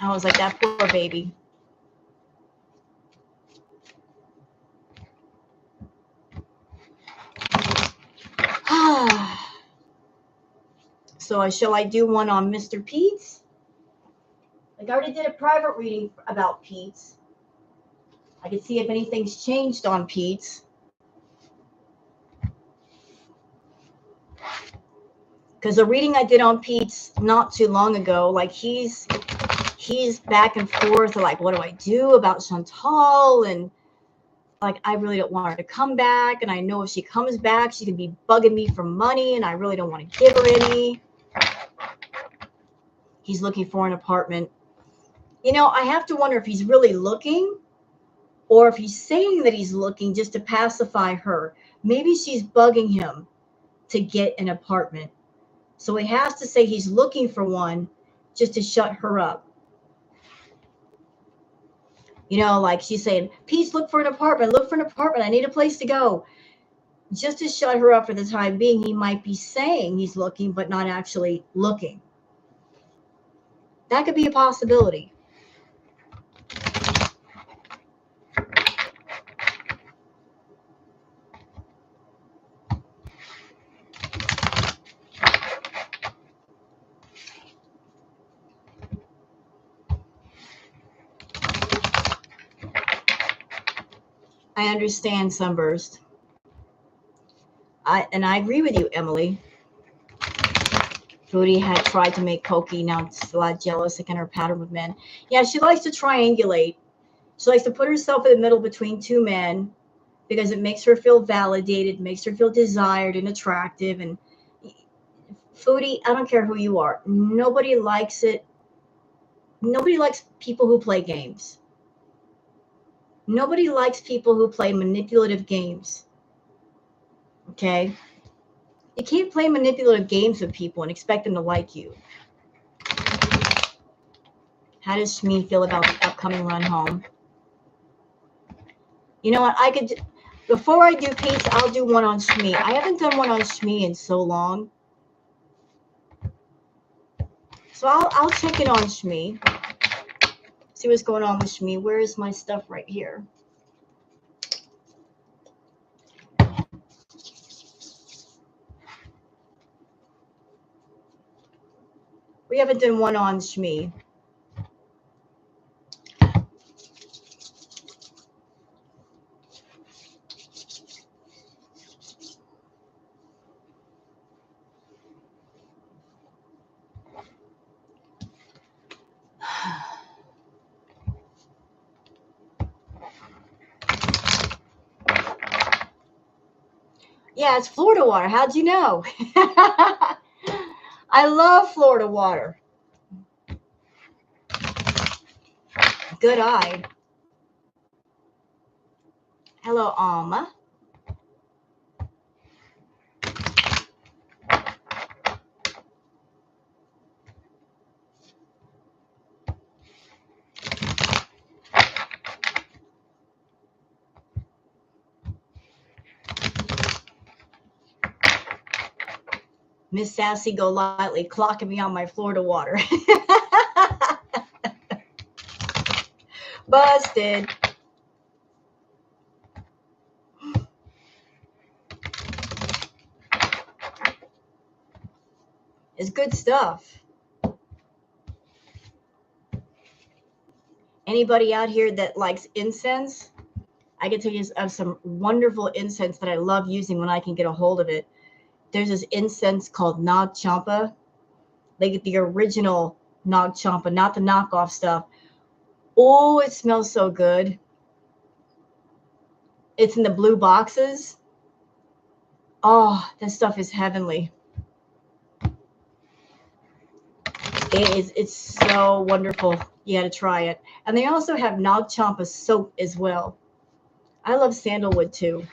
Speaker 1: I was like, that poor baby. So shall I do one on Mr. Pete's? Like, I already did a private reading about Pete's. I can see if anything's changed on Pete's. Because the reading I did on Pete's not too long ago, like he's back and forth, like, what do I do about Chantal? And like, I really don't want her to come back. And I know if she comes back, she can be bugging me for money. And I really don't want to give her any. He's looking for an apartment. You know, I have to wonder if he's really looking or if he's saying that he's looking just to pacify her. Maybe she's bugging him to get an apartment. So he has to say he's looking for one just to shut her up. You know, like she's saying, Peace, look for an apartment. Look for an apartment. I need a place to go. Just to shut her up for the time being, he might be saying he's looking, but not actually looking. That could be a possibility. I understand, Sunburst. I agree with you, Emily. Foodie had tried to make Koki now a lot jealous again her pattern with men. Yeah, she likes to triangulate. She likes to put herself in the middle between two men because it makes her feel validated, makes her feel desired and attractive. And Foodie, I don't care who you are. Nobody likes it. Nobody likes people who play games. Nobody likes people who play manipulative games. Okay? You can't play manipulative games with people and expect them to like you. How does Shme feel about the upcoming run home? You know what? I could, before I do Pete's, I'll do one on Shme. I haven't done one on Shme in so long. So I'll check it on Shme. See what's going on with Shme. Where is my stuff right here? We haven't done one on Shme. Yeah, it's Florida water. How'd you know? I love Florida water. Good eye. Hello, Alma. Miss Sassy Go Lightly clocking me on my Florida water. Busted. It's good stuff. Anybody out here that likes incense? I can tell you of some wonderful incense that I love using when I can get a hold of it. There's this incense called Nag Champa. They get the original Nag Champa, not the knockoff stuff. Oh, it smells so good. It's in the blue boxes. Oh, that stuff is heavenly. It's so wonderful. You got to try it. And they also have Nag Champa soap as well. I love sandalwood too.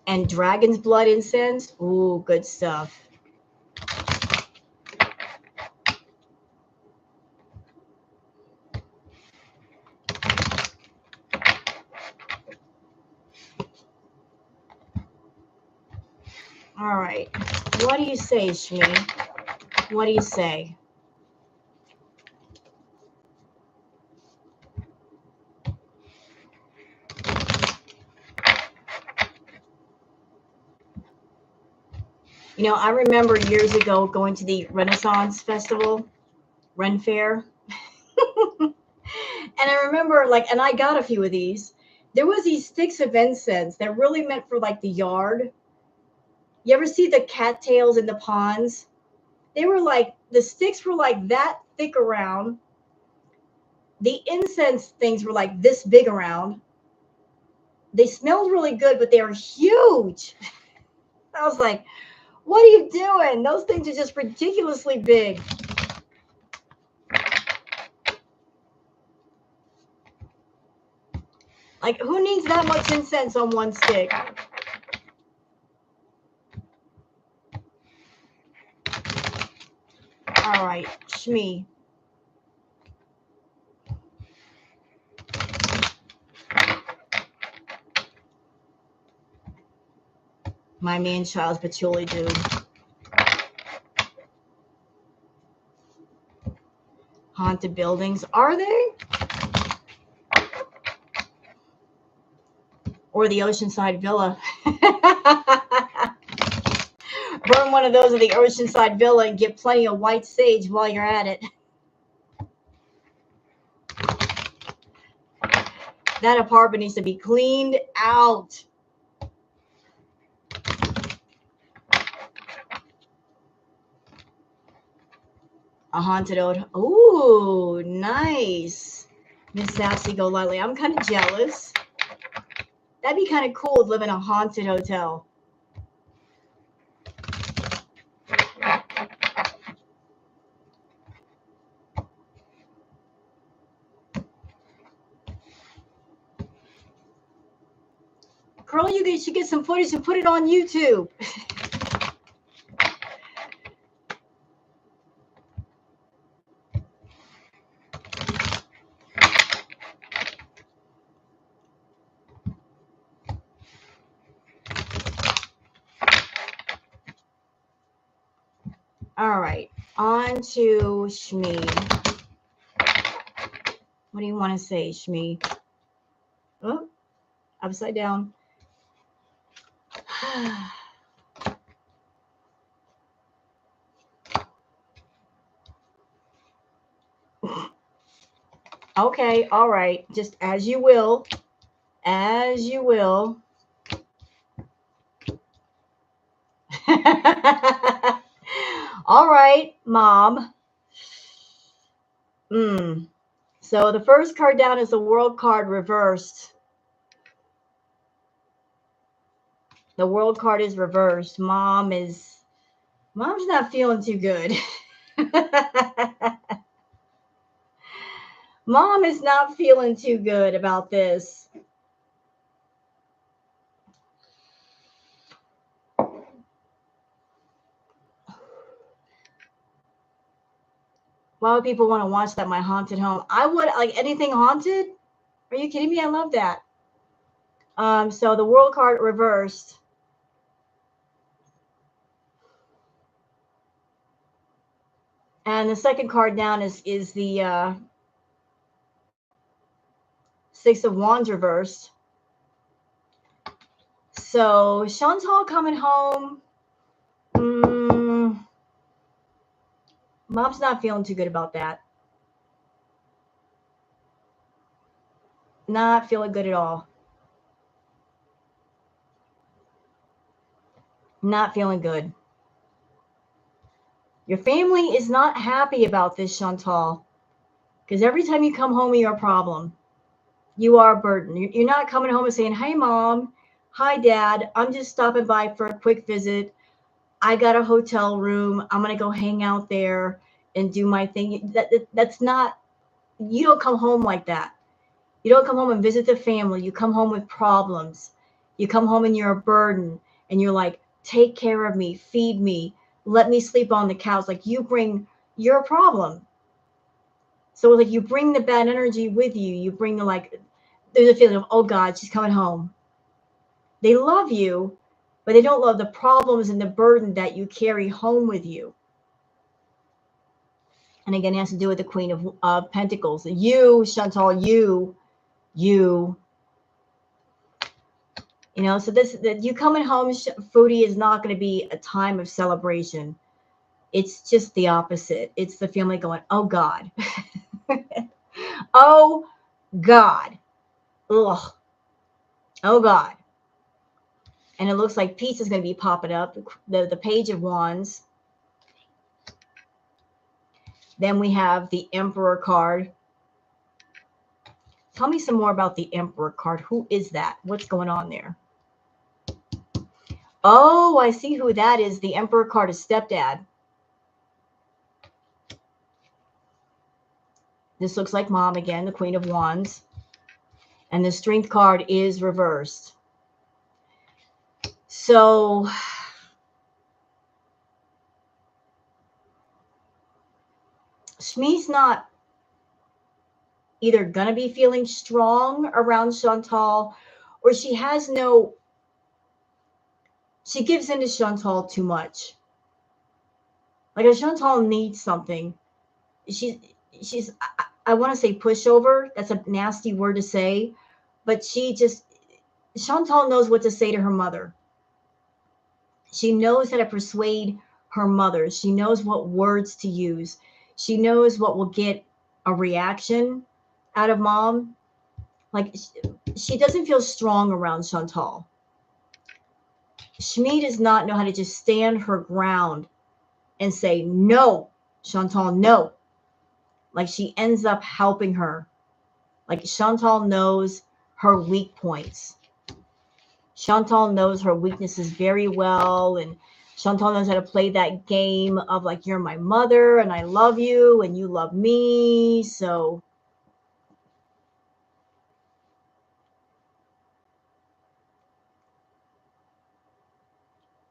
Speaker 1: And dragon's blood incense. Ooh, good stuff. All right. What do you say, Shme? What do you say? You know, I remember years ago going to the Renaissance Festival, Ren Fair. And I remember and I got a few of these. There was these sticks of incense that really meant for like the yard. You ever see the cattails in the ponds? They were like, the sticks were like that thick around. The incense things were like this big around. They smelled really good, but they were huge. I was like, what are you doing? Those things are just ridiculously big. Like, who needs that much incense on one stick? All right, Shme. My man-child's patchouli dude. Haunted buildings. Are they? or the oceanside villa. Burn one of those at the oceanside villa and get plenty of white sage while you're at it. That apartment needs to be cleaned out. A haunted old. Ooh, nice. Miss Sassy Go Lightly. I'm kind of jealous. That'd be kind of cool to live in a haunted hotel. Girl, you should get some footage and put it on YouTube. All right, on to Shme. What do you want to say, Shme? Oh, upside down. Okay, all right. Just as you will. As you will. All right, Mom. So the first card down is the World card reversed. The World card is reversed. Mom's not feeling too good. Mom is not feeling too good about this. Why would people want to watch that, my haunted home? I would, like, anything haunted? Are you kidding me? I love that. So the World card reversed. And the second card down is the Six of Wands reversed. So Chantal coming home. Mom's not feeling too good about that. Not feeling good at all. Not feeling good. Your family is not happy about this, Chantal. Because every time you come home, you're a problem. You are a burden. You're not coming home and saying, hey, Mom. Hi, Dad. I'm just stopping by for a quick visit. I got a hotel room. I'm going to go hang out there and do my thing. That's not, you don't come home like that. You don't come home and visit the family. You come home with problems. You come home and you're a burden. And you're like, take care of me, feed me, let me sleep on the couch. Like, you're a problem. So like, you bring the bad energy with you. You bring the, like, there's a feeling of, oh God, she's coming home. They love you, but they don't love the problems and the burden that you carry home with you. And again, it has to do with the Queen of Pentacles. You, Chantal, you know, so you coming home, Foodie, is not going to be a time of celebration. It's just the opposite. It's the family going, oh God. Oh God. Ugh. Oh God. And it looks like peace is going to be popping up. The Page of Wands. Then we have the Emperor card. Tell me some more about the Emperor card. Who is that? What's going on there? Oh, I see who that is. The Emperor card is stepdad. This looks like Mom again, the Queen of Wands. And the Strength card is reversed. So Shme's not either going to be feeling strong around Chantal, or she gives into Chantal too much. Like, if Chantal needs something, she's I want to say pushover. That's a nasty word to say, but she just, Chantal knows what to say to her mother. She knows how to persuade her mother. She knows what words to use. She knows what will get a reaction out of mom. Like, she doesn't feel strong around Chantal. Shme does not know how to just stand her ground and say, no, Chantal, no. Like, she ends up helping her. Like, Chantal knows her weak points. Chantal knows her weaknesses very well, and Chantal knows how to play that game of like, you're my mother and I love you and you love me. So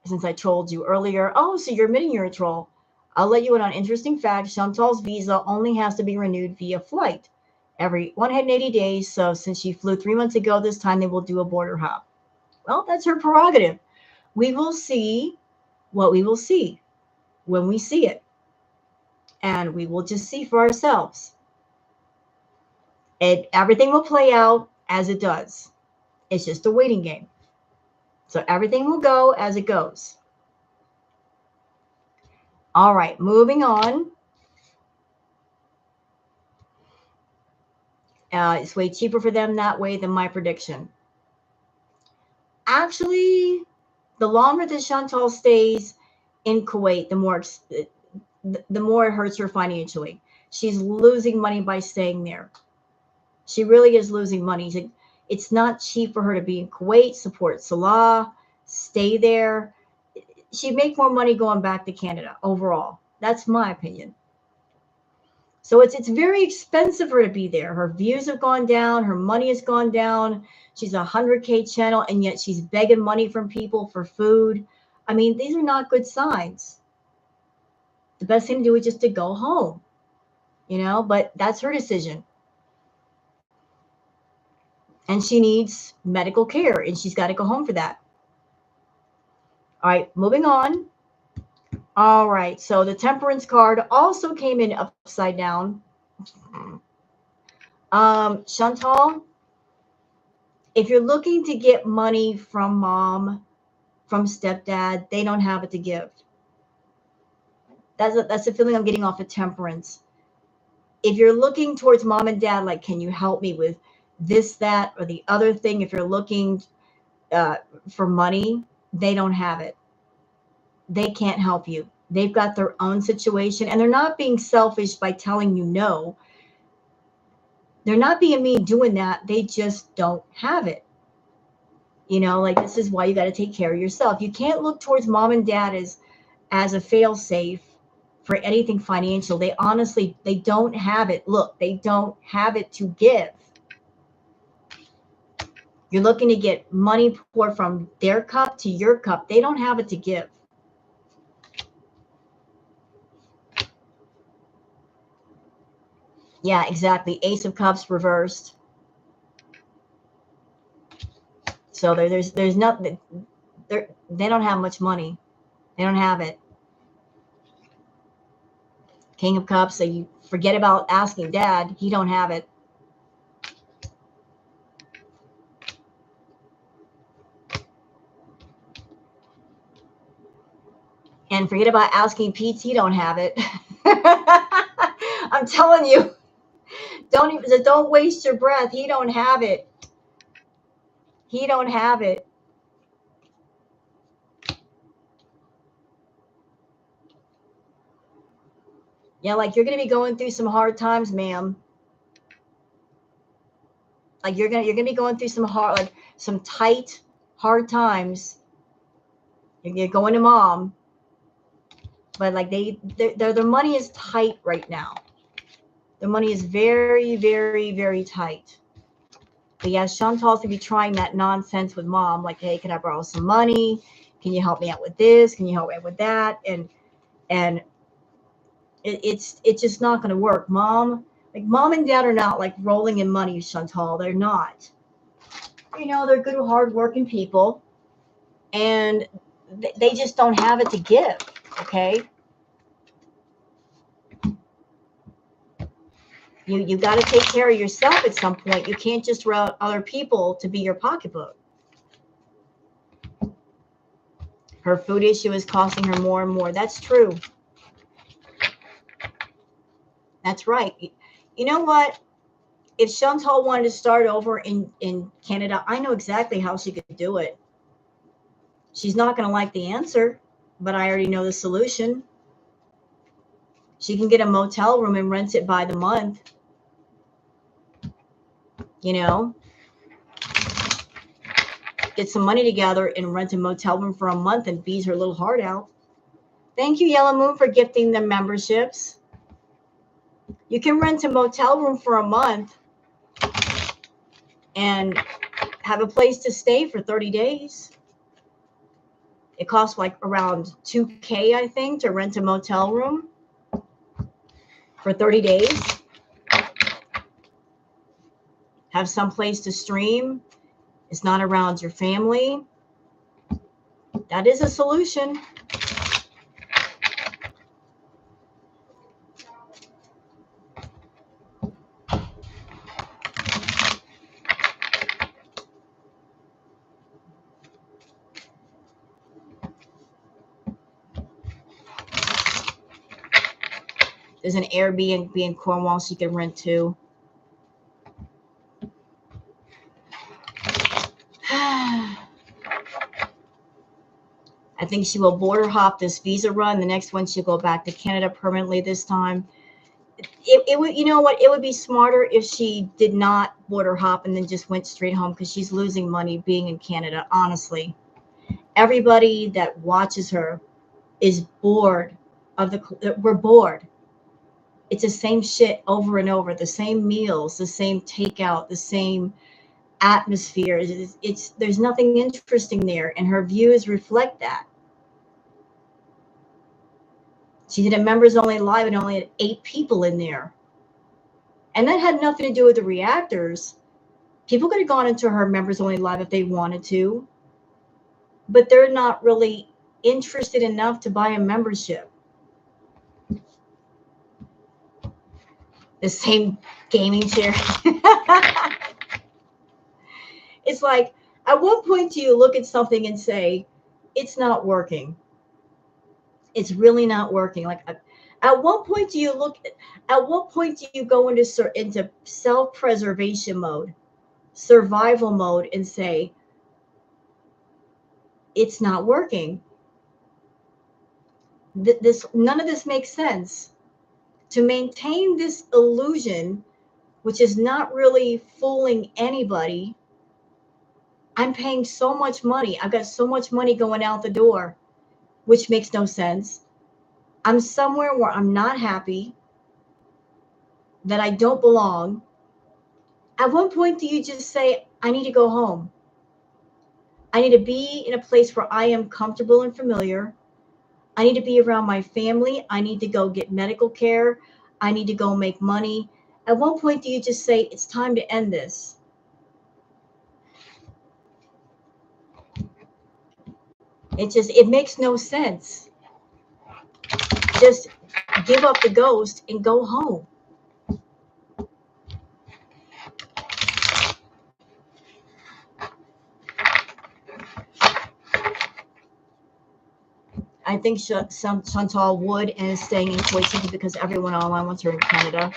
Speaker 1: since I told you earlier, oh, so you're admitting you're a troll. I'll let you in on an interesting fact. Chantal's visa only has to be renewed via flight every 180 days. So since she flew 3 months ago, this time they will do a border hop. Well, that's her prerogative. We will see what we will see when we see it. And we will just see for ourselves. Everything will play out as it does. It's just a waiting game. So everything will go as it goes. All right, moving on. It's way cheaper for them that way than my prediction. Actually, the longer that Chantal stays in Kuwait, the more it hurts her financially. She's losing money by staying there. She really is losing money. It's not cheap for her to be in Kuwait, support Salah, stay there. She'd make more money going back to Canada overall. That's my opinion. So it's very expensive for her to be there. Her views have gone down. Her money has gone down. She's a 100K channel, and yet she's begging money from people for food. I mean, these are not good signs. The best thing to do is just to go home, but that's her decision. And she needs medical care, and she's got to go home for that. All right, moving on. All right, so the temperance card also came in upside down. Chantal, if you're looking to get money from mom, from stepdad, they don't have it to give. That's the feeling I'm getting off of temperance. If you're looking towards mom and dad, like, can you help me with this, that, or the other thing? If you're looking for money, they don't have it. They can't help you. They've got their own situation, and they're not being selfish by telling you no. They're not being mean doing that. They just don't have it. Like, this is why you got to take care of yourself. You can't look towards mom and dad as a fail safe for anything financial. They don't have it. Look, they don't have it to give. You're looking to get money poured from their cup to your cup. They don't have it to give. Yeah, exactly. Ace of Cups reversed. So there's nothing. They don't have much money. They don't have it. King of Cups. So you forget about asking dad. He don't have it. And forget about asking Pete. He don't have it. I'm telling you. Don't waste your breath. He don't have it. He don't have it. Yeah, like, you're gonna be going through some hard times, ma'am. Like, you're gonna be going through some tight, hard times. You're going to mom, but like their money is tight right now. Their money is very, very, very tight. But yeah, Chantal's gonna be trying that nonsense with mom, like, hey, can I borrow some money? Can you help me out with this? Can you help me out with that? And it's just not gonna work. Mom and dad are not like rolling in money, Chantal. They're not. They're good, hardworking people, and they just don't have it to give. Okay. You got to take care of yourself at some point. You can't just rely on other people to be your pocketbook. Her food issue is costing her more and more. That's true. That's right. You know what? If Chantal wanted to start over in Canada, I know exactly how she could do it. She's not going to like the answer, but I already know the solution. She can get a motel room and rent it by the month. You know, get some money together and rent a motel room for a month and beat her little heart out. Thank you, Yellow Moon, for gifting the memberships. You can rent a motel room for a month and have a place to stay for 30 days. It costs like around $2,000, I think, to rent a motel room for 30 days. Have some place to stream. It's not around your family. That is a solution. There's an Airbnb in Cornwall she can rent to. I think she will border hop this visa run. The next one, she'll go back to Canada permanently this time. It would, you know what? It would be smarter if she did not border hop and then just went straight home, because she's losing money being in Canada, honestly. Everybody that watches her is bored of we're bored. It's the same shit over and over, the same meals, the same takeout, the same atmosphere. It's there's nothing interesting there, and her views reflect that. She did a members only live and only had 8 people in there, and that had nothing to do with the reactors. People could have gone into her members only live if they wanted to, but they're not really interested enough to buy a membership. The same gaming chair. It's like, at what point do you look at something and say, it's not working? It's really not working. Like, at what point do you go into self-preservation mode, survival mode, and say, it's not working? None of this makes sense. To maintain this illusion, which is not really fooling anybody, I'm paying so much money. I've got so much money going out the door, which makes no sense. I'm somewhere where I'm not happy, that I don't belong. At one point, do you just say, I need to go home? I need to be in a place where I am comfortable and familiar. I need to be around my family. I need to go get medical care. I need to go make money. At one point, do you just say, it's time to end this? It makes no sense. Just give up the ghost and go home. I think Chantal would, and is staying in Kuwait simply because everyone online wants her in Canada.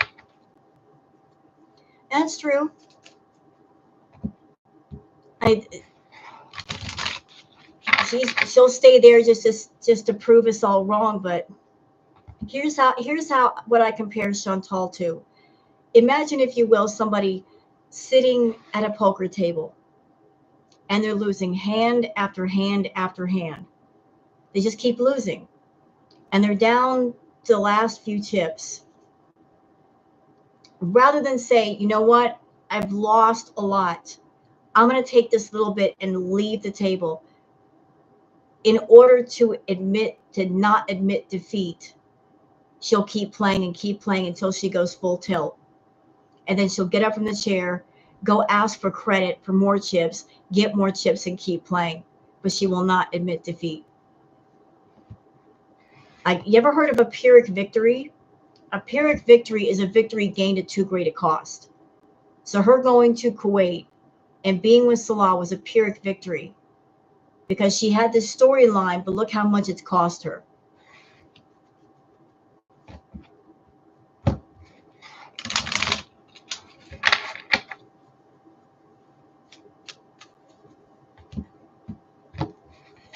Speaker 1: That's true. She'll stay there just to prove us all wrong. But here's how what I compare Chantal to. Imagine, if you will, somebody sitting at a poker table, and they're losing hand after hand after hand. They just keep losing, and they're down to the last few chips. Rather than say, you know what, I've lost a lot, I'm going to take this little bit and leave the table, in order to not admit defeat, she'll keep playing until she goes full tilt. And then she'll get up from the chair, go ask for credit for more chips, get more chips, and keep playing. But she will not admit defeat. You ever heard of a Pyrrhic victory? A Pyrrhic victory is a victory gained at too great a cost. So her going to Kuwait and being with Salah was a Pyrrhic victory. because she had this storyline, but look how much it's cost her.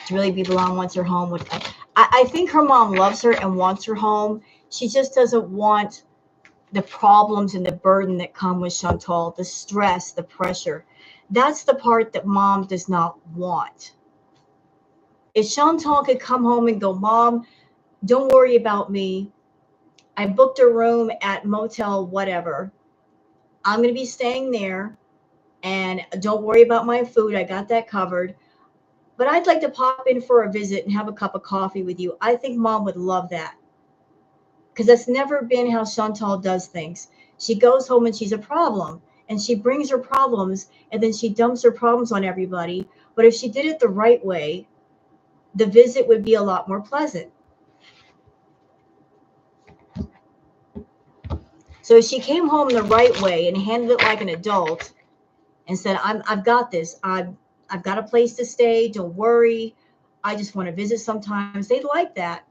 Speaker 1: To really be belong wants her home. With, I think her mom loves her and wants her home. She just doesn't want the problems and the burden that come with Chantal, the stress, the pressure. That's the part that mom does not want. If Chantal could come home and go, Mom, don't worry about me. I booked a room at motel, whatever. I'm going to be staying there. And don't worry about my food. I got that covered. But I'd like to pop in for a visit and have a cup of coffee with you. I think mom would love that. Because that's never been how Chantal does things. She goes home and she's a problem. And she brings her problems and then she dumps her problems on everybody. But if she did it the right way, the visit would be a lot more pleasant. So she came home the right way and handled it like an adult and said, I've got this. I've got a place to stay. Don't worry. I just want to visit sometimes. They'd like that.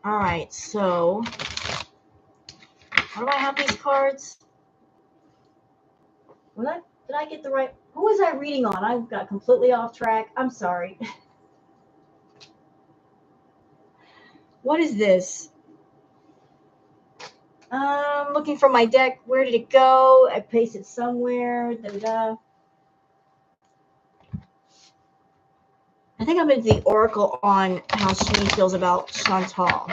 Speaker 1: All right. So how do I have these cards? Did I get the right? Who was I reading on? I got completely off track. I'm sorry. What is this? Looking for my deck. Where did it go? I pasted it somewhere. Da-da-da. I think I'm into the oracle on how Shme feels about Chantal.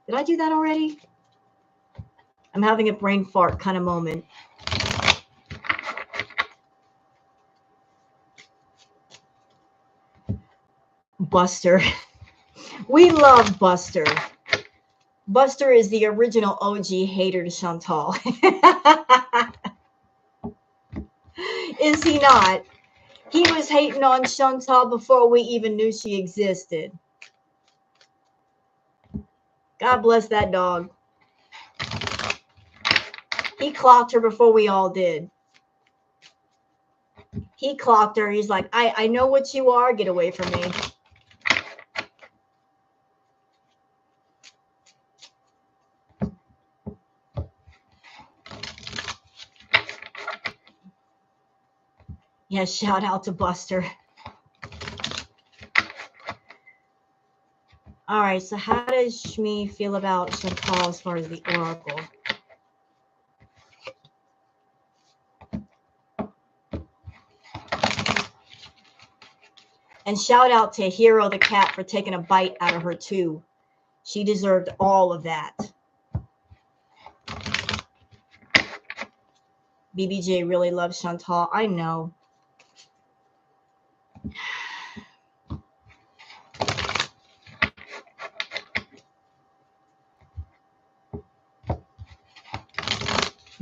Speaker 1: Did I do that already? I'm having a brain fart kind of moment. Buster. We love Buster. Buster is the original OG hater to Chantal. Is he not? He was hating on Chantal before we even knew she existed. God bless that dog. He clocked her before we all did. He clocked her. He's like, I know what you are. Get away from me. Yeah, shout out to Buster. All right, so how does Shme feel about Chantal as far as the oracle? And shout out to Hero the cat for taking a bite out of her too. She deserved all of that. BBJ really loves Chantal. I know.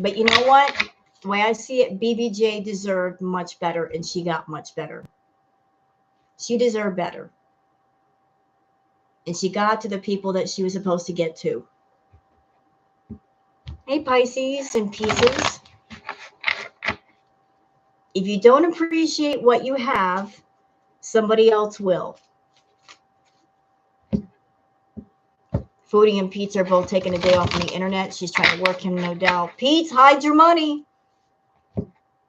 Speaker 1: But you know what? The way I see it, BBJ deserved much better, and she got much better. She deserved better. And she got to the people that she was supposed to get to. Hey, Pisces and pieces. If you don't appreciate what you have, somebody else will. Foodie and Pete are both taking a day off from the internet. She's trying to work him, no doubt. Pete, hide your money.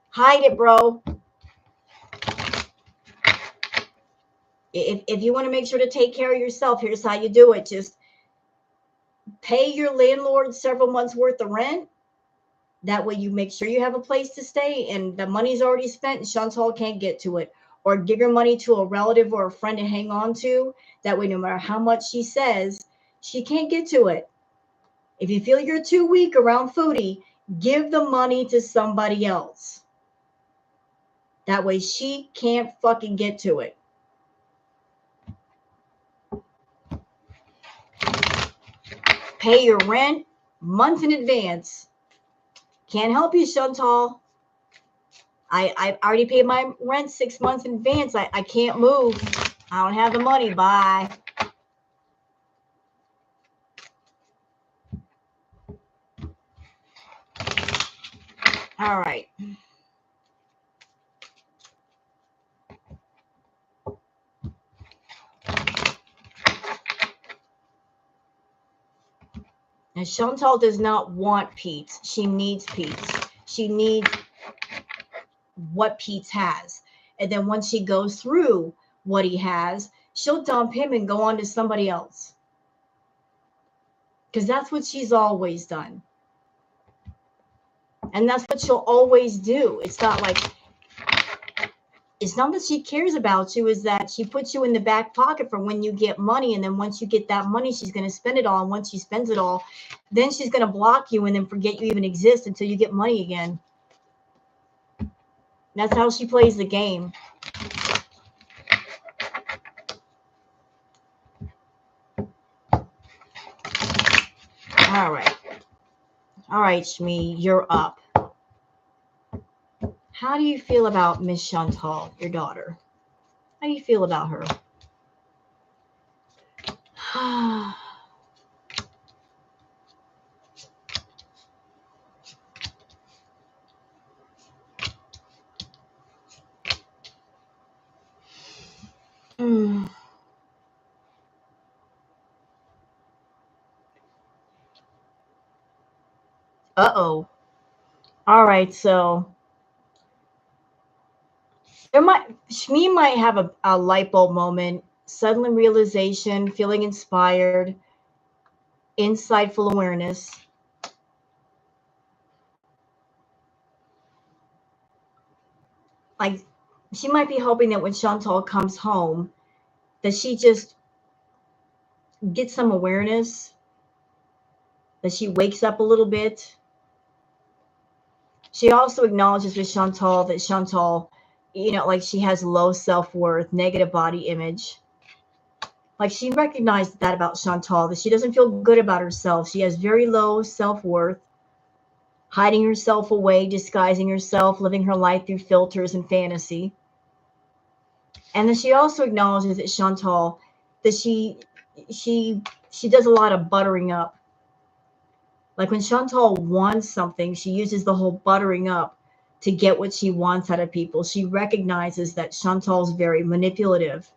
Speaker 1: Hide it, bro. If you want to make sure to take care of yourself, here's how you do it. Just pay your landlord several months worth of rent. That way you make sure you have a place to stay and the money's already spent and Chantal can't get to it. Or give your money to a relative or a friend to hang on to. That way, no matter how much she says, she can't get to it. If you feel you're too weak around Foodie, give the money to somebody else. That way she can't fucking get to it. Pay your rent months in advance. Can't help you, Chantal. I already paid my rent 6 months in advance. I can't move. I don't have the money. Bye. All right. And Chantal does not want Pete. She needs Pete. She needs what Pete has. And then once she goes through what he has, she'll dump him and go on to somebody else. Because that's what she's always done. And that's what she'll always do. It's not that she cares about you, is that she puts you in the back pocket for when you get money. And then once you get that money, she's going to spend it all. And once she spends it all, then she's going to block you and then forget you even exist until you get money again. That's how she plays the game. All right. All right, Shme, you're up. How do you feel about Miss Chantal, your daughter? How do you feel about her? Uh-oh. All right, so Shme might have a light bulb moment, sudden realization, feeling inspired, insightful awareness. Like, she might be hoping that when Chantal comes home, that she just gets some awareness, that she wakes up a little bit. She also acknowledges with Chantal that Chantal, like she has low self-worth, negative body image. Like she recognized that about Chantal, that she doesn't feel good about herself. She has very low self-worth, hiding herself away, disguising herself, living her life through filters and fantasy. And then she also acknowledges that Chantal, that she does a lot of buttering up. Like when Chantal wants something, she uses the whole buttering up to get what she wants out of people. She recognizes that Chantal's very manipulative.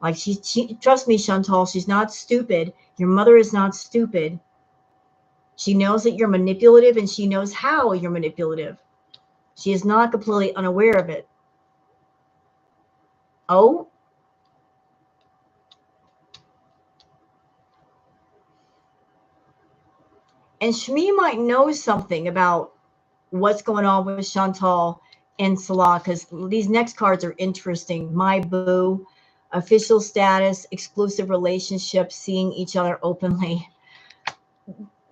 Speaker 1: Like she trust me, Chantal, she's not stupid. Your mother is not stupid. She knows that you're manipulative and she knows how you're manipulative. She is not completely unaware of it. Oh? And Shme might know something about what's going on with Chantal and Salah, because these next cards are interesting. My boo, official status, exclusive relationship, seeing each other openly.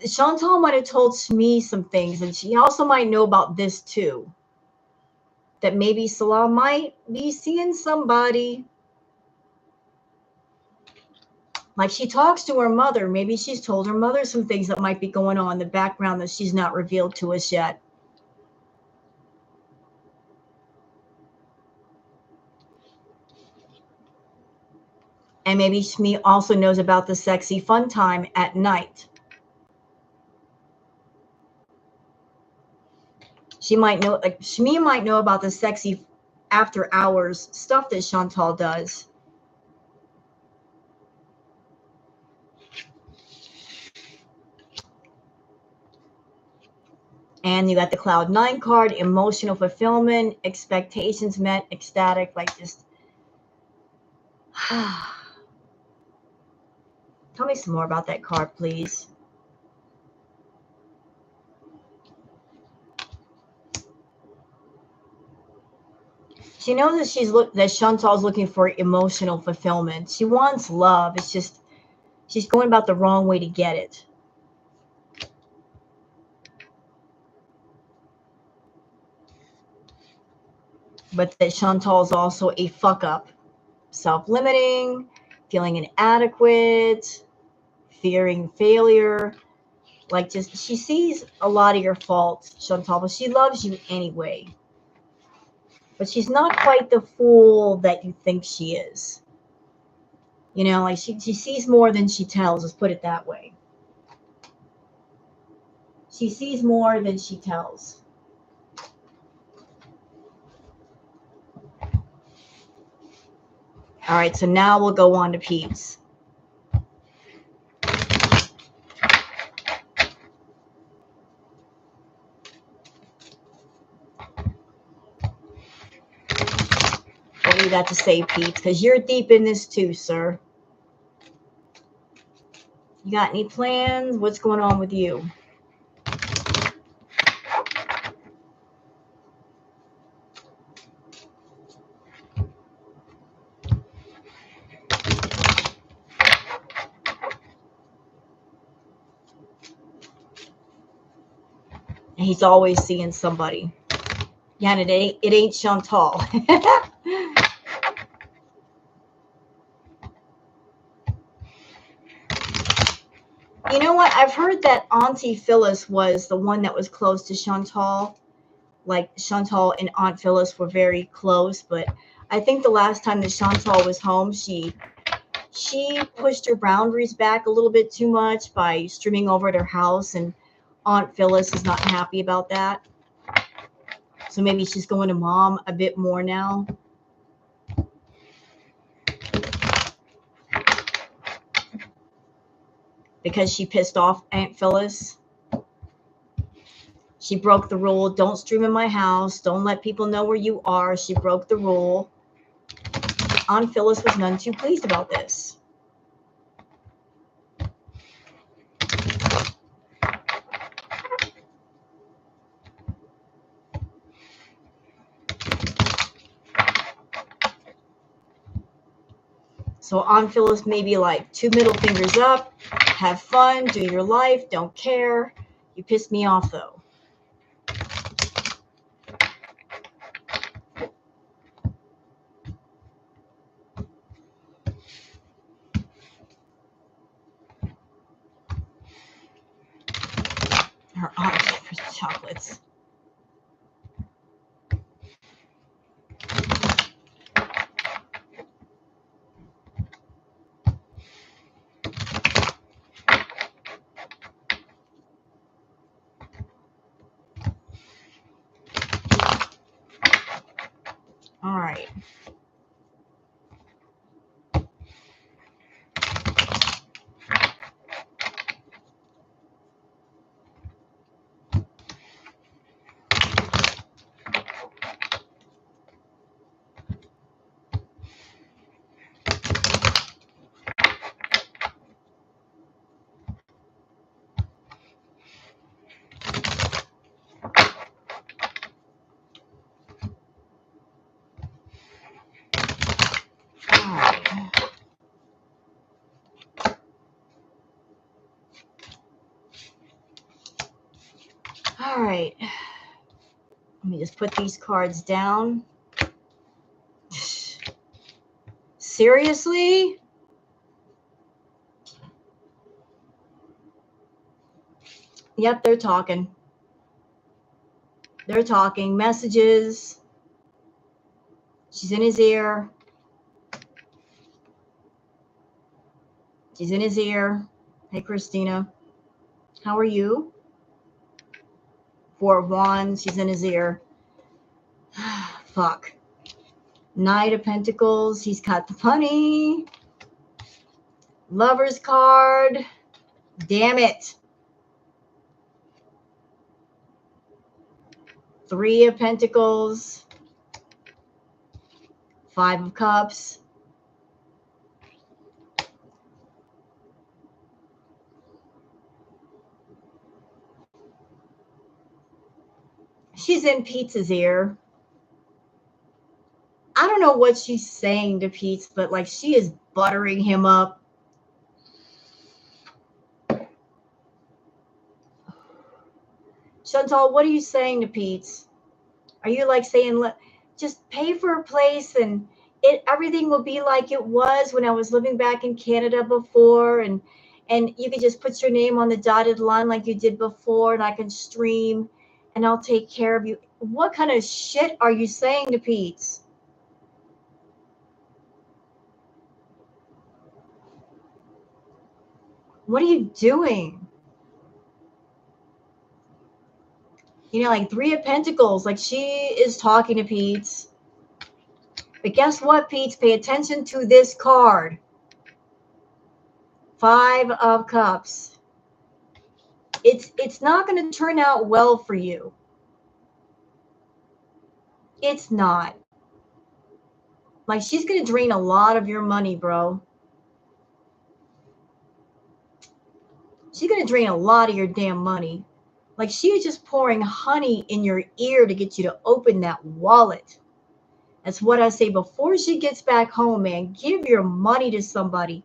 Speaker 1: Chantal might have told Shme some things, and she also might know about this too. That maybe Salah might be seeing somebody. Like she talks to her mother. Maybe she's told her mother some things that might be going on in the background that she's not revealed to us yet. And maybe Shme also knows about the sexy fun time at night. Shme might know about the sexy after hours stuff that Chantal does. And you got the Cloud 9 card, emotional fulfillment, expectations met, ecstatic, like just. Tell me some more about that card, please. She knows that Chantal's looking for emotional fulfillment. She wants love. It's just she's going about the wrong way to get it. But that Chantal's also a fuck up, self-limiting, feeling inadequate, fearing failure. Like just she sees a lot of your faults, Chantal, but she loves you anyway. But she's not quite the fool that you think she is. Like she sees more than she tells, let's put it that way. She sees more than she tells. All right, so now we'll go on to Pete's. What do you got to say, Pete? Because you're deep in this too, sir. You got any plans? What's going on with you? And he's always seeing somebody. Yeah, and it ain't Chantal. You know what? I've heard that Auntie Phyllis was the one that was close to Chantal. Like Chantal and Aunt Phyllis were very close, but I think the last time that Chantal was home, she pushed her boundaries back a little bit too much by streaming over at her house, and Aunt Phyllis is not happy about that. So maybe she's going to Mom a bit more now. Because she pissed off Aunt Phyllis. She broke the rule. Don't stream in my house. Don't let people know where you are. She broke the rule. Aunt Phyllis was none too pleased about this. So Aunt Phyllis may be like 2 middle fingers up. Have fun. Do your life. Don't care. You pissed me off, though. Her aunt for chocolates. All right. All right. Let me just put these cards down. Seriously? Yep, they're talking. They're talking. Messages. She's in his ear. She's in his ear. Hey, Christina. How are you? 4 of Wands. She's in his ear. Fuck. Knight of Pentacles. He's got the money. Lover's card. Damn it. 3 of Pentacles. 5 of Cups. She's in Pete's ear. I don't know what she's saying to Pete, but like she is buttering him up. Chantal, what are you saying to Pete? Are you like saying, just pay for a place and everything will be like it was when I was living back in Canada before, and you could just put your name on the dotted line like you did before, and I can stream and I'll take care of you. What kind of shit are you saying to Pete? What are you doing? You know, like 3 of Pentacles, like she is talking to Pete. But guess what, Pete's? Pay attention to this card. 5 of Cups. It's not going to turn out well for you. It's not. Like, she's going to drain a lot of your money, bro. She's going to drain a lot of your damn money. Like, she is just pouring honey in your ear to get you to open that wallet. That's what I say. Before she gets back home, man, give your money to somebody,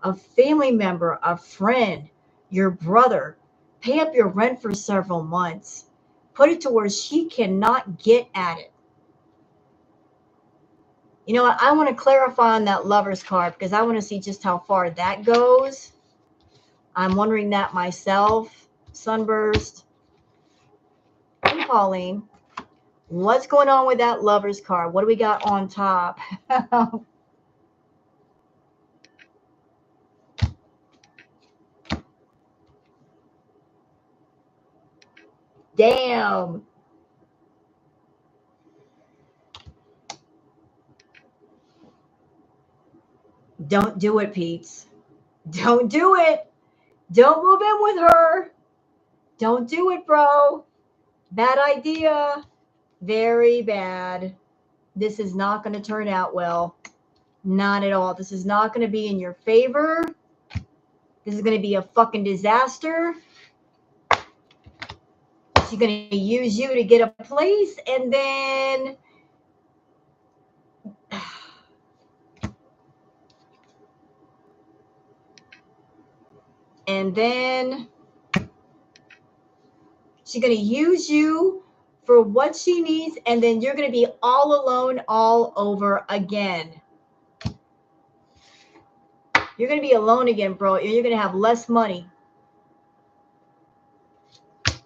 Speaker 1: a family member, a friend, your brother. Pay up your rent for several months. Put it to where she cannot get at it. You know what? I want to clarify on that Lover's card because I want to see just how far that goes. I'm wondering that myself. Sunburst. Hey, Pauline. What's going on with that Lover's card? What do we got on top? Damn. Don't do it, Pete's. Don't do it. Don't move in with her. Don't do it, bro. Bad idea. Very bad. This is not going to turn out well. Not at all. This is not going to be in your favor. This is going to be a fucking disaster. She's going to use you to get a place, and then she's going to use you for what she needs, and then you're going to be all alone all over again. You're going to be alone again, bro. You're going to have less money.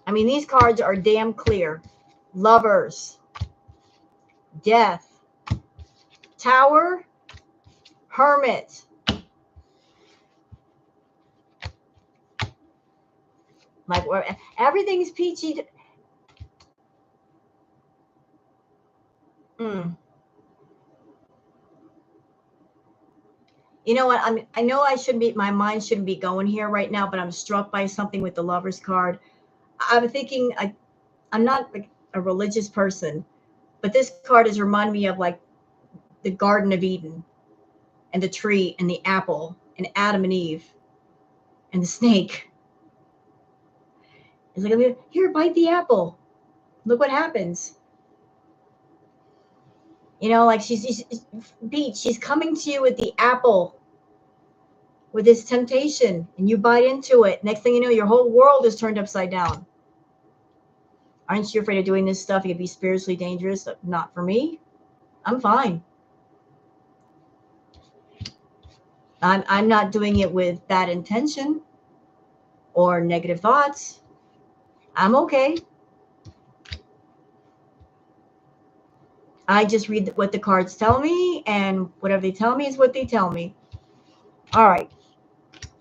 Speaker 1: I mean, these cards are damn clear. Lovers. Death. Tower. Hermit. Like, everything's peachy. You know what? I know I shouldn't be, my mind shouldn't be going here right now, but I'm struck by something with the Lover's card. I'm thinking, I'm not like a religious person, but this card has reminded me of like the Garden of Eden and the tree and the apple and Adam and Eve and the snake. It's like, here, bite the apple. Look what happens. You know, like she's coming to you with the apple, with this temptation, and you bite into it. Next thing you know, your whole world is turned upside down. Aren't you afraid of doing this stuff? It could be spiritually dangerous. Not for me. I'm fine. I'm not doing it with bad intention or negative thoughts. I'm okay. I just read what the cards tell me, and whatever they tell me is what they tell me. All right.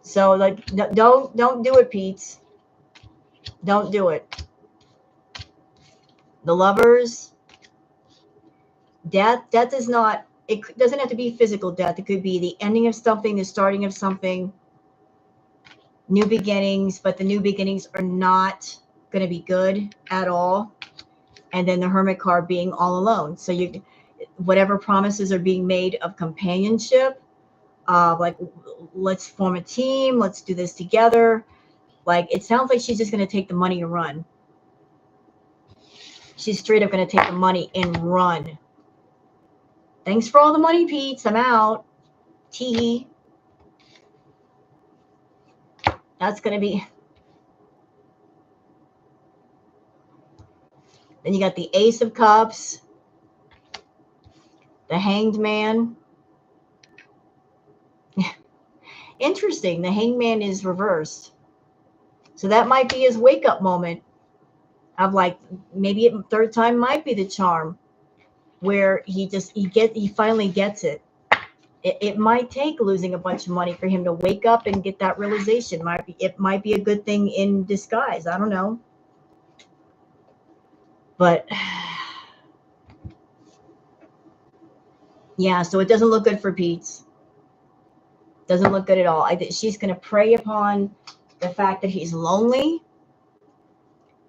Speaker 1: So, like, don't do it, Pete. Don't do it. The Lovers. Death is not, it doesn't have to be physical death. It could be the ending of something, the starting of something, new beginnings, but the new beginnings are not going to be good at all. And then the Hermit card being all alone. So whatever promises are being made of companionship, like, let's form a team, let's do this together. Like, it sounds like she's just going to take the money and run. She's straight up going to take the money and run. Thanks for all the money, Pete. I'm out. Tee. That's going to be. Then you got the Ace of Cups. The Hanged Man. Interesting. The Hanged Man is reversed. So that might be his wake-up moment. Of like, maybe third time might be the charm. Where he finally gets it. It might take losing a bunch of money for him to wake up and get that realization. It might be a good thing in disguise. I don't know. But Yeah, so it doesn't look good for Pete's. Doesn't look good at all. She's going to prey upon the fact that he's lonely,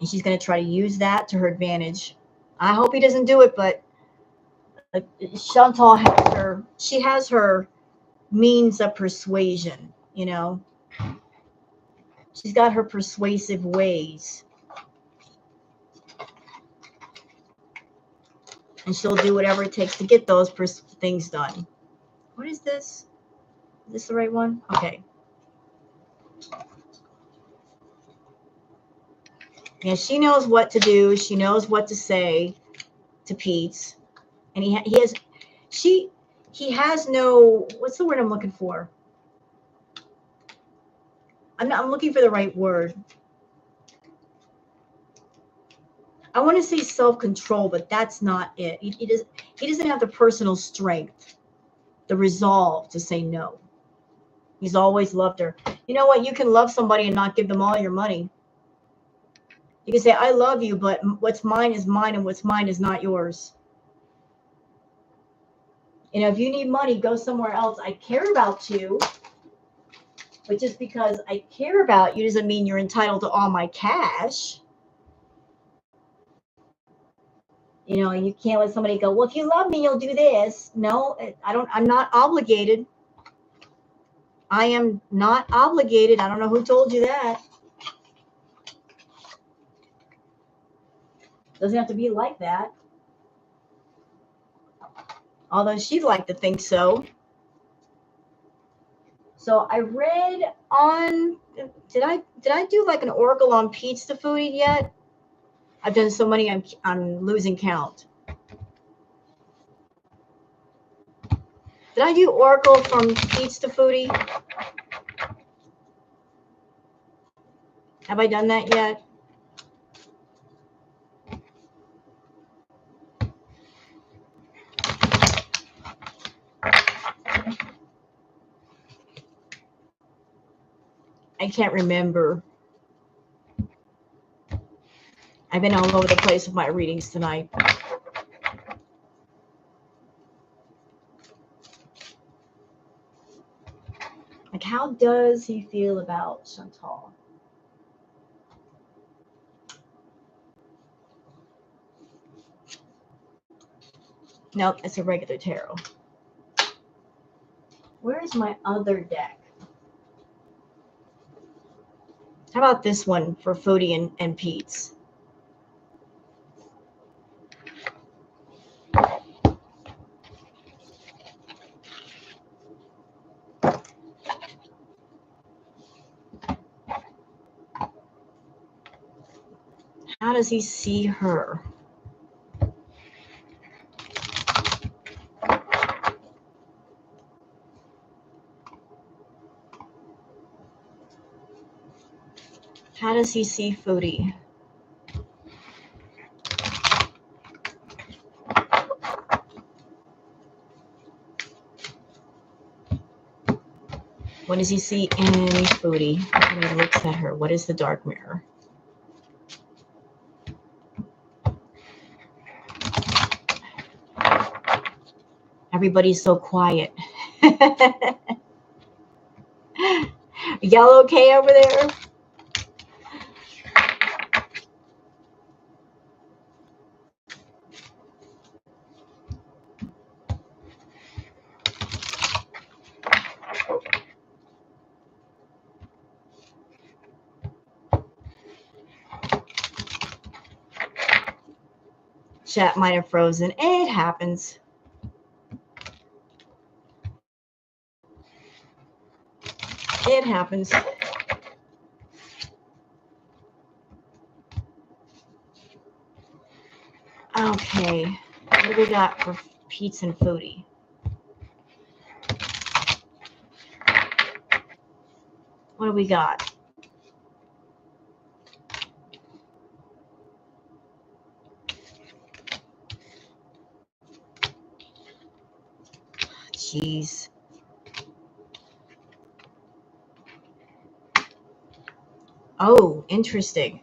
Speaker 1: and she's going to try to use that to her advantage. I hope he doesn't do it, but Chantal has she has her means of persuasion, you know. She's got her persuasive ways. And she'll do whatever it takes to get those things done. What is this? Is this the right one? Okay. Yeah, she knows what to do. She knows what to say to Pete. And he has no, what's the word I'm looking for? I'm looking for the right word. I want to say self-control, but that's not it. He doesn't have the personal strength, the resolve to say no. He's always loved her. You know what? You can love somebody and not give them all your money. You can say, I love you, but what's mine is mine, and what's mine is not yours. You know, if you need money, go somewhere else. I care about you, but just because I care about you doesn't mean you're entitled to all my cash. You know, you can't let somebody go, well, if you love me, you'll do this. No, I'm not obligated. I am not obligated. I don't know who told you that. Doesn't have to be like that. Although she'd like to think so. So I read on, did I do like an oracle on Pete's the Foodie yet? I've done so many, I'm losing count. Did I do oracle from Pete's the Foodie? Have I done that yet? I can't remember. I've been all over the place with my readings tonight. Like, how does he feel about Chantal? Nope, it's a regular tarot. Where's my other deck? How about this one for Foodie and Pete's? How does he see her? How does he see Foodie? What does he see in Foodie when he looks at her? What is the dark mirror? Everybody's so quiet. Y'all okay over there? Chat might have frozen. It happens. It happens. Okay. What do we got for Pete's and Foodie? What do we got? Jeez. Oh, interesting.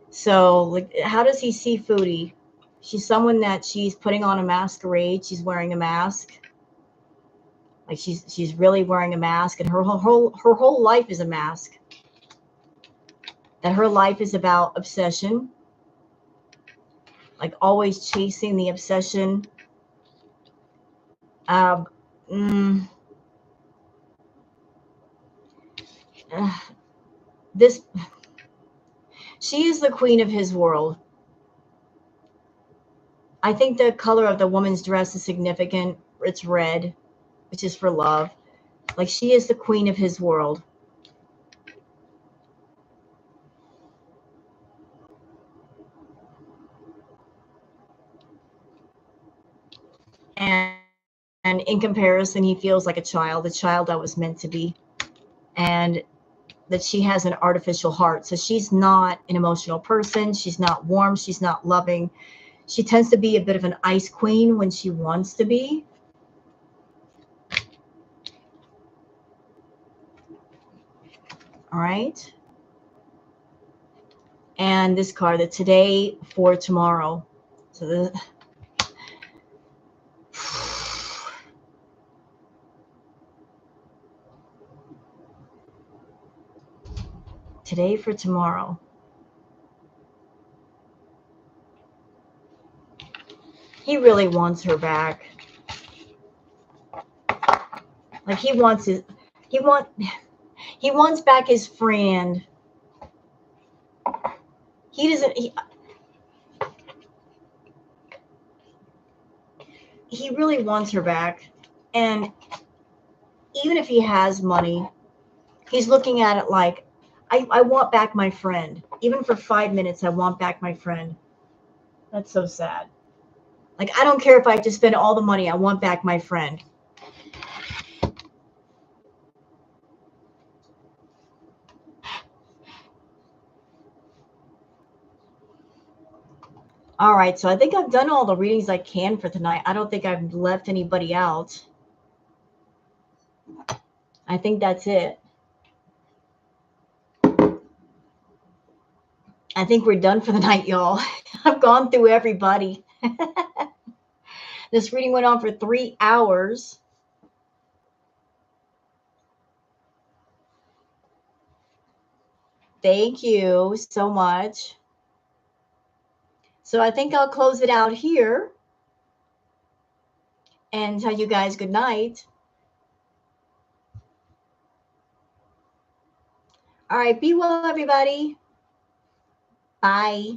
Speaker 1: So, like, how does he see Foodie? She's someone that she's putting on a masquerade. She's wearing a mask. Like she's really wearing a mask, and her whole life is a mask. That her life is about obsession. Like always chasing the obsession. Um, mm, this she is the queen of his world. I think the color of the woman's dress is significant. It's red, which is for love. Like she is the queen of his world. And in comparison, he feels like a child, the child that was meant to be. And that she has an artificial heart. So she's not an emotional person. She's not warm. She's not loving. She tends to be a bit of an ice queen when she wants to be. All right. And this card, the today for tomorrow. So the today for tomorrow. He really wants her back. Like he wants back his friend. He really wants her back. And even if he has money, he's looking at it like, I want back my friend. Even for 5 minutes, I want back my friend. That's so sad. Like, I don't care if I have to spend all the money. I want back my friend. All right, so I think I've done all the readings I can for tonight. I don't think I've left anybody out. I think that's it. I think we're done for the night, y'all. I've gone through everybody. This reading went on for 3 hours. Thank you so much. So I think I'll close it out here and tell you guys good night. All right, be well, everybody. Bye.